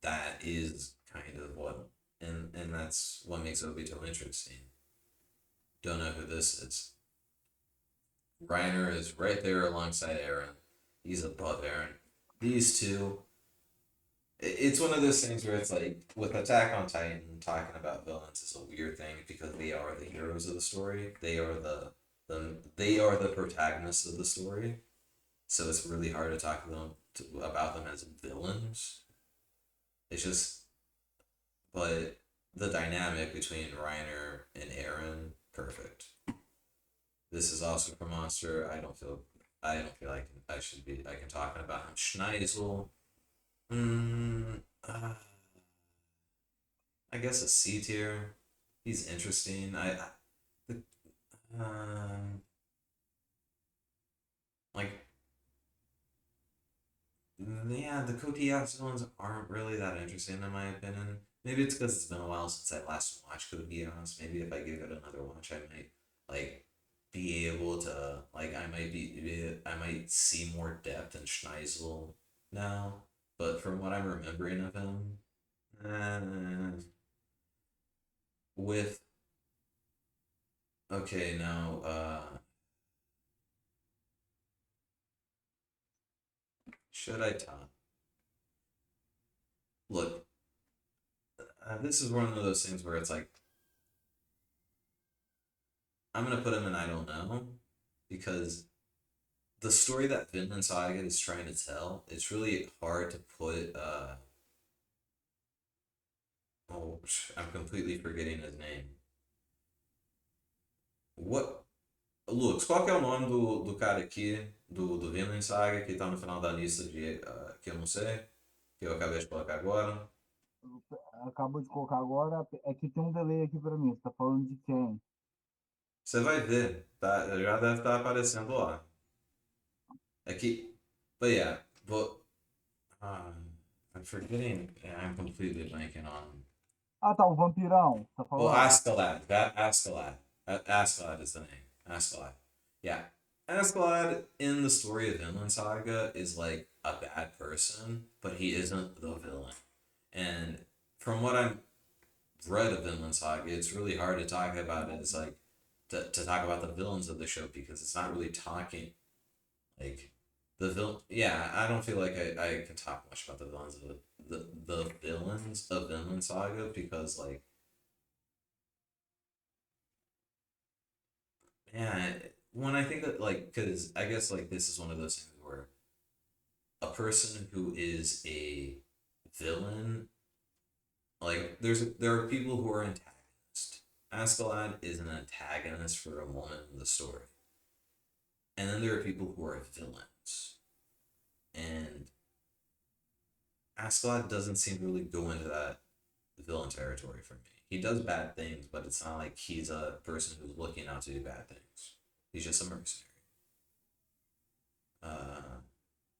that is kind of what, and that's what makes Obito interesting. Don't know who this is. Reiner is right there alongside Eren. He's above Eren. These two, it's one of those things where it's like with Attack on Titan, talking about villains is a weird thing because they are the heroes of the story. They are the protagonists of the story. So it's really hard to talk about them as villains. It's just, but the dynamic between Reiner and Eren, perfect. This is also for Monster. I don't feel like I should be. I can talk about him. Schneisel. I guess a C tier. He's interesting. Like, yeah, the Kodiak ones aren't really that interesting in my opinion. Maybe it's because it's been a while since I last watched Code Geass. Maybe if I give it another watch, I might like be able to like I might see more depth in Schneisel now. But from what I'm remembering of him, with okay now should I talk? Look, this is one of those things where it's like I'm gonna put him in I don't know because the story that Vinland Saga is trying to tell, it's really hard to put. Oh, I'm completely forgetting his name. What? Lux, qual que é o nome do cara aqui, do Vinland Saga, que tá no final da lista de que eu não sei, que eu acabei de colocar agora? Acabou de colocar agora. É que tem um delay aqui pra mim. Você tá falando de quem? Você vai ver, tá? Já deve estar aparecendo lá. Aqui, but yeah, but I'm forgetting. Yeah, I'm completely blanking on. Ah, tá, o Vampirão. Tá Oh, falando? Askeladd. That Askeladd. Askeladd is the name. Askeladd. Yeah. Askeladd in the story of Vinland Saga is like a bad person, but he isn't the villain. And from what I'm read of Vinland Saga, it's really hard to talk about it as like to talk about the villains of the show because it's not really talking like the villain. Yeah, I don't feel like I can talk much about the villains of the villains of Vinland Saga because like yeah, when I think that like because I guess like this is one of those things where a person who is a villain like there are people who are antagonists. Askeladd is an antagonist for a moment in the story. And then there are people who are villains. And Askeladd doesn't seem to really go into that villain territory for me. He does bad things, but it's not like he's a person who's looking out to do bad things. He's just a mercenary. Uh,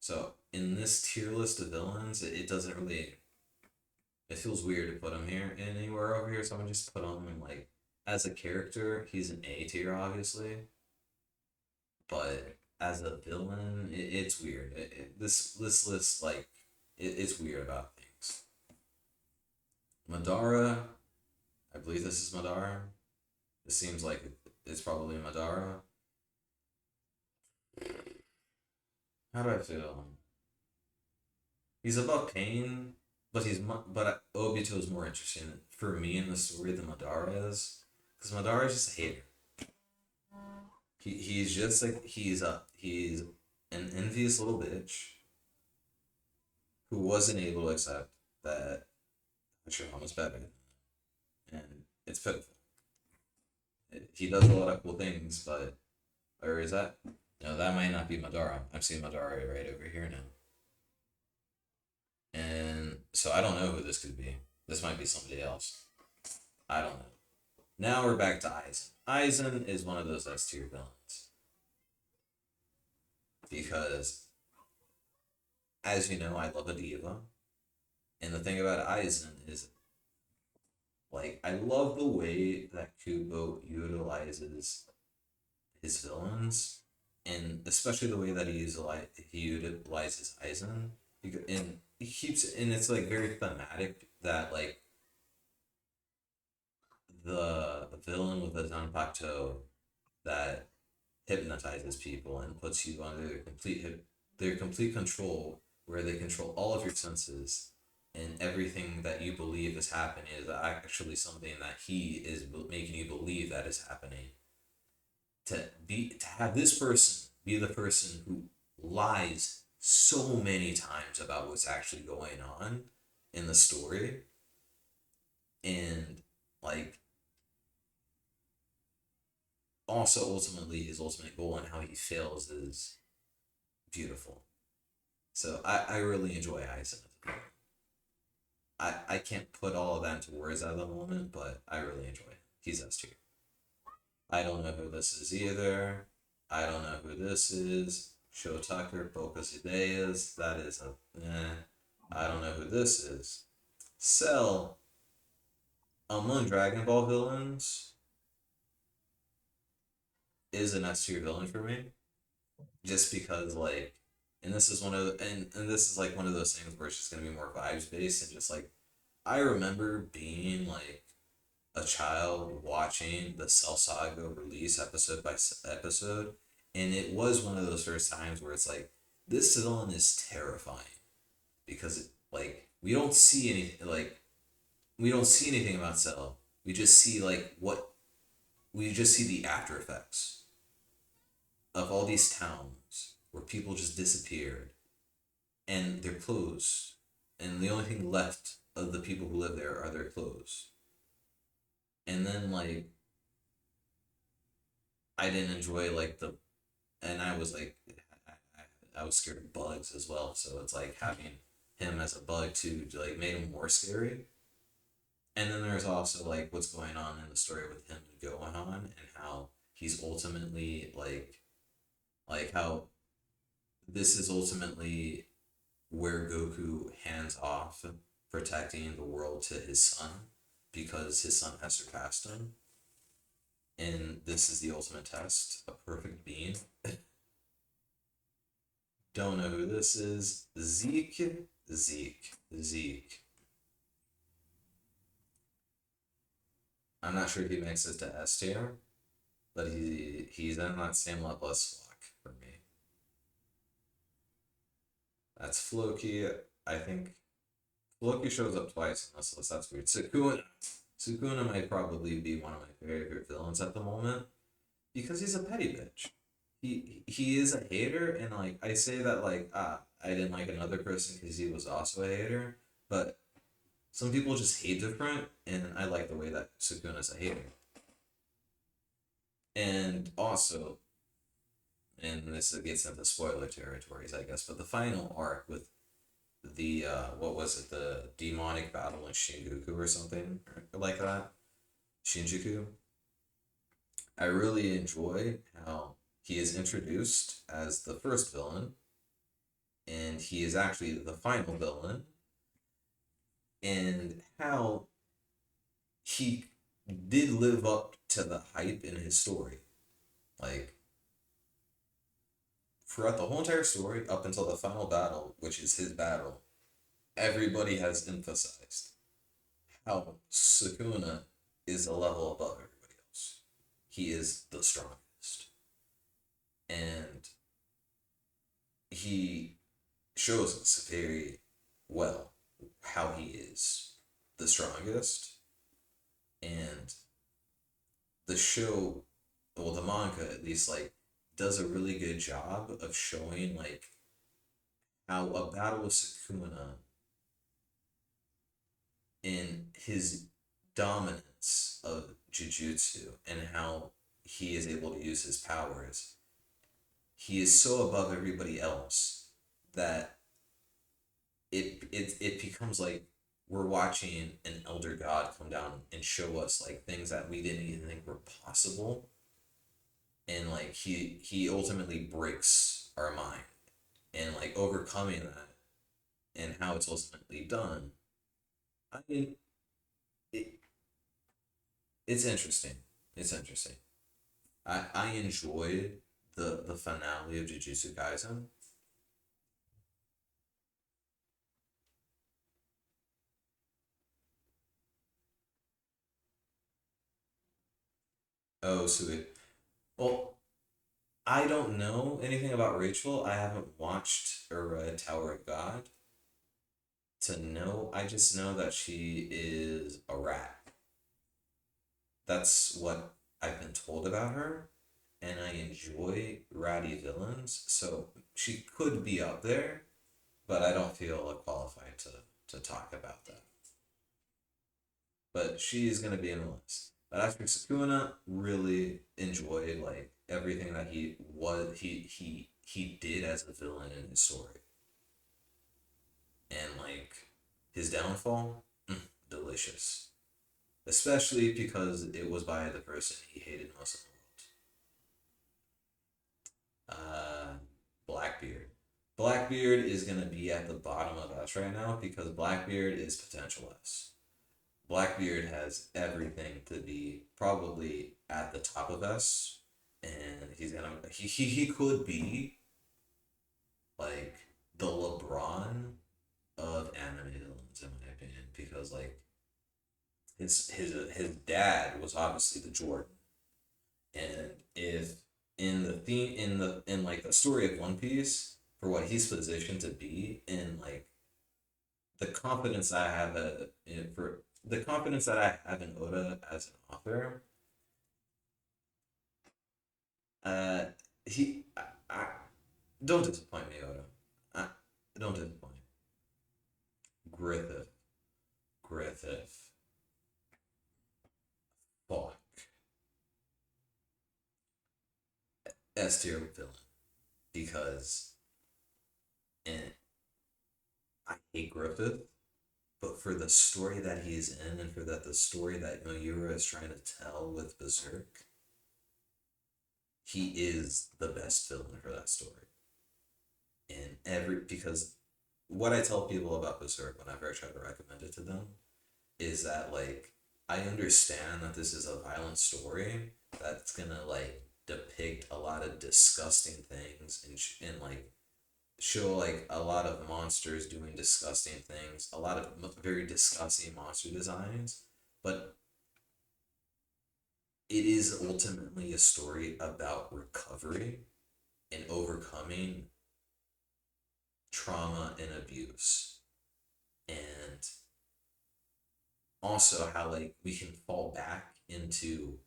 so in this tier list of villains, it doesn't really. It feels weird to put him here anywhere over here, so I'm gonna just put him in like as a character. He's an A tier, obviously, but as a villain, it's weird. This list like it's weird about things. Madara, I believe this is Madara. It seems like it's probably Madara. How do I feel? He's above Pain, but but Obito is more interesting for me in the story than Madara is, because Madara is just a hater. He's just like he's an envious little bitch who wasn't able to accept that Shimon was better, and it's pitiful. He does a lot of cool things, but or is that? No, that might not be Madara. I'm seeing Madara right over here now. And so I don't know who this could be. This might be somebody else. I don't know. Now we're back to Aizen. Aizen is one of those S tier villains. Because, as you know, I love a diva. And the thing about Aizen is, like, I love the way that Kubo utilizes his villains. And especially the way that he utilizes Aizen. And he keeps, and it's, like, very thematic that, like, the villain with the Zanpakuto that hypnotizes people and puts you under their complete control, where they control all of your senses, and everything that you believe is happening is actually something that he is making you believe that is happening. To have this person be the person who lies so many times about what's actually going on in the story, and like also ultimately his ultimate goal and how he fails is beautiful. So I really enjoy Aizen. I can't put all of that into words at the moment, but I really enjoy it. He's S tier. I don't know who this is either. I don't know who this is. Show Tucker, Boca's Ideas. That is a I don't know who this is. Cell, among Dragon Ball villains, is an S tier villain for me. Just because like and this is one of and this is like one of those things where it's just gonna be more vibes based and just like I remember being like a child watching the Cell Saga release episode by episode, and it was one of those first times where it's like this villain is terrifying because like we don't see anything about Cell. We just see like what we just see the after effects of all these towns where people just disappeared and they're closed, and the only thing left of the people who live there are their clothes. And then like I didn't enjoy like and I was like I was scared of bugs as well, so it's like having him as a bug too like made him more scary. And then there's also like what's going on in the story with him and Gohan and how he's ultimately like how this is ultimately where Goku hands off protecting the world to his son because his son has surpassed him. and this is the ultimate test, a perfect being. Don't know who this is. Zeke. I'm not sure if he makes it to S tier, but he's in that same level as Flock for me. That's Floki. I think Floki shows up twice in this list. That's weird. Sukuna might probably be one of my favorite villains at the moment because he's a petty bitch. He is a hater, and like I say that like I didn't like another person because he was also a hater, but some people just hate different, and I like the way that Sukuna's a hater. And also, and this gets into spoiler territories, I guess, but the final arc with the what was it, the demonic battle in Shinjuku or something like that, Shinjuku. I really enjoy how he is introduced as the first villain, and he is actually the final villain, and how he did live up to the hype in his story. Like, throughout the whole entire story, up until the final battle, which is his battle, everybody has emphasized how Sukuna is a level above everybody else. He is the strongest. And he shows us very well how he is the strongest. And the show, well, the manga at least, like, does a really good job of showing, like, how a battle with Sukuna in his dominance of Jujutsu and how he is able to use his powers. He is so above everybody else that it becomes like we're watching an elder god come down and show us like things that we didn't even think were possible, and like he ultimately breaks our mind, and like overcoming that and how it's ultimately done. I mean, it, it's interesting. It's interesting. I enjoyed the finale of Jujutsu Kaisen. Oh, sweet. Well, I don't know anything about Rachel. I haven't watched or read Tower of God to know. I just know that she is a rat. That's what I've been told about her, and I enjoy ratty villains, so she could be up there, but I don't feel qualified to talk about that. But she is gonna be in the list. But as for Sukuna, really enjoyed like everything that he did as a villain in his story, and like his downfall, delicious. Especially because it was by the person he hated most in the world. Blackbeard. Blackbeard is gonna be at the bottom of S right now because Blackbeard is potential S. Blackbeard has everything to be probably at the top of S, and he could be like the LeBron of anime villains in my opinion because like his dad was obviously the Jordan, and if in the theme in like the story of One Piece for what he's positioned to be in like the confidence I have for the confidence that I have in Oda as an author, uh, I don't disappoint me, Oda. I, don't disappoint. Griffith, Griffith, fuck, S tier villain because and I hate Griffith, but for the story that he's in and for the story that Miura is trying to tell with Berserk, he is the best villain for that story. And because what I tell people about Berserk whenever I try to recommend it to them is that like I understand that this is a violent story that's gonna like depict a lot of disgusting things and like show like a lot of monsters doing disgusting things, a lot of very disgusting monster designs, but it is ultimately a story about recovery and overcoming trauma and abuse. And also how like we can fall back into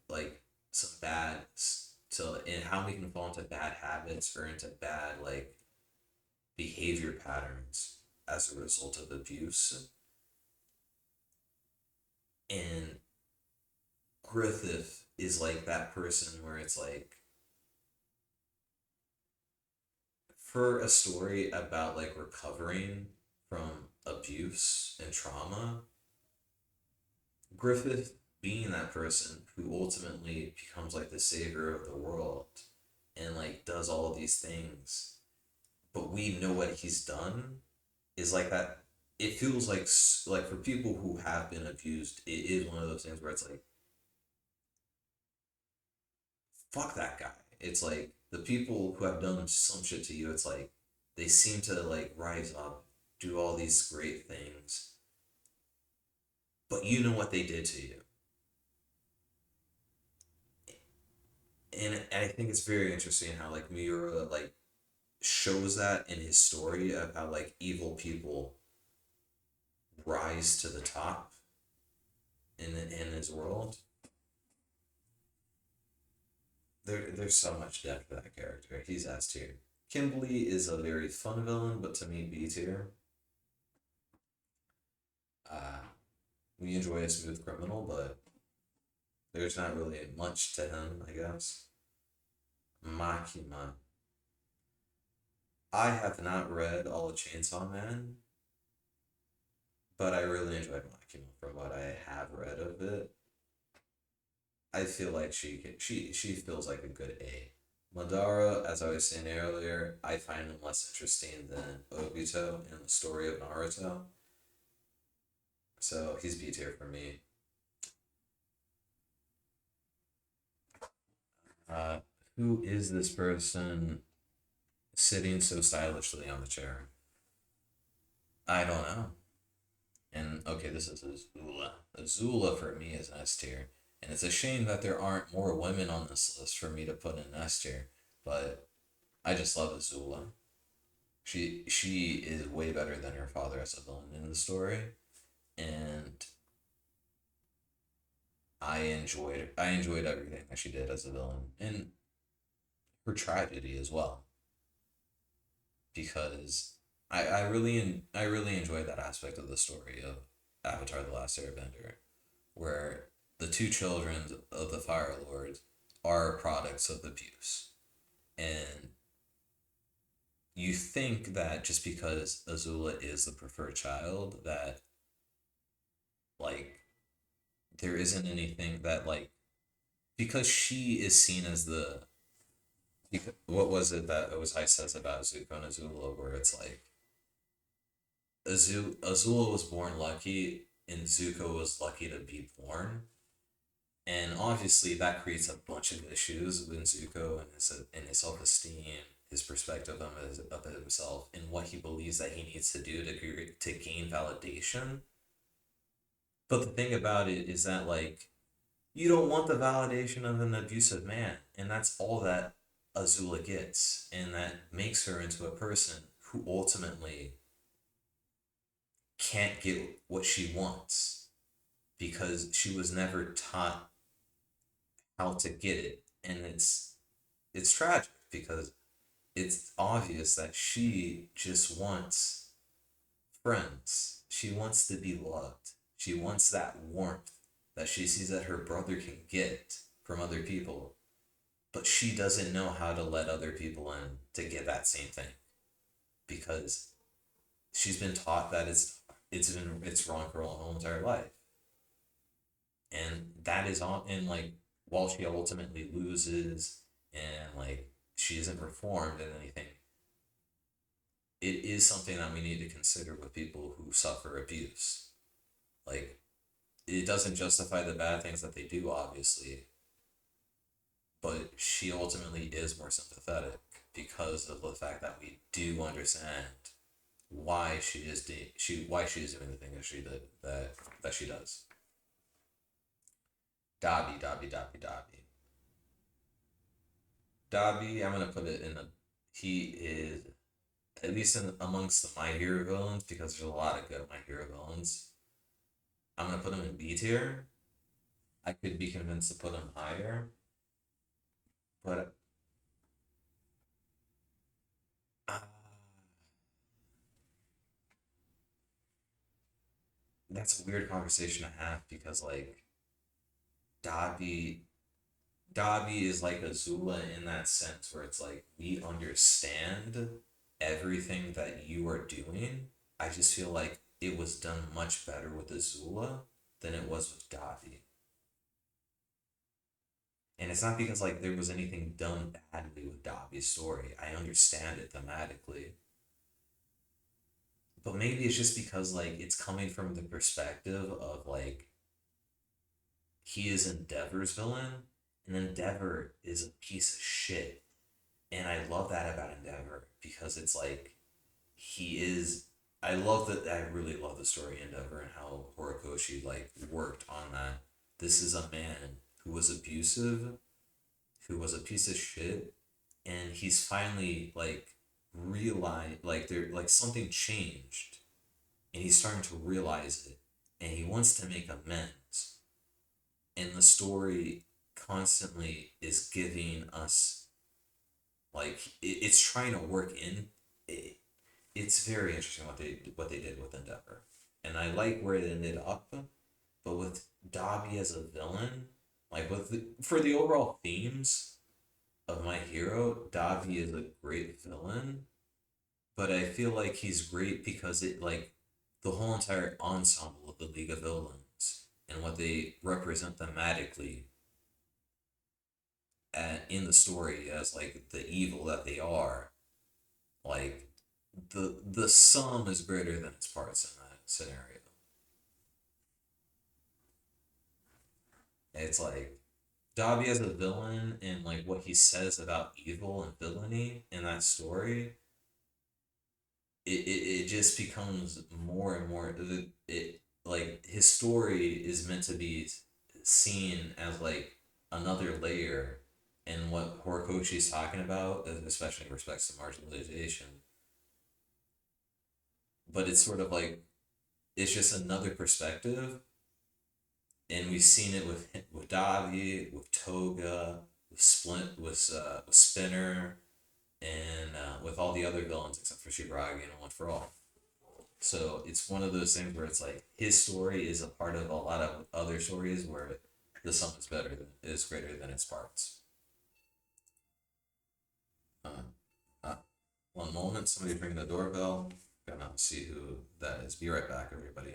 like some bad and how we can fall into bad habits or into bad like behavior patterns as a result of abuse. And Griffith is like that person where it's like for a story about like recovering from abuse and trauma, Griffith being that person who ultimately becomes like the savior of the world and like does all of these things, but we know what he's done is like that. It feels like for people who have been abused, it is one of those things where it's like, fuck that guy. It's like the people who have done some shit to you, it's like they seem to like rise up, do all these great things, but you know what they did to you. And I think it's very interesting how like Miura like shows that in his story of how like evil people rise to the top in his world. There's so much depth to that character. He's S tier. Kimberly is a very fun villain, but to me B tier. Uh, we enjoy a smooth criminal, but there's not really much to him, I guess. Makima. I have not read all of Chainsaw Man, but I really enjoyed Makima for what I have read of it. I feel like she feels like a good A. Madara, as I was saying earlier, I find him less interesting than Obito in the story of Naruto. So he's B tier for me. Uh, who is this person sitting so stylishly on the chair? I don't know. And okay, this is Azula. Azula for me is S tier. And it's a shame that there aren't more women on this list for me to put in S tier. But I just love Azula. She is way better than her father as a villain in the story. And I enjoyed everything that she did as a villain. And her tragedy as well. Because I really enjoyed that aspect of the story of Avatar: The Last Airbender, where the two children of the Fire Lord are products of abuse, and you think that just because Azula is the preferred child, that like there isn't anything that like because she is seen as the what was it that Ozai says about Zuko and Azula, where it's like Azula was born lucky and Zuko was lucky to be born. And obviously that creates a bunch of issues with Zuko and his self esteem, his perspective of himself, and what he believes that he needs to do to gain validation. But the thing about it is that like you don't want the validation of an abusive man, and that's all that Azula gets, and that makes her into a person who ultimately can't get what she wants because she was never taught how to get it, and it's tragic because it's obvious that she just wants friends. She wants to be loved. She wants that warmth that she sees that her brother can get from other people, but she doesn't know how to let other people in to get that same thing because she's been taught that it's wrong her whole entire life, and that is on. And like while she ultimately loses and like she isn't reformed in anything, it is something that we need to consider with people who suffer abuse. Like it doesn't justify the bad things that they do, obviously, but she ultimately is more sympathetic because of the fact that we do understand why she is why she is doing the thing that she did that she does. Dobby, Dobby, Dobby, Dobby. Dobby, I'm gonna put it in a. He is, at least amongst the My Hero villains, because there's a lot of good My Hero villains. I'm gonna put him in B tier. I could be convinced to put him higher, but that's a weird conversation to have because like Dobby Dobby is like Azula in that sense where it's like we understand everything that you are doing. I just feel like it was done much better with Azula than it was with Dobby. And it's not because like there was anything done badly with Dobby's story. I understand it thematically. But maybe it's just because like it's coming from the perspective of like he is Endeavor's villain, and Endeavor is a piece of shit. And I love that about Endeavor because it's like he is. I love that. I really love the story Endeavor and how Horikoshi like worked on that. This is a man who was abusive, who was a piece of shit, and he's finally like realized like there like something changed, and he's starting to realize it, and he wants to make amends, and the story constantly is giving us like it's trying to work in it. It's very interesting what they did with Endeavor, and I like where it ended up, but with Dobby as a villain, like for the overall themes of My Hero, Dobby is a great villain, but I feel like he's great because it like the whole entire ensemble of the League of Villains and what they represent thematically in the story as like the evil that they are, like the sum is greater than its parts in that scenario. It's like Dobby as a villain and like what he says about evil and villainy in that story, it just becomes more and more it like his story is meant to be seen as like another layer in what Horikoshi is talking about, especially in respects to marginalization. But it's sort of like it's just another perspective, and we've seen it with Davi, with Toga, with with Spinner, and with all the other villains except for Shigaragi and One for All. So it's one of those things where it's like his story is a part of a lot of other stories where the sum is greater than its parts. Uh, uh, One moment, somebody ring the doorbell. Gonna see who that is. Be right back, everybody.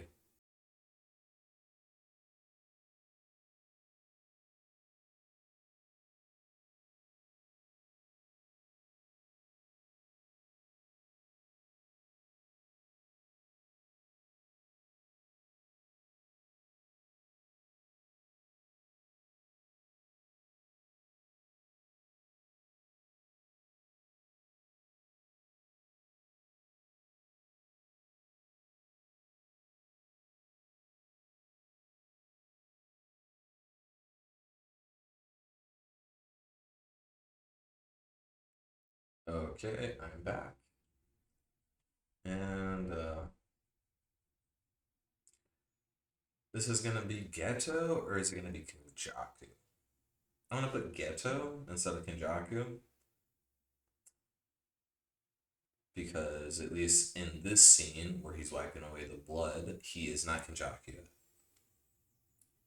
Okay, I'm back. And this is gonna be Ghetto or is it gonna be Kenjaku? I'm gonna put Ghetto instead of Kenjaku because at least in this scene where he's wiping away the blood, he is not Kenjaku.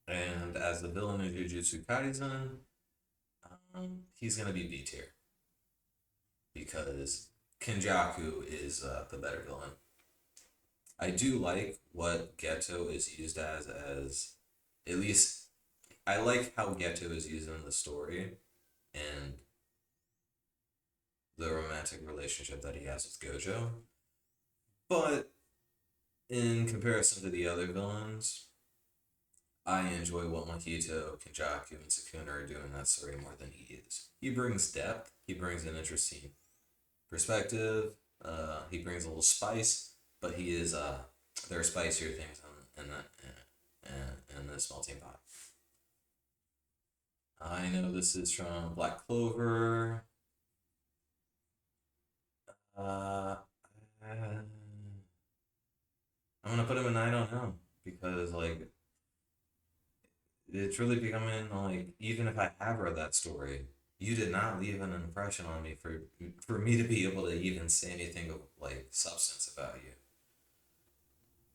And as the villain of Jujutsu Kaisen, he's gonna be B tier because Kenjaku is the better villain. I do like what Ghetto is used as at least I like how Ghetto is used in the story and the romantic relationship that he has with Gojo. But in comparison to the other villains, I enjoy what Makito, Kenjaku, and Sukuna are doing in that story more than he is. He brings depth. He brings an interesting perspective. He brings a little spice, but he is there are spicier things in that in this melting pot. I know this is from Black Clover. Uh, I'm gonna put him in I don't know because like it's really becoming like even if I have read that story, you did not leave an impression on me for me to be able to even say anything of like substance about you.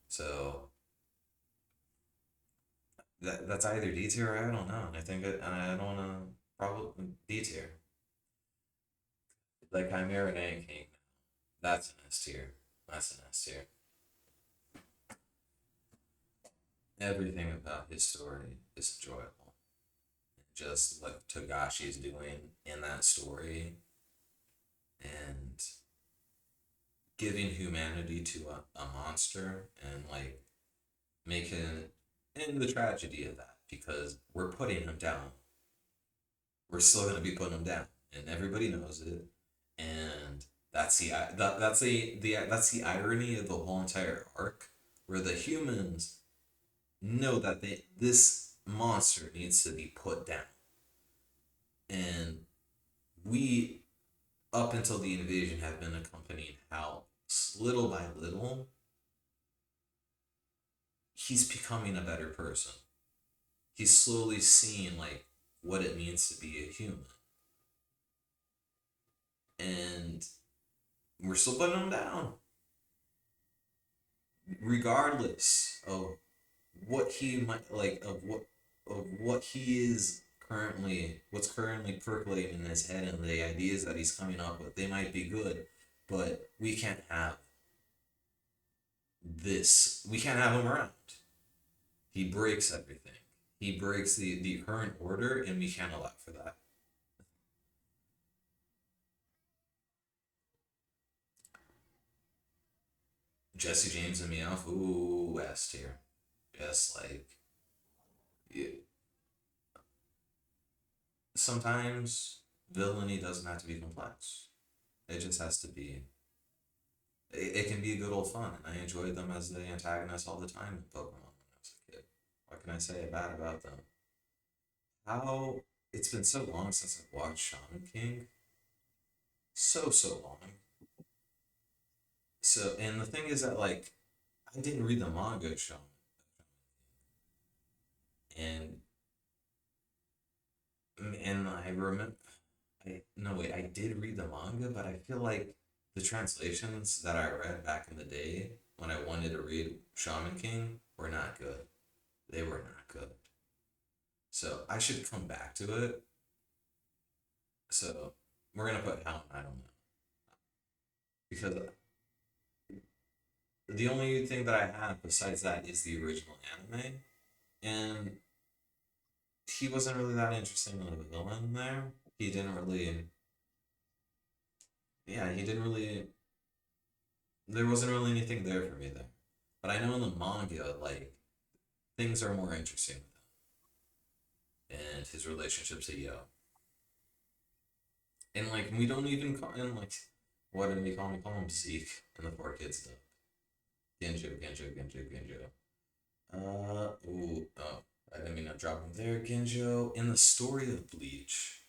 So that's either D tier or I don't know. And I think I don't want to probably D tier. Like Chimera and King, that's an S tier. That's an S tier. Everything about his story is enjoyable. Just like Togashi is doing in that story and giving humanity to a monster and like making and the tragedy of that because we're putting him down. We're still gonna be putting him down, and everybody knows it. And that's the irony of the whole entire arc, where the humans know that this monster needs to be put down, and we up until the invasion have been accompanied how little by little he's becoming a better person. He's slowly seeing like what it means to be a human. And we're still putting him down. Regardless of what he might like of what he is currently what's currently percolating in his head and the ideas that he's coming up with, they might be good, but we can't have this. We can't have him around. He breaks everything. He breaks the current order, and we can't allow for that. Jesse James and Meowth, ooh, S tier. Just like, sometimes villainy doesn't have to be complex. It just has to be. It can be a good old fun, and I enjoyed them as the antagonists all the time in Pokemon when I was a kid. What can I say bad about them? How it's been so long since I've watched Shaman King. So long. So and the thing is that like I didn't read the manga of Shaman, and I remember I no wait I did read the manga, but I feel like the translations that I read back in the day when I wanted to read Shaman King were not good. They were not good. So I should come back to it. So we're gonna put Helen. I don't know because the only thing that I have besides that is the original anime, and he wasn't really that interesting of a villain there. He didn't really, yeah, he didn't really. There wasn't really anything there for me there. But I know in the manga, like things are more interesting with him and his relationship to Yo. And like we don't even call and like what did we call him? We call him Zeke in the Four Kids stuff. Genjo. I didn't mean to drop him there. Genjo. In the story of Bleach,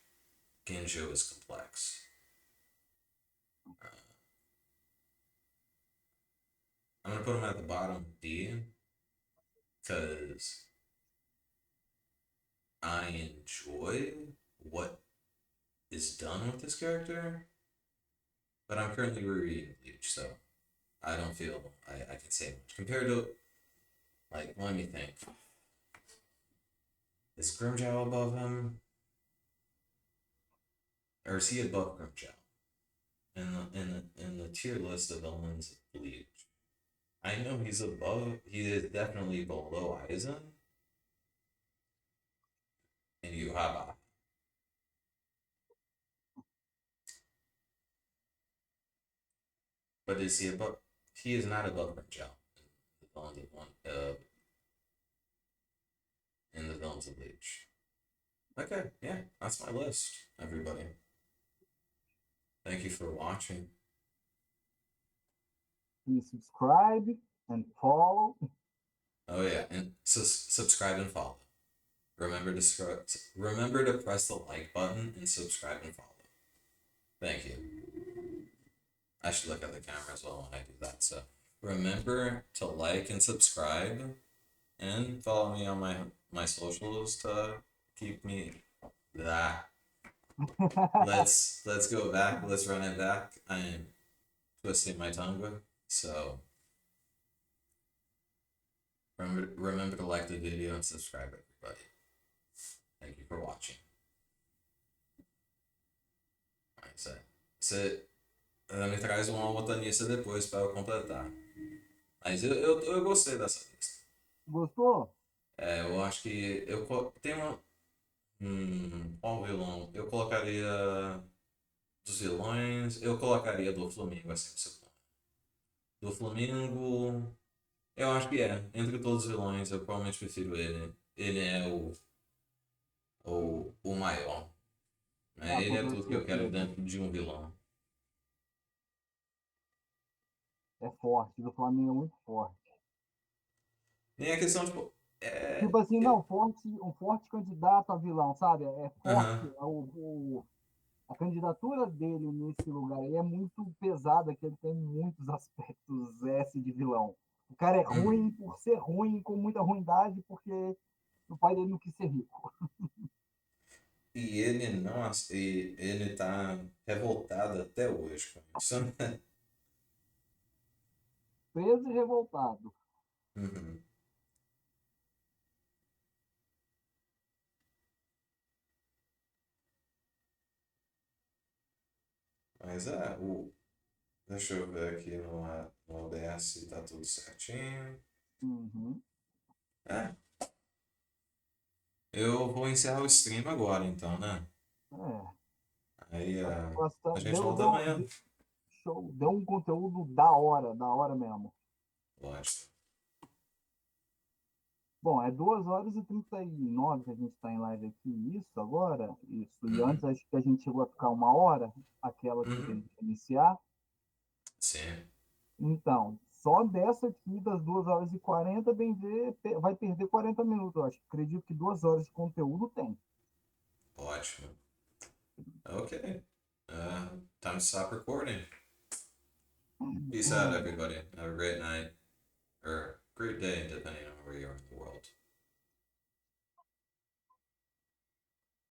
Genjo is complex. Uh, I'm gonna put him at the bottom D because I enjoy what is done with this character, but I'm currently rereading Bleach, so I don't feel I can say much compared to like let me think. Is Grimjow above him, or is he above Grimjow in the tier list of villains of Bleach? I know he's above. He is definitely below Aizen and Yuhaba. But is he above? He is not above Grimjow. The villains of one. in the films of Bleach. Okay, yeah, that's my list, everybody. Thank you for watching. Please subscribe and follow. Oh yeah, and subscribe and follow. Remember to press the like button and subscribe and follow. Thank you. I should look at the camera as well when I do that. So remember to like and subscribe, and follow me on my socials to keep me that. Let's go back. Let's run it back. I am twisting my tongue. So remember to like the video and subscribe, everybody. Thank you for watching. Você me traz uma outra lista depois para eu completar. Mas eu gostei dessa lista. Gostou? Eu acho que tem uma. Qual vilão? Eu colocaria dos vilões. Eu colocaria do Flamengo, assim, você. Do Flamengo. Eu acho que é. Entre todos os vilões, eu provavelmente prefiro ele. Ele é o maior. Né? Ele é tudo que eu quero dentro de um vilão. É forte, do Flamengo é muito forte. Nem a questão, tipo. Tipo assim, não, um forte candidato a vilão, sabe? É forte. A candidatura dele nesse lugar aí é muito pesada, que ele tem muitos aspectos S de vilão. O cara é ruim por ser ruim, com muita ruindade, porque o pai dele não quis ser rico. E ele não. Ele tá revoltado até hoje com isso. Preso e revoltado. Uhum. Mas deixa eu ver aqui no OBS se tá tudo certinho. Uhum. Eu vou encerrar o stream agora, então, né? É. Aí a gente Deu, volta deu, amanhã. show. Deu um conteúdo da hora mesmo. Lógico. Bom, é 2h39 que a gente está em live aqui, isso agora? Isso. E antes acho que a gente chegou a ficar 1 hora, aquela aqui que a gente ia iniciar. Sim. Então, só dessa aqui, das 2h40, bem ver, vai perder 40 minutos, eu acho. Acredito que 2 horas de conteúdo tem. Ótimo. Okay. Time to stop recording. Peace out, everybody. Have a great night. Or great day, depending on where you are in the world.